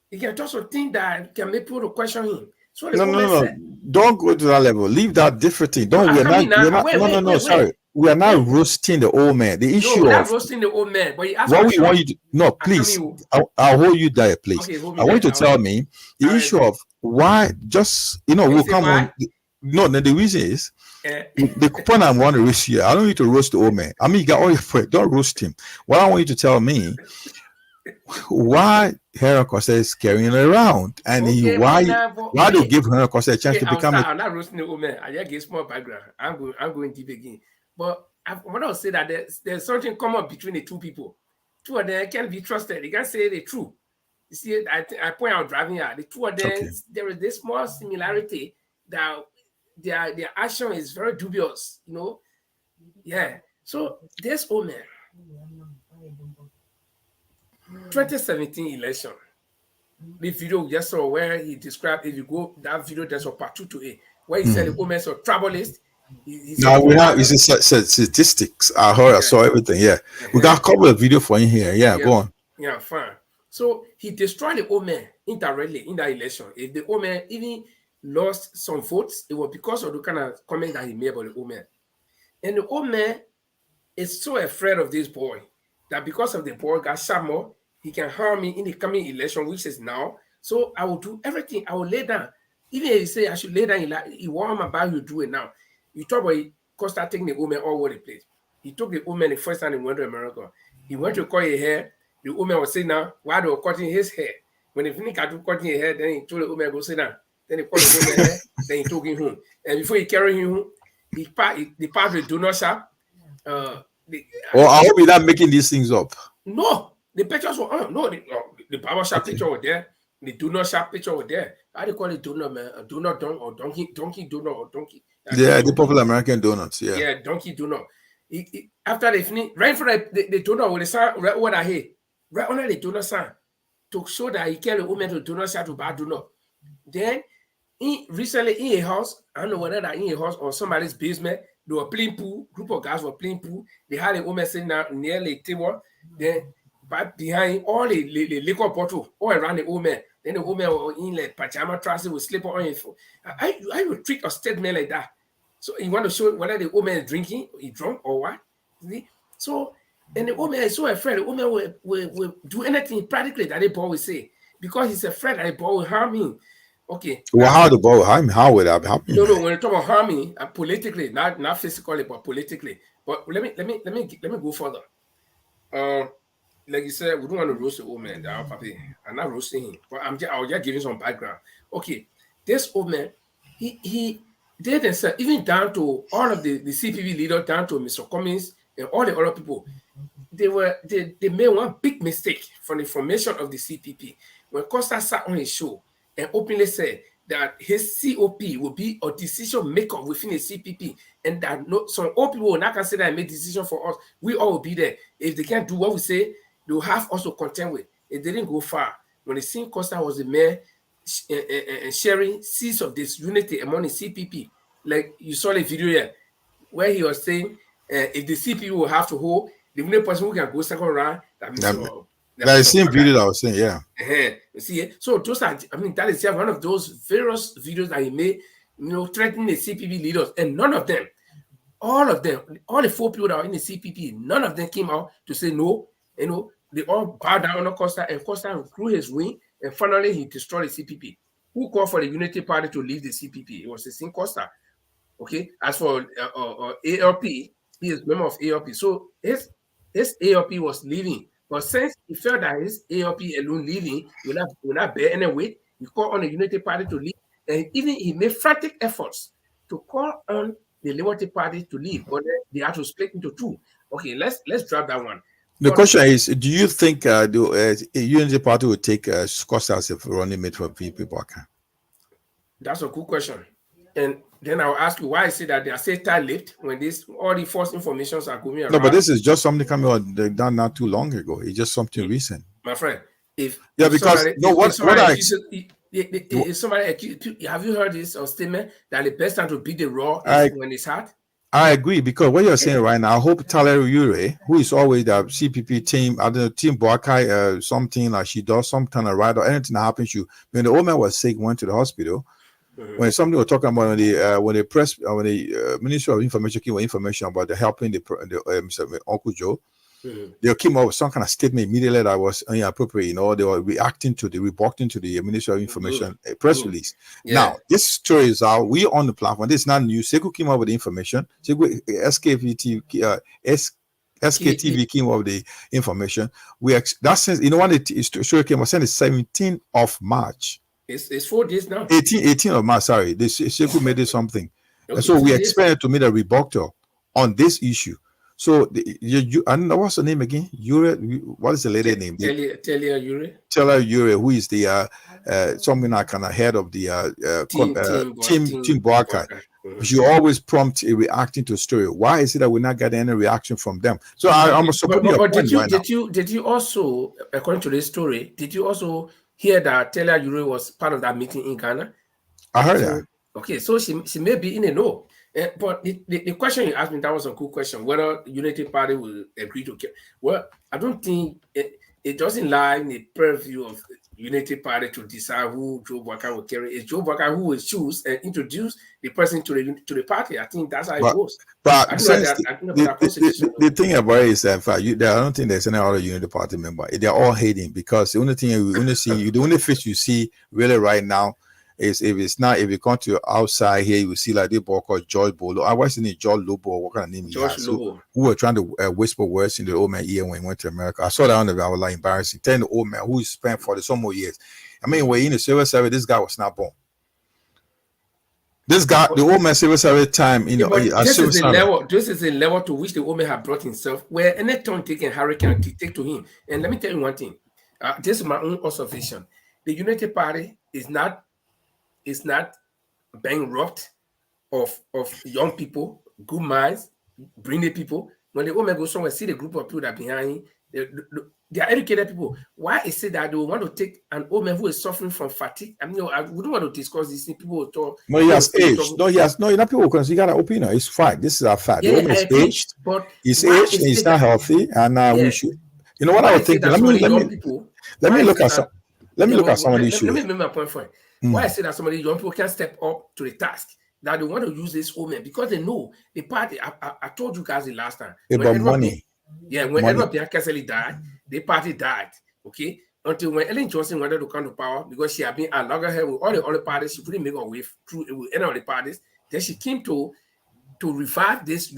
he can also think that can make people question him. So no. Don't go to that level. Leave that different thing. Sorry. We are not roasting the old man. The issue we're not roasting the old man, but what we want you to please. I'll hold you there, please. Okay, I want you to tell me the issue of why we'll come on. No, the reason is the point I want to roast here. I don't need to roast the old man. I mean, you got all your point. Don't roast him. What I want you to tell me why Henry Costa is carrying it around and why do you give Henry Costa a chance to become I'm not roasting the old man. I just give small background. I'm going deep again. But I want to say that there's something common between the two people. Two of them can be trusted. They can say the truth. You see, I point out driving out. The two of them, there is this small similarity that their action is very dubious, Yeah. So this old man, 2017 election, the video we just saw where he described, if you go, that video there's a part 2 to 8, where he said the old man is a troublist. No, we have statistics. I saw everything. Yeah. We got a couple of video for you here. Yeah, go on. Yeah, fine. So he destroyed the old man indirectly in that election. If the old man even lost some votes, it was because of the kind of comment that he made about the old man. And the old man is so afraid of this boy that because of the boy got shot more, he can harm me in the coming election, which is now. So I will do everything. I will lay down. Even if you say I should lay down, he want my about you do it now. You talk about Costa taking the woman all over the place. He took the woman the first time he went to America. He went to cut his hair. The woman was saying now why they were cutting his hair. When he finished cutting his hair, then he told the woman go sit down. Then he cut the woman hair. Then he took him home. And before he carried him home, he passed the donor shop. I hope you're not making these things up. No, the pictures were on. No, the barber shop picture was there. The donor shop picture was there. How do you call it donor, man? A donor or donkey donor or donkey. Yeah, the popular American donuts. Yeah. Yeah, donkey donor. After they finish, right for the donor with the sign, right what I hear, right under the donor sign, to show that he carried a woman to donor shop to buy donor. Then recently in a house, I don't know whether that in a house or somebody's basement, they were playing pool. Group of guys were playing pool. They had a woman sitting down near the table. Then behind all the liquor bottle all around the woman. Then the woman was in like pajama trousers with slipper on his foot. I would treat a statement like that. So you want to show whether the woman is drinking, he drunk or what? So and the woman is so afraid. The woman will do anything practically that the boy will say because he's afraid that the boy will harm him. Okay. Well, how the boy harm? How would that happen? No. When you talk about harming, politically, not physically, but politically. But let me go further. Like you said, we don't want to roast the old man. I'm not roasting him, but I was just giving some background. Okay, this old man, he did himself, even down to all of the CPP leaders, down to Mr. Cummings and all the other people. They made one big mistake from the formation of the CPP. When Costa sat on his show and openly said that his COP will be a decision maker within the CPP, and that some old people will not consider and make decision for us. We all will be there. If they can't do what we say, they will have us to contend with. It didn't go far. When the same Costa was the mayor sharing seeds of this unity among the CPP, like you saw the video here, where he was saying, if the CPP will have to hold, the only person who can go second round, that means the same video that I was saying, yeah. You see, so those are, that is one of those various videos that he made, threatening the CPP leaders, and none of them, all the 4 people that are in the CPP, none of them came out to say no. They all bowed down on Costa, and Costa grew his wing, and finally he destroyed the CPP. Who called for the Unity Party to leave the CPP? It was the same Costa. Okay. As for ALP, he is a member of ALP. So his ALP was leaving. But since he felt that his ALP alone leaving will not bear any weight, he called on the Unity Party to leave. And even he made frantic efforts to call on the Liberty Party to leave, but they had to split into two. Okay, let's drop that one. The question is, do you think the Unity Party will take Costa as a running mate for VP Baka? That's a good question. And then I'll ask you why I say that they are still tight-lipped when all the false informations are going around. No, but this is just something coming out done not too long ago. It's just something recent. My friend, if somebody have you heard this statement that the best time to beat the raw is when it's hot? I agree, because what you're saying right now, I hope Taler Ure, who is always the CPP team, I don't know, Team Boakai, something like she does some kind of ride or anything that happens to you. When the old man was sick, went to the hospital. When somebody was talking about when the Ministry of Information came with information about the helping Mr. Uncle Joe, they came up with some kind of statement immediately that was inappropriate. They were reacting to the Ministry of Information press release. Yeah. Now, this story is out. We on the platform. This is not new. Sekou came up with the information. SKTV came up with the information. That sense, when the story came out, the 17th of March. It's 4 days now. 18 of March, sorry. Sekou made it something. Okay, and so we expected to meet a rebuttal on this issue. So, I don't know what's the name again? Ure, what is the lady name? Telia Ure. Telia Ure, who is the something like kind of head of the Team Boakai. She always prompt reacting to a story. Why is it that we're not getting any reaction from them? So I'm supporting your point right now. Did you also, according to this story, did you also hear that Telia Ure was part of that meeting in Ghana? I heard that. Okay, so she may be in a no. But the question you asked me, that was a good question, whether the Unity Party will agree to. Well, I don't think it doesn't lie in the purview of Unity Party to decide who Joe Walker will carry. It's Joe Walker who will choose and introduce the person to the party. I think that's how it goes. But I think since the thing about it is that I don't think there's any other Unity Party member. They're all hating because the only thing you only see, the only face you see really right now is if you come to outside here, you will see like the boy called George Bolo. I was in the George Lobo, what kind of name he has, who were trying to whisper words in the old man ear when he went to America. I saw that on the I was like embarrassing. Telling the old man who spent 40 some more years. I mean, we're in the civil service, this guy was not born. This guy, the old man civil service time, this is the level to which the old man had brought himself, where any turn taken Harry can take to him. And let me tell you one thing. This is my own observation. The Unity Party is not being robbed of young people, good minds, brilliant people. When the old man goes somewhere, see the group of people that are behind him, they are educated people. Why is it that they want to take an old man who is suffering from fatigue? I mean, I wouldn't want to discuss this. People will talk. No, he has aged. No, he has no. People because he got an opinion. It's fact. This is a fact. Yeah, the old man is aged. But he's aged and he's not healthy. And we should. You know what I was thinking? Let me look at some of these issues. Let me make my point for you. Why I say that some of these young people can step up to the task, that they want to use this old man because they know the party. I told you guys the last time. About money. When Edward Biankaseli died, the party died. Okay, until when Ellen Johnson wanted to come to power because she had been a loggerhead with all the other parties, she couldn't make her way through with any of the parties. Then she came to revive this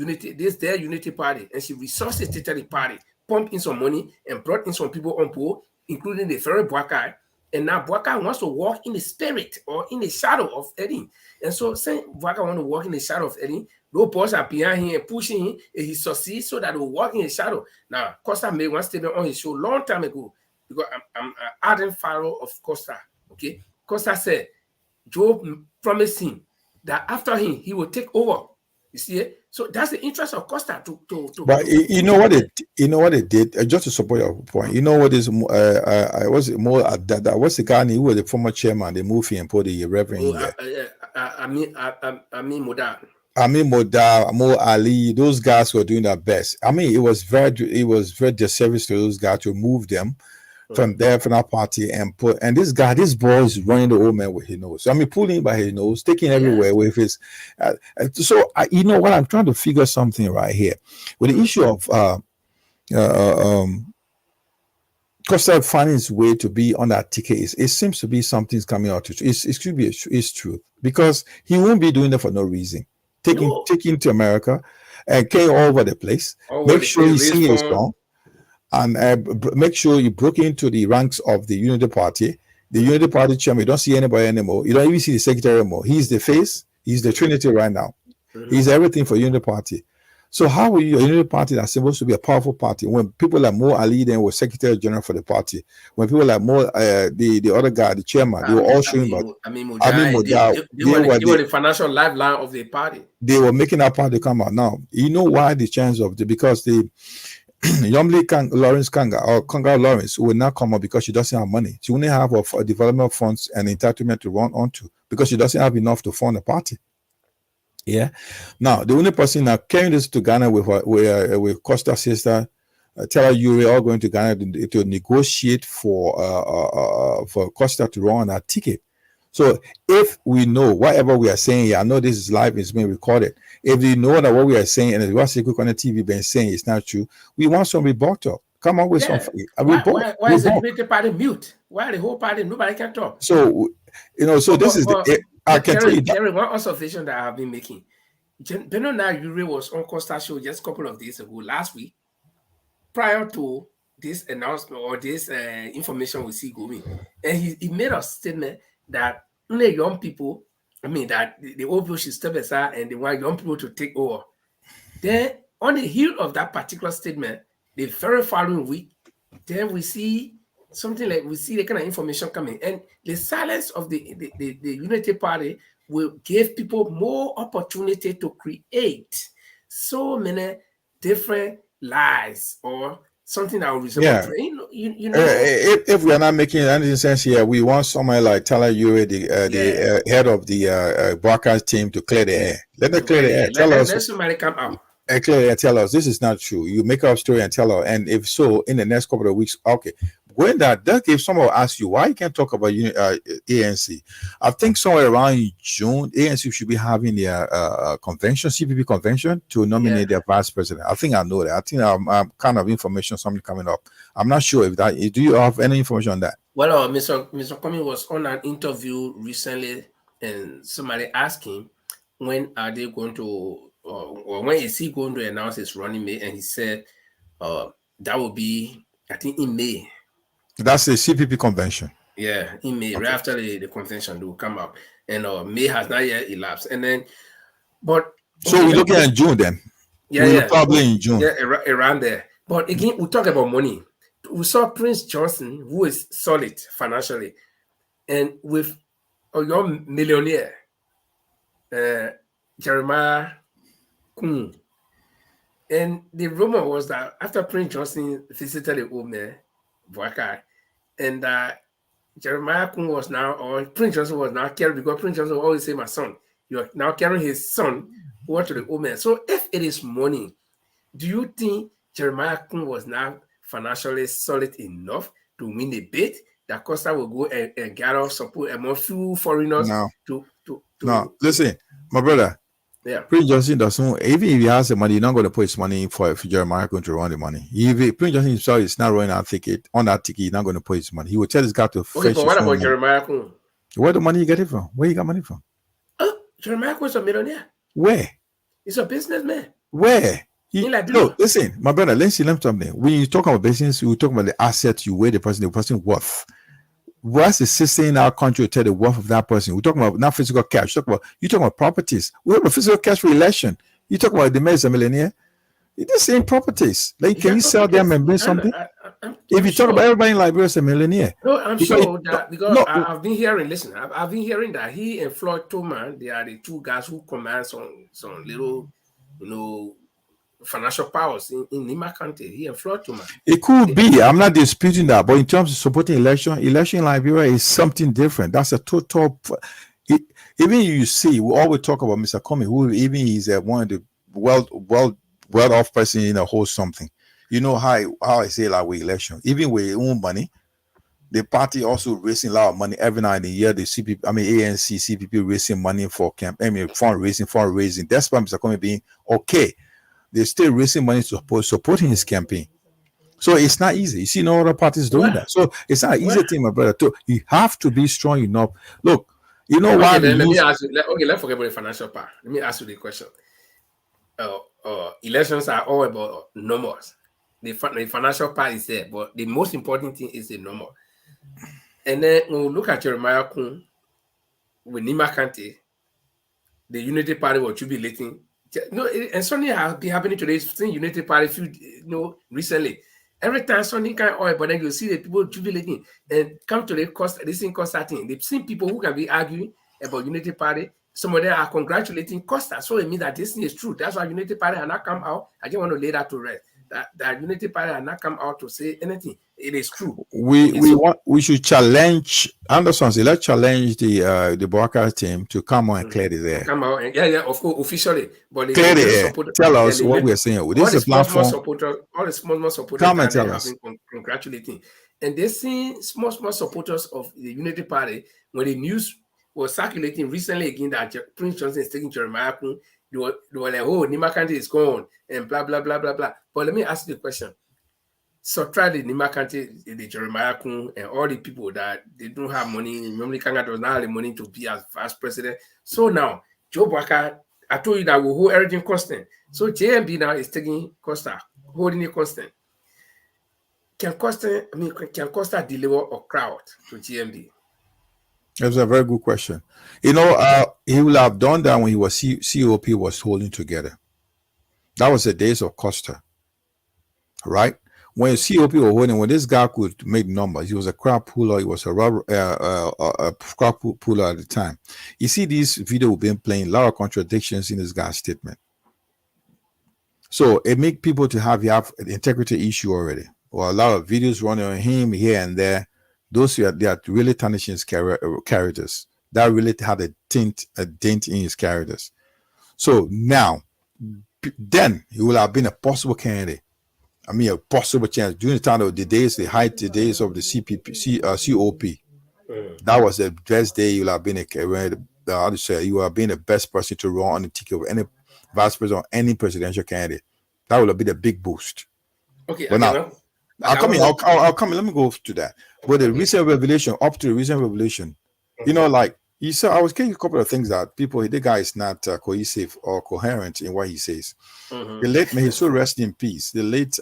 their unity party, and she resuscitated the party, pumped in some money, and brought in some people on board, including the very Bwakai. And now Bwakai wants to walk in the spirit or in the shadow of Eddie. And so saying Bwakai want to walk in the shadow of Eddie, those boys are behind him and pushing him, and he succeeds so that he'll walk in his shadow. Now, Costa made one statement on his show long time ago, because I'm an ardent follower of Costa. Okay, Costa said Joe promised him that after him he will take over. You see it? So that's the interest of Costa to But you know what it did, just to support your point. You know what is I was more that was the guy who was the former chairman. They moved him and put the reverend in there. I mean Moda. Moda, Mo Ali, those guys were doing their best. I mean, it was very disservice to those guys to move them from there from that party and this boy is running the old man with his nose. So, I mean, pulling him by his nose, taking everywhere with his. You know what? I'm trying to figure something right here with the issue of Costa finding his way to be on that ticket. It seems to be something's coming out. It should be it's truth because he won't be doing it for no reason. Taking to America and came all over the place. Make sure you sing his song and make sure you broke into the ranks of the Unity Party. The Unity Party chairman, you don't see anybody anymore. You don't even see the secretary anymore. He's the face. He's the Trinity right now. He's everything for Unity Party. So how will you, a Unity Party that's supposed to be a powerful party, when people like Mo Ali then was Secretary General for the party, when people like Mo, the other guy, the chairman, they were all showing about. They were the financial lifeline of the party. They were making that party come out. Now, you know why the chance of because the Yomli Lawrence Kanga or Kanga Lawrence will not come up because she doesn't have money. She only have a development funds and entitlement to run onto because she doesn't have enough to fund the party. Yeah. Now, the only person now carrying this to Ghana with Costa's sister, Tella Yuri, all going to Ghana to negotiate for Costa to run a ticket. So if we know whatever we are saying here, I know this is live, it's being recorded. If we know that what we are saying and what Secret on the TV been saying is not true, we want some rebuttal. Come on with something. Why is the Unity Party mute? Why the whole party nobody can talk? So this is I can tell you that. There is one observation that I have been making. Bernard Ure was on Costa show just a couple of days ago, last week, prior to this announcement or this information we see going, and he made a statement that only young people, that the old people should step aside and they want young people to take over. Then on the heel of that particular statement, the very following week, then we see something like the kind of information coming, and the silence of the Unity Party will give people more opportunity to create so many different lies or something that will resemble. If we are not making any sense here, we want someone like Tala Yuri, the head of the broadcast team, to clear the air. Let them clear the air. Let somebody come out. Clearly tell us this is not true. You make up a story and tell us, and if so, in the next couple of weeks, okay, when that if someone asks you why you can't talk about ANC, I think somewhere around in June, ANC should be having their convention, CPP convention, to nominate their vice president. I think I know that. I think I'm kind of information, something coming up. I'm not sure if that. Do you have any information on that? Well, Mr. Comey was on an interview recently, and somebody asked him, when are they going to, or when is he going to announce his running mate? And he said that will be, I think, in May. That's the CPP convention. Yeah, in May, right after the convention, they will come out. And May has not yet elapsed. And then, but... So we're looking at June then? Yeah. Probably in June. Yeah, around there. But again, we talk about money. We saw Prince Johnson, who is solid financially, and with a young millionaire, Jeremiah Kun. And the rumor was that after Prince Johnson visited the home there, Boakar, and Jeremiah Kun was now, or Prince Johnson was now carrying, because Prince Johnson always say, my son, you're now carrying his son over to the home. So if it is money, do you think Jeremiah Kun was now financially solid enough to win a bid that Costa will go and gather support among few foreigners? No, listen, my brother. Yeah. Prince Johnson doesn't, even if he has the money, he's not going to put his money in for Jeremiah Kun to run the money. If Prince Johnson himself is not running that ticket, he's not going to put his money. He will tell his guy to fetch. Okay, but what about money. Jeremiah Kun? Where the money you get it from? Where you got money from? Jeremiah Kun is a millionaire. Where? He's a businessman. Where? No, listen, my brother, let me something. When you talk about business, we talk about the asset you weigh the person worth. What's the system in our country to tell the worth of that person? We're talking about not physical cash. You talk about properties. We have a physical cash for election. You talk about the man is a millionaire. It's the same properties. Like, can you sell them and bring something? If you talk about everybody in Liberia is a millionaire. No, I'm sure that because I've been hearing. Listen, I've been hearing that he and Floyd Toman, they are the two guys who command some little, financial powers in Nima County. He and Floyd Toman. It could be. I'm not disputing that, but in terms of supporting election in Liberia is something different. That's a total. Even you see, we always talk about Mr. Comey, who even is one of the well-off person in a whole something. You know how I say like with election, even with your own money, the party also raising a lot of money every night in the year. The CPP, ANC, CPP raising money for fundraising. That's why Mr. Comey being okay. They're still raising money to supporting his campaign. So it's not easy. You see, no other parties doing that. So it's not an easy thing, my brother. You have to be strong enough. Look, you know why? Let me ask you. Let's forget about the financial part. Let me ask you the question. Elections are all about numbers. The financial part is there, but the most important thing is the number. And then when we look at Jeremiah Kun with Nima County, the Unity Party was jubilating. And something has been happening today. Since Unity Party, recently. Every time something kind of oil, but then you see the people jubilating and come to the cost. This thing Costa thing. They've seen people who can be arguing about Unity Party. Some of them are congratulating Costa. So it means that this thing is true. That's why Unity Party has not come out. I just want to lay that to rest. That Unity Party has not come out to say anything. It is true. We should challenge Anderson. Let's challenge the Boakar team to come on and clear the air. Come out and of course officially, but clear the air. Tell us what we are saying. This is a platform. All the small supporters come and tell us. Congratulating, and they see small supporters of the Unity Party when the news was circulating recently again that Prince Johnson is taking Jeremiah Kun. They were like, oh, Nima County is gone and blah blah blah blah blah. But let me ask you the question. So try the Nima County, the Jeremiah Kun, and all the people that they don't have money. Normally, Kanga does not have the money to be as vice president. So now, Joe Boakar, I told you that we hold everything constant. So JMB now is taking Costa, holding it constant. Can Costa deliver a crowd to GMB? That's a very good question. He will have done that when he was COP was holding together. That was the days of Costa, right? When COP was holding, when this guy could make numbers, he was a crowd puller. He was a crowd puller at the time. You see this video we've been playing, a lot of contradictions in this guy's statement. So it makes people to have an integrity issue already. Or a lot of videos running on him here and there. They are really tarnishing his characters. That really had a dent in his characters. So now, then he will have been a possible candidate I mean, a possible chance during the time of the days of the COP. That was the best day you will have been how to say, you have been the best person to run on the ticket of any vice president or any presidential candidate. That will be the big boost. Okay, But now, I'll come in. I'll come in. Let me go to that. But the recent revelation, up to the recent revelation, you know, like you said, I was getting a couple of things that the guy is not cohesive or coherent in what he says. The late, may he so rest in peace. The late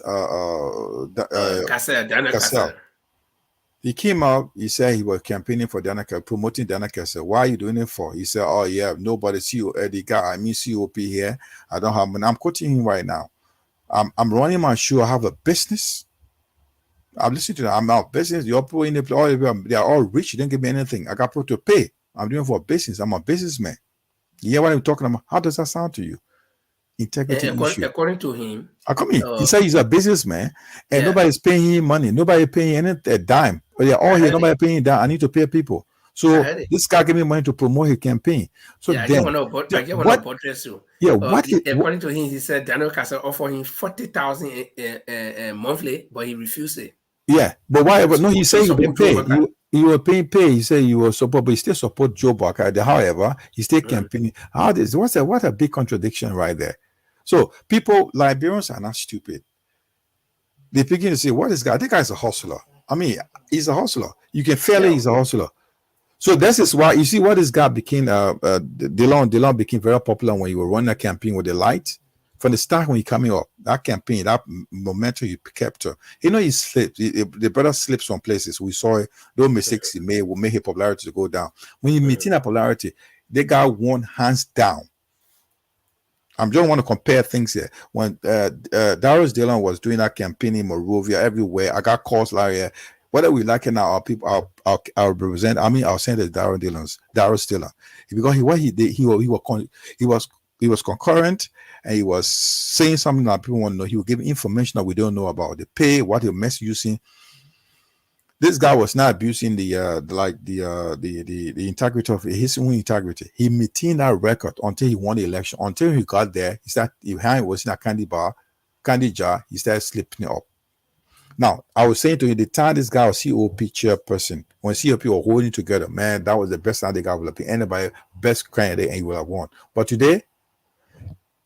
Cassell. He came out, he said he was campaigning for Danica, promoting Danica. I said, why are you doing it for? He said, oh yeah, nobody the guy, I mean COP here. I don't have money. I'm quoting him right now. I'm running my show. I have a business. I'm listening to that. I'm out business. You're putting it, they are all rich. You didn't give me anything. I got people to pay. I'm doing it for a business. I'm a businessman. You hear what I'm talking about? How does that sound to you? Integrity issue. According to him, he said he's a businessman and nobody's paying him money. Nobody paying a dime. But they're all here. Nobody paying that. I need to pay people. So this guy gave me money to promote his campaign. So according to him, he said Daniel Cassell offered him 40,000 monthly, but he refused it. Yeah, but why? But no, he said he been paid. You were paying pay. He said you were support, but he still support Joe Barker. However, he still campaigning. What a big contradiction right there. So people, Liberians are not stupid. They begin to say, what is guy? That guy's a hustler. I mean, he's a hustler. You can fairly, he's a hustler. So this is why you see what this guy became. Delon became very popular when he was running a campaign with the light. From the start when he coming up, that campaign, that momentum he kept. He slipped. The brother slipped some places. We saw it. Those mistakes he made will make his popularity to go down. When you maintain that popularity, they got won hands down. I just want to compare things here. When Darius Dillon was doing that campaign in Monrovia, everywhere, I got calls like, whether we like it now, our people, I'll represent. I mean, I'll send it Darius Dillon, because what he did, he was concurrent, and he was saying something that people want to know. He was giving information that we don't know about the pay, what he was using. This guy was not abusing the integrity of his own integrity. He maintained that record until he won the election. Until he got there, he was in a candy jar. He started slipping up. Now, I was saying to you, the time this guy was COP chairperson, when COP were holding together, man, that was the best time they got to be anybody, best candidate, and he would have won. But today,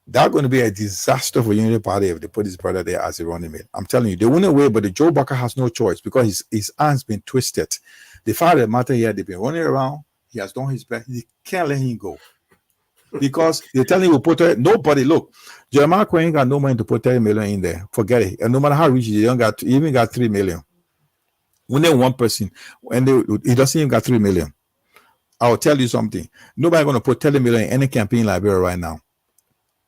that's going to be a disaster for Unity Party if they put his brother there as a running mate. I'm telling you, they went away, but the Joe Barker has no choice because his arm's been twisted. The fact of the matter here, they've been running around. He has done his best. He can't let him go because they're telling him we'll put nobody. Look, Jeremiah Quinn got no money to put 30 million in there. Forget it. And no matter how rich he is, he even got 3 million. When they one person, he doesn't even got 3 million. I'll tell you something. Nobody going to put 30 million in any campaign in Liberia right now.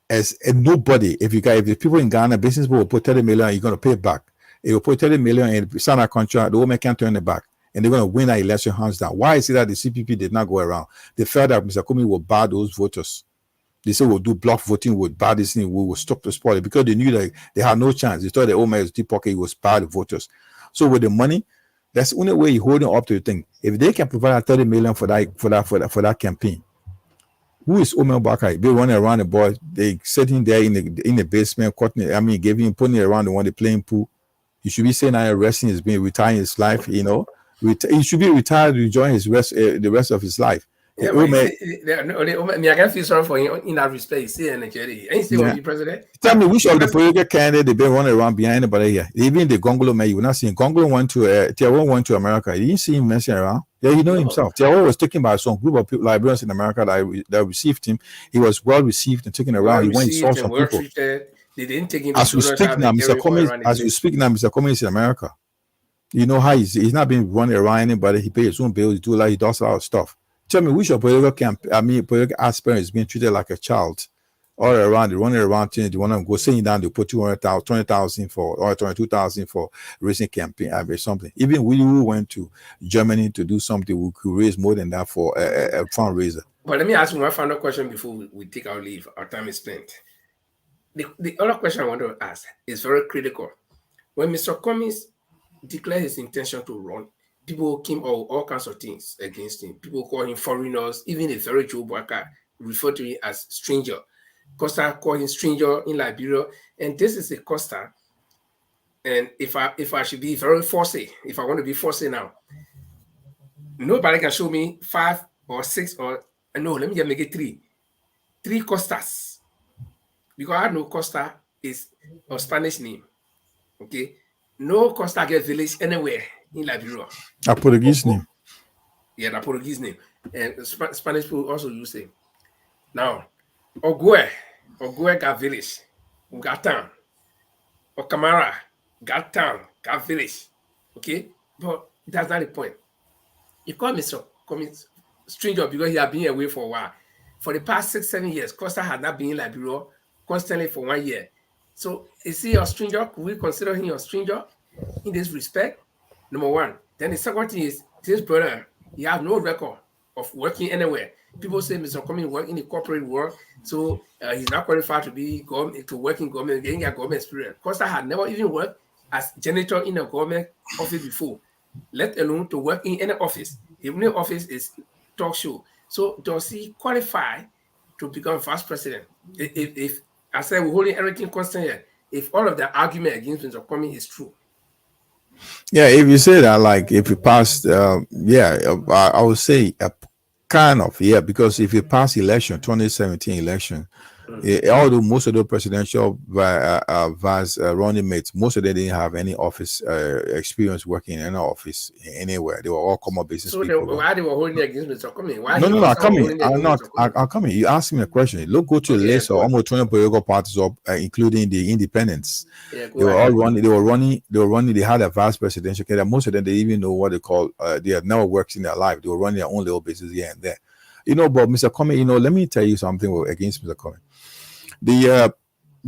As nobody, if the people in Ghana, business will put 30 million, you're going to pay it back. It will put 30 million and sign a contract, the woman can't turn it back. And they're going to win that election hands down. Why is it that the CPP did not go around? They felt that Mr. Kumi will bar those voters. They said we'll do block voting, we'll bar this thing, we will stop the spoiling because they knew that they had no chance. They thought the old man was deep pocket, he was bar the voters. So with the money, that's the only way you're holding up to the thing. If they can provide 30 million for that campaign, who is Omar Bakari? They running around the boy. They sitting there in the basement, putting it around the one they playing pool. He should be saying I'm resting his being retiring his life, He should be retired, enjoying his rest the rest of his life. Yeah, I can feel sorry for him in that respect. He's still energetic. Ain't still want to be president. Tell me which of the political candidates they've been running around behind anybody here. Even the Gongolo man, you will not see him. Gongolo went to America. You didn't see him messing around. Yeah, he knows himself. Tiawo was taken by some group of people, Liberians in America that received him. He was well received and taken around. He went and saw some people. They didn't take him. As we speak now, Mr. Cummings in America. You know how he's not been running around anybody. He pays his own bills. He does a lot of stuff. Tell me which of political aspirant is being treated like a child all around, running around, they want to go sitting down, they put 200,000, 20,000 for, or 22,000 for raising campaign, or something. Even we went to Germany to do something, we could raise more than that for a fundraiser. But let me ask you one final question before we take our leave. Our time is spent. The other question I want to ask is very critical. When Mr. Cummings declared his intention to run, people came all kinds of things against him. People call him foreigners, even a very Joe Barker referred to him as stranger. Costa called him stranger in Liberia. And this is a Costa And if I should be very fussy, if I want to be fussy now, nobody can show me 5 or 6 or no, let me just make it 3. 3 Costas. Because I know Costa is a Spanish name. Okay. No Costa get village anywhere in Liberia. A Portuguese name. Yeah, the Portuguese name. And Spanish people also use it. Now, Ogue got village. We got town. Okamara got town, got village. Okay? But that's not the point. You call me stranger because he had been away for a while. For the past 6-7 years, Costa had not been in Liberia constantly for 1 year. So is he a stranger? Could we consider him a stranger in this respect? Number one. Then the second thing is this brother, he has no record of working anywhere. People say Mr. Cummings work in the corporate world, so he's not qualified to work in government, getting a government experience. Costa had never even worked as janitor in a government office before, let alone to work in any office. The only office is talk show. So does he qualify to become vice president? If I said we're holding everything constant here, if all of the argument against Mr. Cummings is true. Yeah, if you say that, like if you passed, I would say kind of, yeah, because if you pass election, 2017 election, although most of the presidential vice running mates, most of them didn't have any office experience working in any office anywhere. They were all common business so people. Why they were holding against Mr. Cummings? Why No, I'm coming. You asked me a question. Look, go to the list of almost 20 political parties, including the independents. Yeah, they were all running. They were running. They had a vice presidential candidate. Most of them, they even know what they call. They had never worked in their life. They were running their own little business here and there. But Mr. Cummings, let me tell you something against Mr. Cummings. The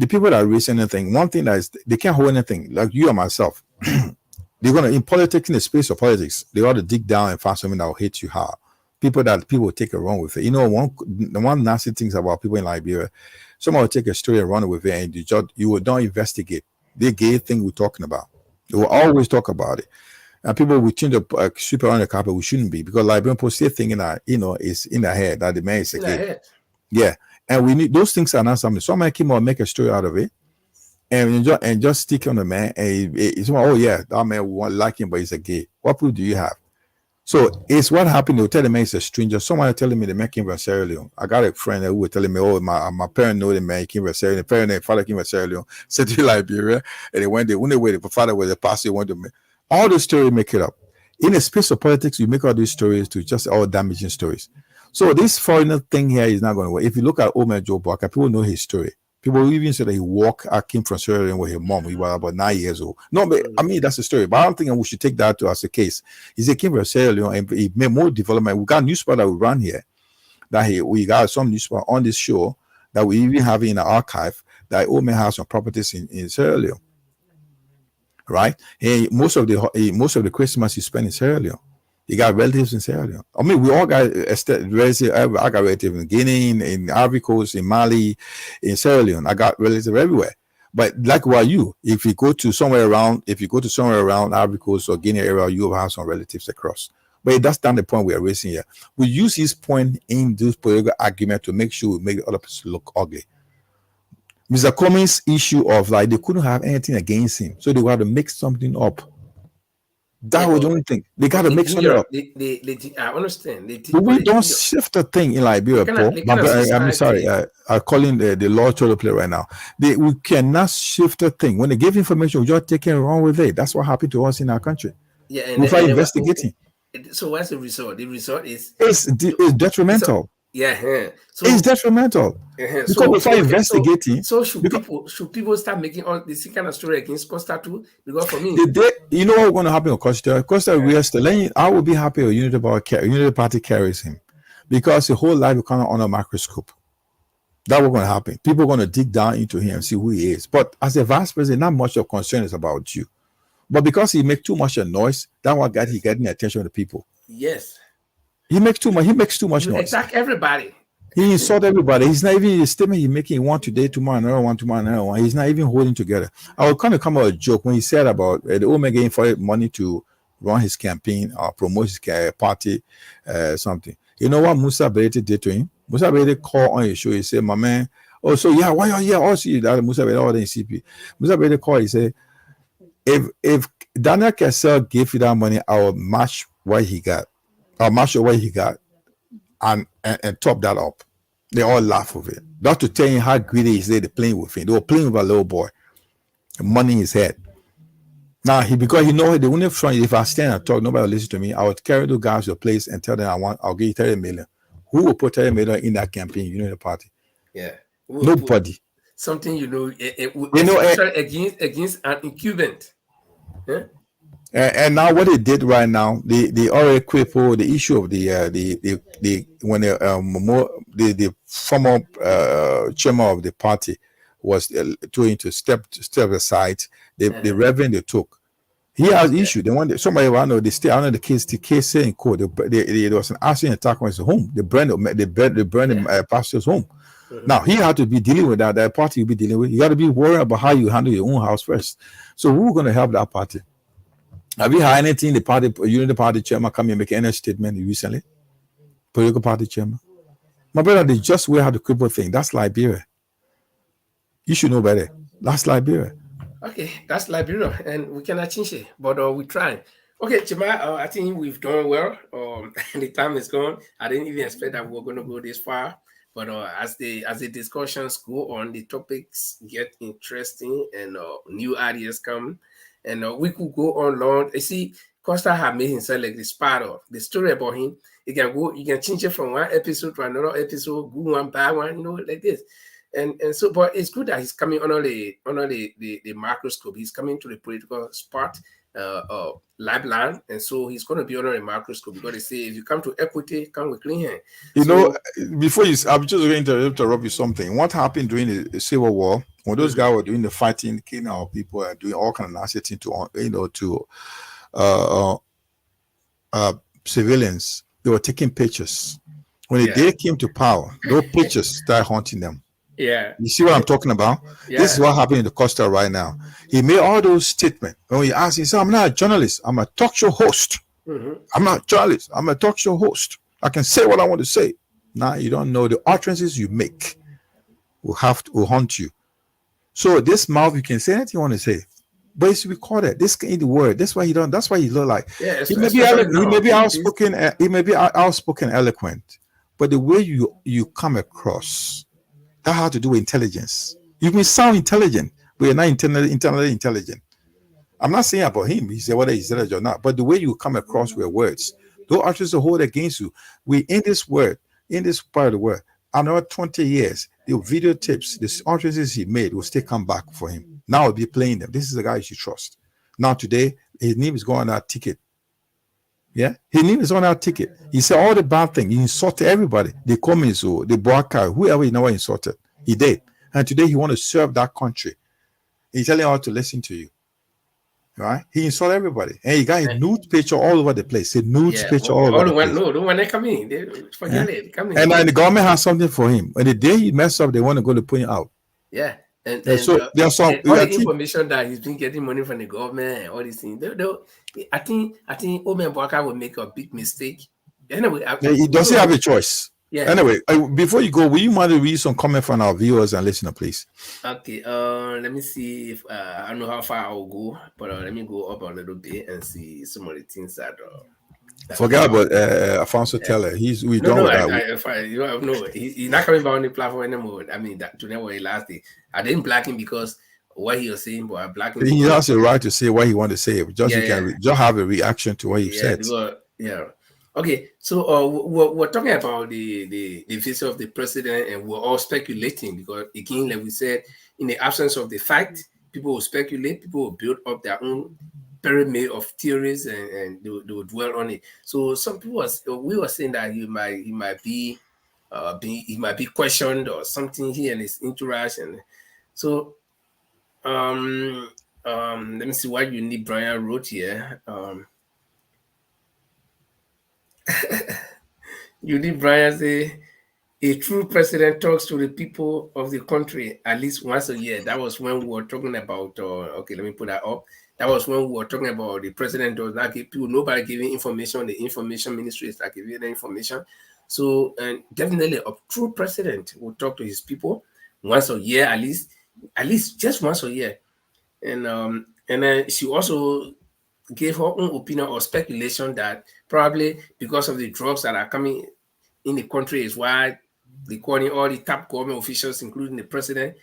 people that raise anything, one thing that is they can't hold anything, like you and myself. They're gonna in politics, in the space of politics, they ought to dig down and find something that will hit you hard. People take it wrong with it. The one nasty things about people in Liberia, someone will take a story and run with it, and you will not investigate the gay thing we're talking about. They will always talk about it. And people will change the sweep around the carpet. We shouldn't be, because Liberian people still thinking that is in their head that the man is a gay. Yeah. And we need those things are not something. Somebody came out and make a story out of it, and just stick on the man. And that man won't like him, but he's a gay. What proof do you have? So it's what happened. They'll tell the man he's a stranger. Someone telling me the man came from Sierra Leone. I got a friend who was telling me, my parents know the man came from Sierra Leone. The parent and father came from Sierra Leone, sent to Liberia, and they went there. When they went, the father was a pastor. Went to all the stories make it up. In the space of politics, you make all these stories to just all damaging stories. So this foreigner thing here is not going to work. If you look at Omer Joe Barker, people know his story. People even say that he came from Sierra Leone with his mom. He was about 9 years old. No, but I mean, that's the story. But I don't think we should take that as a case. He came from Sierra Leone and he made more development. We got a newspaper that we run here. We got some newspaper on this show that we even have in the archive that Omer has some properties in Sierra Leone. Right? And most of the Christmas he spent in Sierra Leone. He got relatives in Sierra Leone. I mean, we all got relatives. I got relatives in Guinea, in Ivory Coast, in Mali, in Sierra Leone. I got relatives everywhere. But like what if you go to somewhere around Ivory Coast or Guinea area, you will have some relatives across. But that's not the point we are raising here. We use this point in this political argument to make sure we make the other person look ugly. Mr. Cummings' issue of they couldn't have anything against him, so they had to make something up. That was the only thing. They got to make something up. I understand. But we don't shift a thing in Liberia, Paul. I'm sorry. I'm calling the law to play right now. We cannot shift a thing. When they give information, we just take it wrong with it. That's what happened to us in our country. Yeah, without investigating. So what's the result? The result is it's detrimental. So it's detrimental. Because without investigating, should people start making all this kind of story against Costa too? Because for me, you know what's going to happen with Costa? I will be happy if Unity Party carries him, because the whole life will come under a microscope. That's what's going to happen. People are going to dig down into him and see who he is. But as a vice president, not much of concern is about you. But because he makes too much noise, that's what he getting the attention of the people. Yes. He makes too much noise. Attack everybody. He insults everybody. He's not even the statement he's making one today, tomorrow, another one. He's not even holding together. I will kind of come out a joke when he said about the Omega getting for money to run his campaign or promote his party, something. You know what Musa Berete did to him? Musa Berete called on his show. He said, "My man, why are you here? Also, that Musa Berete, all the CP. Musa Berete called. He said, if Daniel Cassell gave you that money, I will match what he got. I'll match what he got and top that up. They all laugh with it. Not to tell you how greedy is they're playing with him. They were playing with a little boy. Money in his head. Now because he know the only front, if I stand and talk, nobody will listen to me. I would carry those guys to a place and tell them I'll give you 30 million. Who will put 30 million in that campaign? You know, the party. Yeah. Nobody. Something especially against an incumbent. Yeah? And now what they did right now, the already crippled the issue of the former chairman of the party was trying to step aside. The reverend they took, he has issue. They want somebody I know. They stay. I know the case in court. There was an arson attack on his home. They burned the pastor's home. Now he had to be dealing with that. That party will be dealing with. You got to be worried about how you handle your own house first. So who's going to help that party? Have you heard anything? The party, the party chairman, come and make any statement recently? Political party chairman. My brother, they just way how to cripple thing. That's Liberia. You should know better. That's Liberia. Okay, that's Liberia, and we cannot change it, but we try. Okay, Chima, I think we've done well. The time is gone. I didn't even expect that we were going to go this far. But as the discussions go on, the topics get interesting and new ideas come. And we could go on long. You see, Costa had made himself like the sparrow. The story about him, you can change it from one episode to another episode, good one, bad one, like this. And so, but it's good that he's coming under the microscope. He's coming to the political spot, lifeline, and so he's going to be under the microscope because they say if you come to equity, come with clean hand. Before I'm just going to interrupt you something. What happened during the Civil War when those guys were doing the fighting, killing our people, and doing all kind of nasty things to civilians? They were taking pictures. When the day came to power, those pictures started haunting them. Yeah. You see what I'm talking about? Yeah. This is what happened in the Costa right now. He made all those statements. When he asked, he said, I'm not a journalist. I'm a talk show host. I'm not a journalist. I'm a talk show host. I can say what I want to say. Now you don't know the utterances you make will haunt you. So this mouth, you can say anything you want to say. But it's recorded. This in the word. That's why he don't. That's why he look like. Yeah, he may be outspoken. He may be outspoken, eloquent. But the way you come across, that has to do with intelligence. You may sound intelligent, but you're not internally intelligent. I'm not saying about him. He said whether he's intelligent or not. But the way you come across with words, those utterances will hold against you. We in this part of the world, another 20 years, the videotapes, the utterances he made will still come back for him. Now I'll be playing them. This is the guy you should trust. Now today, his name is going on that ticket. Yeah, his name is on our ticket. He said all the bad things. He insulted everybody. The communists, the broadcast, whoever he never insulted. He did. And today he want to serve that country. He's telling all to listen to you. Right? He insulted everybody. And he got a nude picture all over the place. A nude picture all over the place. No, don't want to come in. Forget it. Come in. And then the government has something for him. And the day he messed up, they want to go to put him out. Yeah. And so there's some all the information that he's been getting money from the government and all these things. I think Omen Bwaka will make a big mistake. Anyway, he doesn't have a choice. Yeah. Anyway, before you go, will you mind to read some comment from our viewers and listeners, please? Okay. Let me see if I don't know how far I will go, but let me go up a little bit and see some of the things that. Forget about Alfonso Teller. He's done with that. He's not coming back on the platform anymore. I mean, that today was the last day. I didn't black him because what he was saying, but I black him. He has the right to say what he want to say. Just have a reaction to what he said. Okay, so we're talking about the visit of the president, and we're all speculating because, again, like we said, in the absence of the fact, people will speculate. People will build up their own pyramid of theories and they will dwell on it. So some people we were saying that he might be questioned or something here in his interaction. So let me see what you need. Brian wrote here. You need Brian say a true president talks to the people of the country at least once a year. That was when we were talking about okay, let me put that up. That was when we were talking about the president does not give people, nobody giving information. The information ministry is not giving the information. So, and definitely a true president will talk to his people once a year, at least just once a year. And And then she also gave her own opinion or speculation that probably because of the drugs that are coming in the country is why they calling all the top government officials, including the president.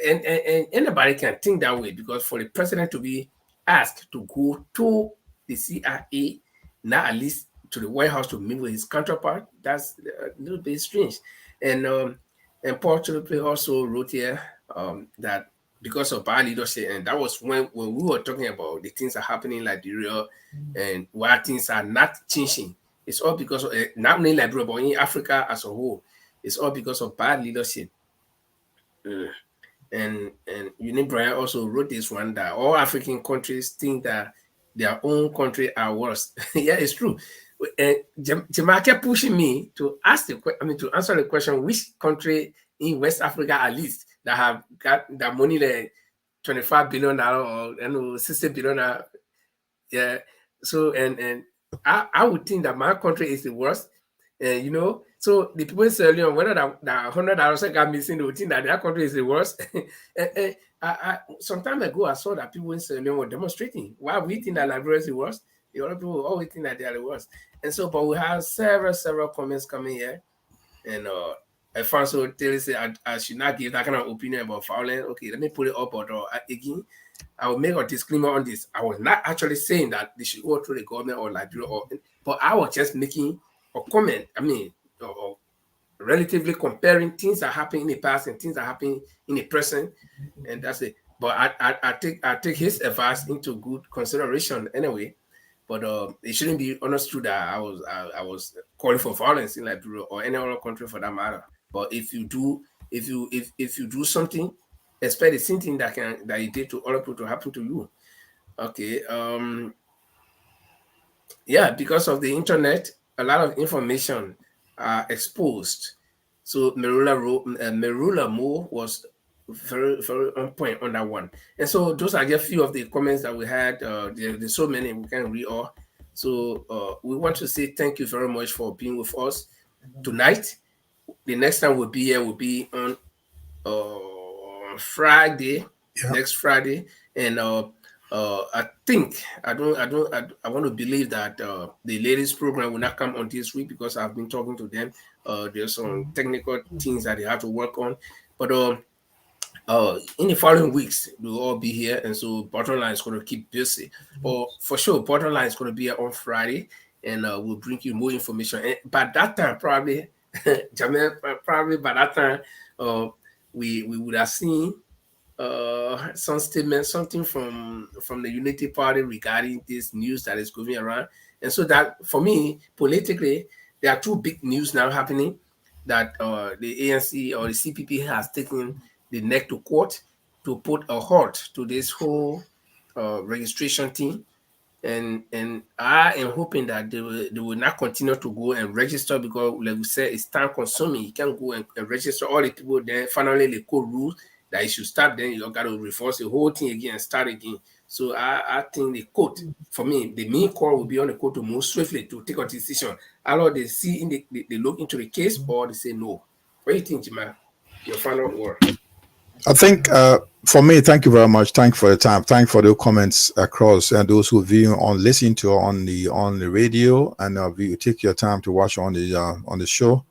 And anybody can think that way, because for the president to be asked to go to the CIA, not at least to the White House to meet with his counterpart, that's a little bit strange. And Paul Philip also wrote here that because of bad leadership, and that was when we were talking about the things that are happening in Liberia and why things are not changing. It's all because of not only Liberia but in Africa as a whole. It's all because of bad leadership. And Eunice Bryant also wrote this one that all African countries think that their own country are worse. Yeah, it's true. And Jamal kept pushing me to to answer the question, which country in West Africa at least that have got that money, like $25 billion or $60 billion. Yeah. So and I would think that my country is the worst. So the people in Sierra Leone, whether that $100 got missing, they would think that their country is the worst. Some time ago, I saw that people in Sierra Leone were demonstrating. Why we think that Liberia is the worst? The other people always think that they are the worst. And so, but we have several comments coming here. And Alfonso Taylor said, I should not give that kind of opinion about violence. Okay, let me put it up. But again, I will make a disclaimer on this. I was not actually saying that they should go through the government or Liberia, but I was just making a comment. Or relatively comparing things that happened in the past and things that happen in the present, and that's it. But I take his advice into good consideration anyway. But it shouldn't be understood that I was calling for violence in Liberia or any other country for that matter. But if you do something, expect the same thing that you did to other people to happen to you. Okay. Yeah, because of the internet, a lot of information are exposed. So Merula Moore was very, very on point on that one. And so those are just a few of the comments that we had. There's so many, we can't read all. So we want to say thank you very much for being with us tonight. The next time we'll be here will be on Friday, next Friday. And I think I want to believe that the ladies program will not come on this week because I've been talking to them. There's some technical things that they have to work on, but in the following weeks we'll all be here, and so Bottom Line is going to keep busy. Or for sure, Bottom Line is going to be here on Friday, and we'll bring you more information. And by that time, probably, Jamel, probably by that time, we would have seen some statement, something from the Unity Party regarding this news that is going around. And so that, for me, politically, there are two big news now happening, that the ANC or the CPP has taken the neck to court to put a halt to this whole registration thing. And I am hoping that they will not continue to go and register, because, like we said, it's time consuming. You can't go and register all the people, then finally the court rules that you should start, then you got to reverse the whole thing again and start again. So I think the court, for me, the main call will be on the court to move swiftly to take a decision. Either they see they look into the case, or they say no. What do you think, Jima? Your final word. I think for me, thank you very much. Thank you for the time. Thank you for the comments across, and those who view on listen to on the radio, and you take your time to watch on the show.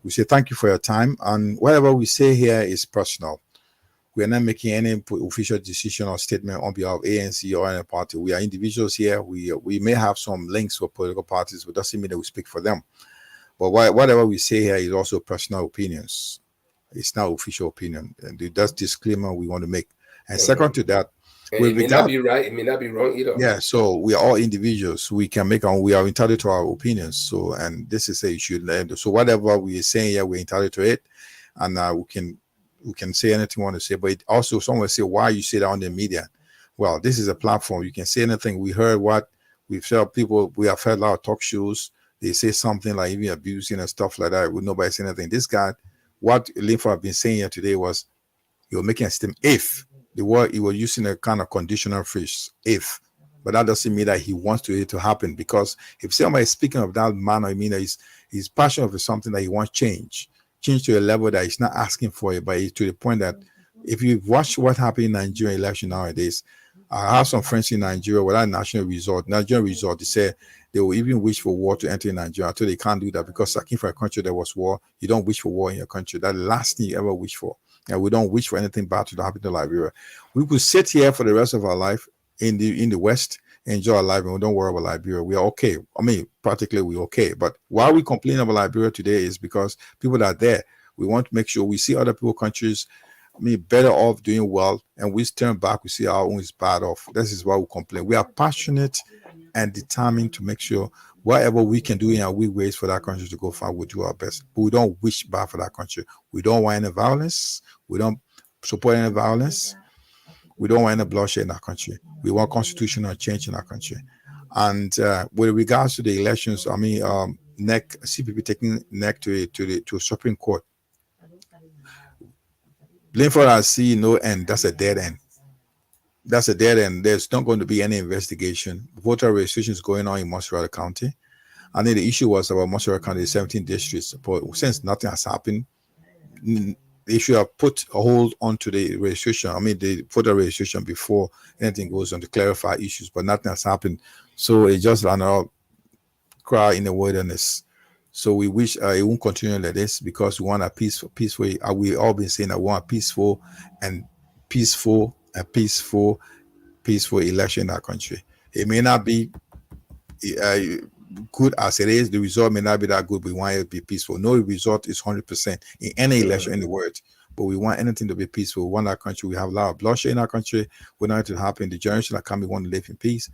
We say thank you for your time, and whatever we say here is personal. We are not making any official decision or statement on behalf of ANC or any party. We are individuals here. We may have some links for political parties, but doesn't mean that we speak for them. But whatever we say here is also personal opinions. It's not official opinion. And that's disclaimer we want to make. And second to that, it may not be right, it may not be wrong either. Yeah, so we are all individuals. We can make we are entitled to our opinions. So, and this is a issue. So whatever we are saying here, we're entitled to it, and we can say anything we want to say. But also, someone say, why you say that on the media? Well, this is a platform. You can say anything. We heard what we've heard people. We have heard a lot of talk shows. They say something like even abusing and stuff like that. With nobody saying anything. This guy, what Linford have been saying here today was, you're making a statement. If the word he was using a kind of conditional phrase, if, but that doesn't mean that he wants it to happen. Because if somebody is speaking of that manner, I mean that he's passionate for something that he wants change to a level that he's not asking for it, but to the point that if you watch what happened in Nigerian election nowadays, I have some friends in Nigeria without Nigerian resort, they say they will even wish for war to enter Nigeria. So they can't do that because looking for a country there was war, you don't wish for war in your country. That's the last thing you ever wish for. And we don't wish for anything bad to happen to Liberia. We could sit here for the rest of our life in the West, enjoy our life, and we don't worry about Liberia. We are okay. I mean, practically we're okay. But why we complain about Liberia today is because people that are there, we want to make sure we see other people, countries, better off, doing well, and we turn back, we see our own is bad off. This is why we complain. We are passionate and determined to make sure whatever we can do in our ways for that country to go far, we'll do our best. But we don't wish bad for that country. We don't want any violence. We don't support any violence. We don't want any bloodshed in our country. We want constitutional change in our country. And with regards to the elections, CPP taking neck to a Supreme Court. Linford, I see no end. That's a dead end. That's a dead end. There's not going to be any investigation. Voter registration is going on in Montserrat County. I think the issue was about Montserrat County, 17 districts. But since nothing has happened, they should have put a hold onto the registration. The voter registration before anything goes on to clarify issues. But nothing has happened. So it's just another cry in the wilderness. So we wish it won't continue like this because we want a peaceful. We all been saying that we want a peaceful election in our country. It may not be good as it is. The result may not be that good. We want it to be peaceful. No result is 100% in any election in the world. But we want anything to be peaceful. We want our country. We have a lot of bloodshed in our country. We want it to happen. The generation that come, we want to live in peace.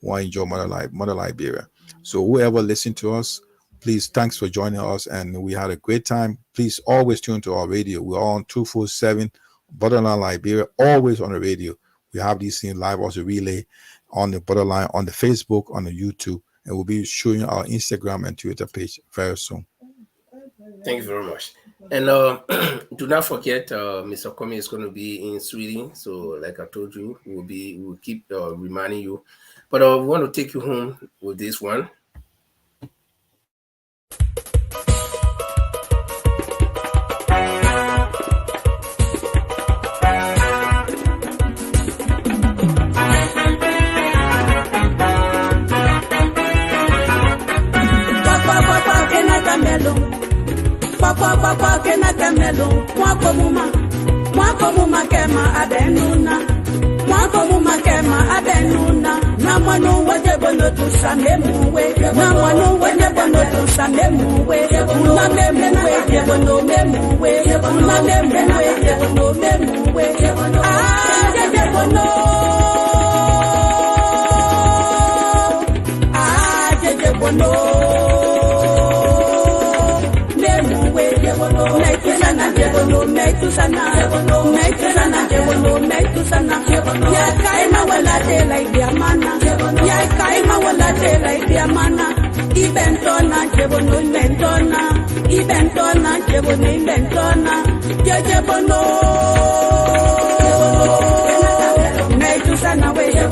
We want to enjoy Mother Liberia. So whoever listen to us, please, thanks for joining us, and we had a great time. Please always tune to our radio. We're on 247 Borderline Liberia, always on the radio. We have these things live, also relay on the Borderline, on the Facebook, on the YouTube, and we'll be showing our Instagram and Twitter page very soon. Thank you very much. And do not forget, Mr. Comey is going to be in Sweden. So, like I told you, we'll keep reminding you. But we want to take you home with this one. Papa kenata melo mwako muma kema adenuna mwako muma kema adenuna na mwanu waje bono tusame muwe na mwanu waje bono tusame muwe una memuwe je bono memuwe una memuwe je bono memuwe je bono je bono ya kaima wala de la diamana ibentona jebono inventona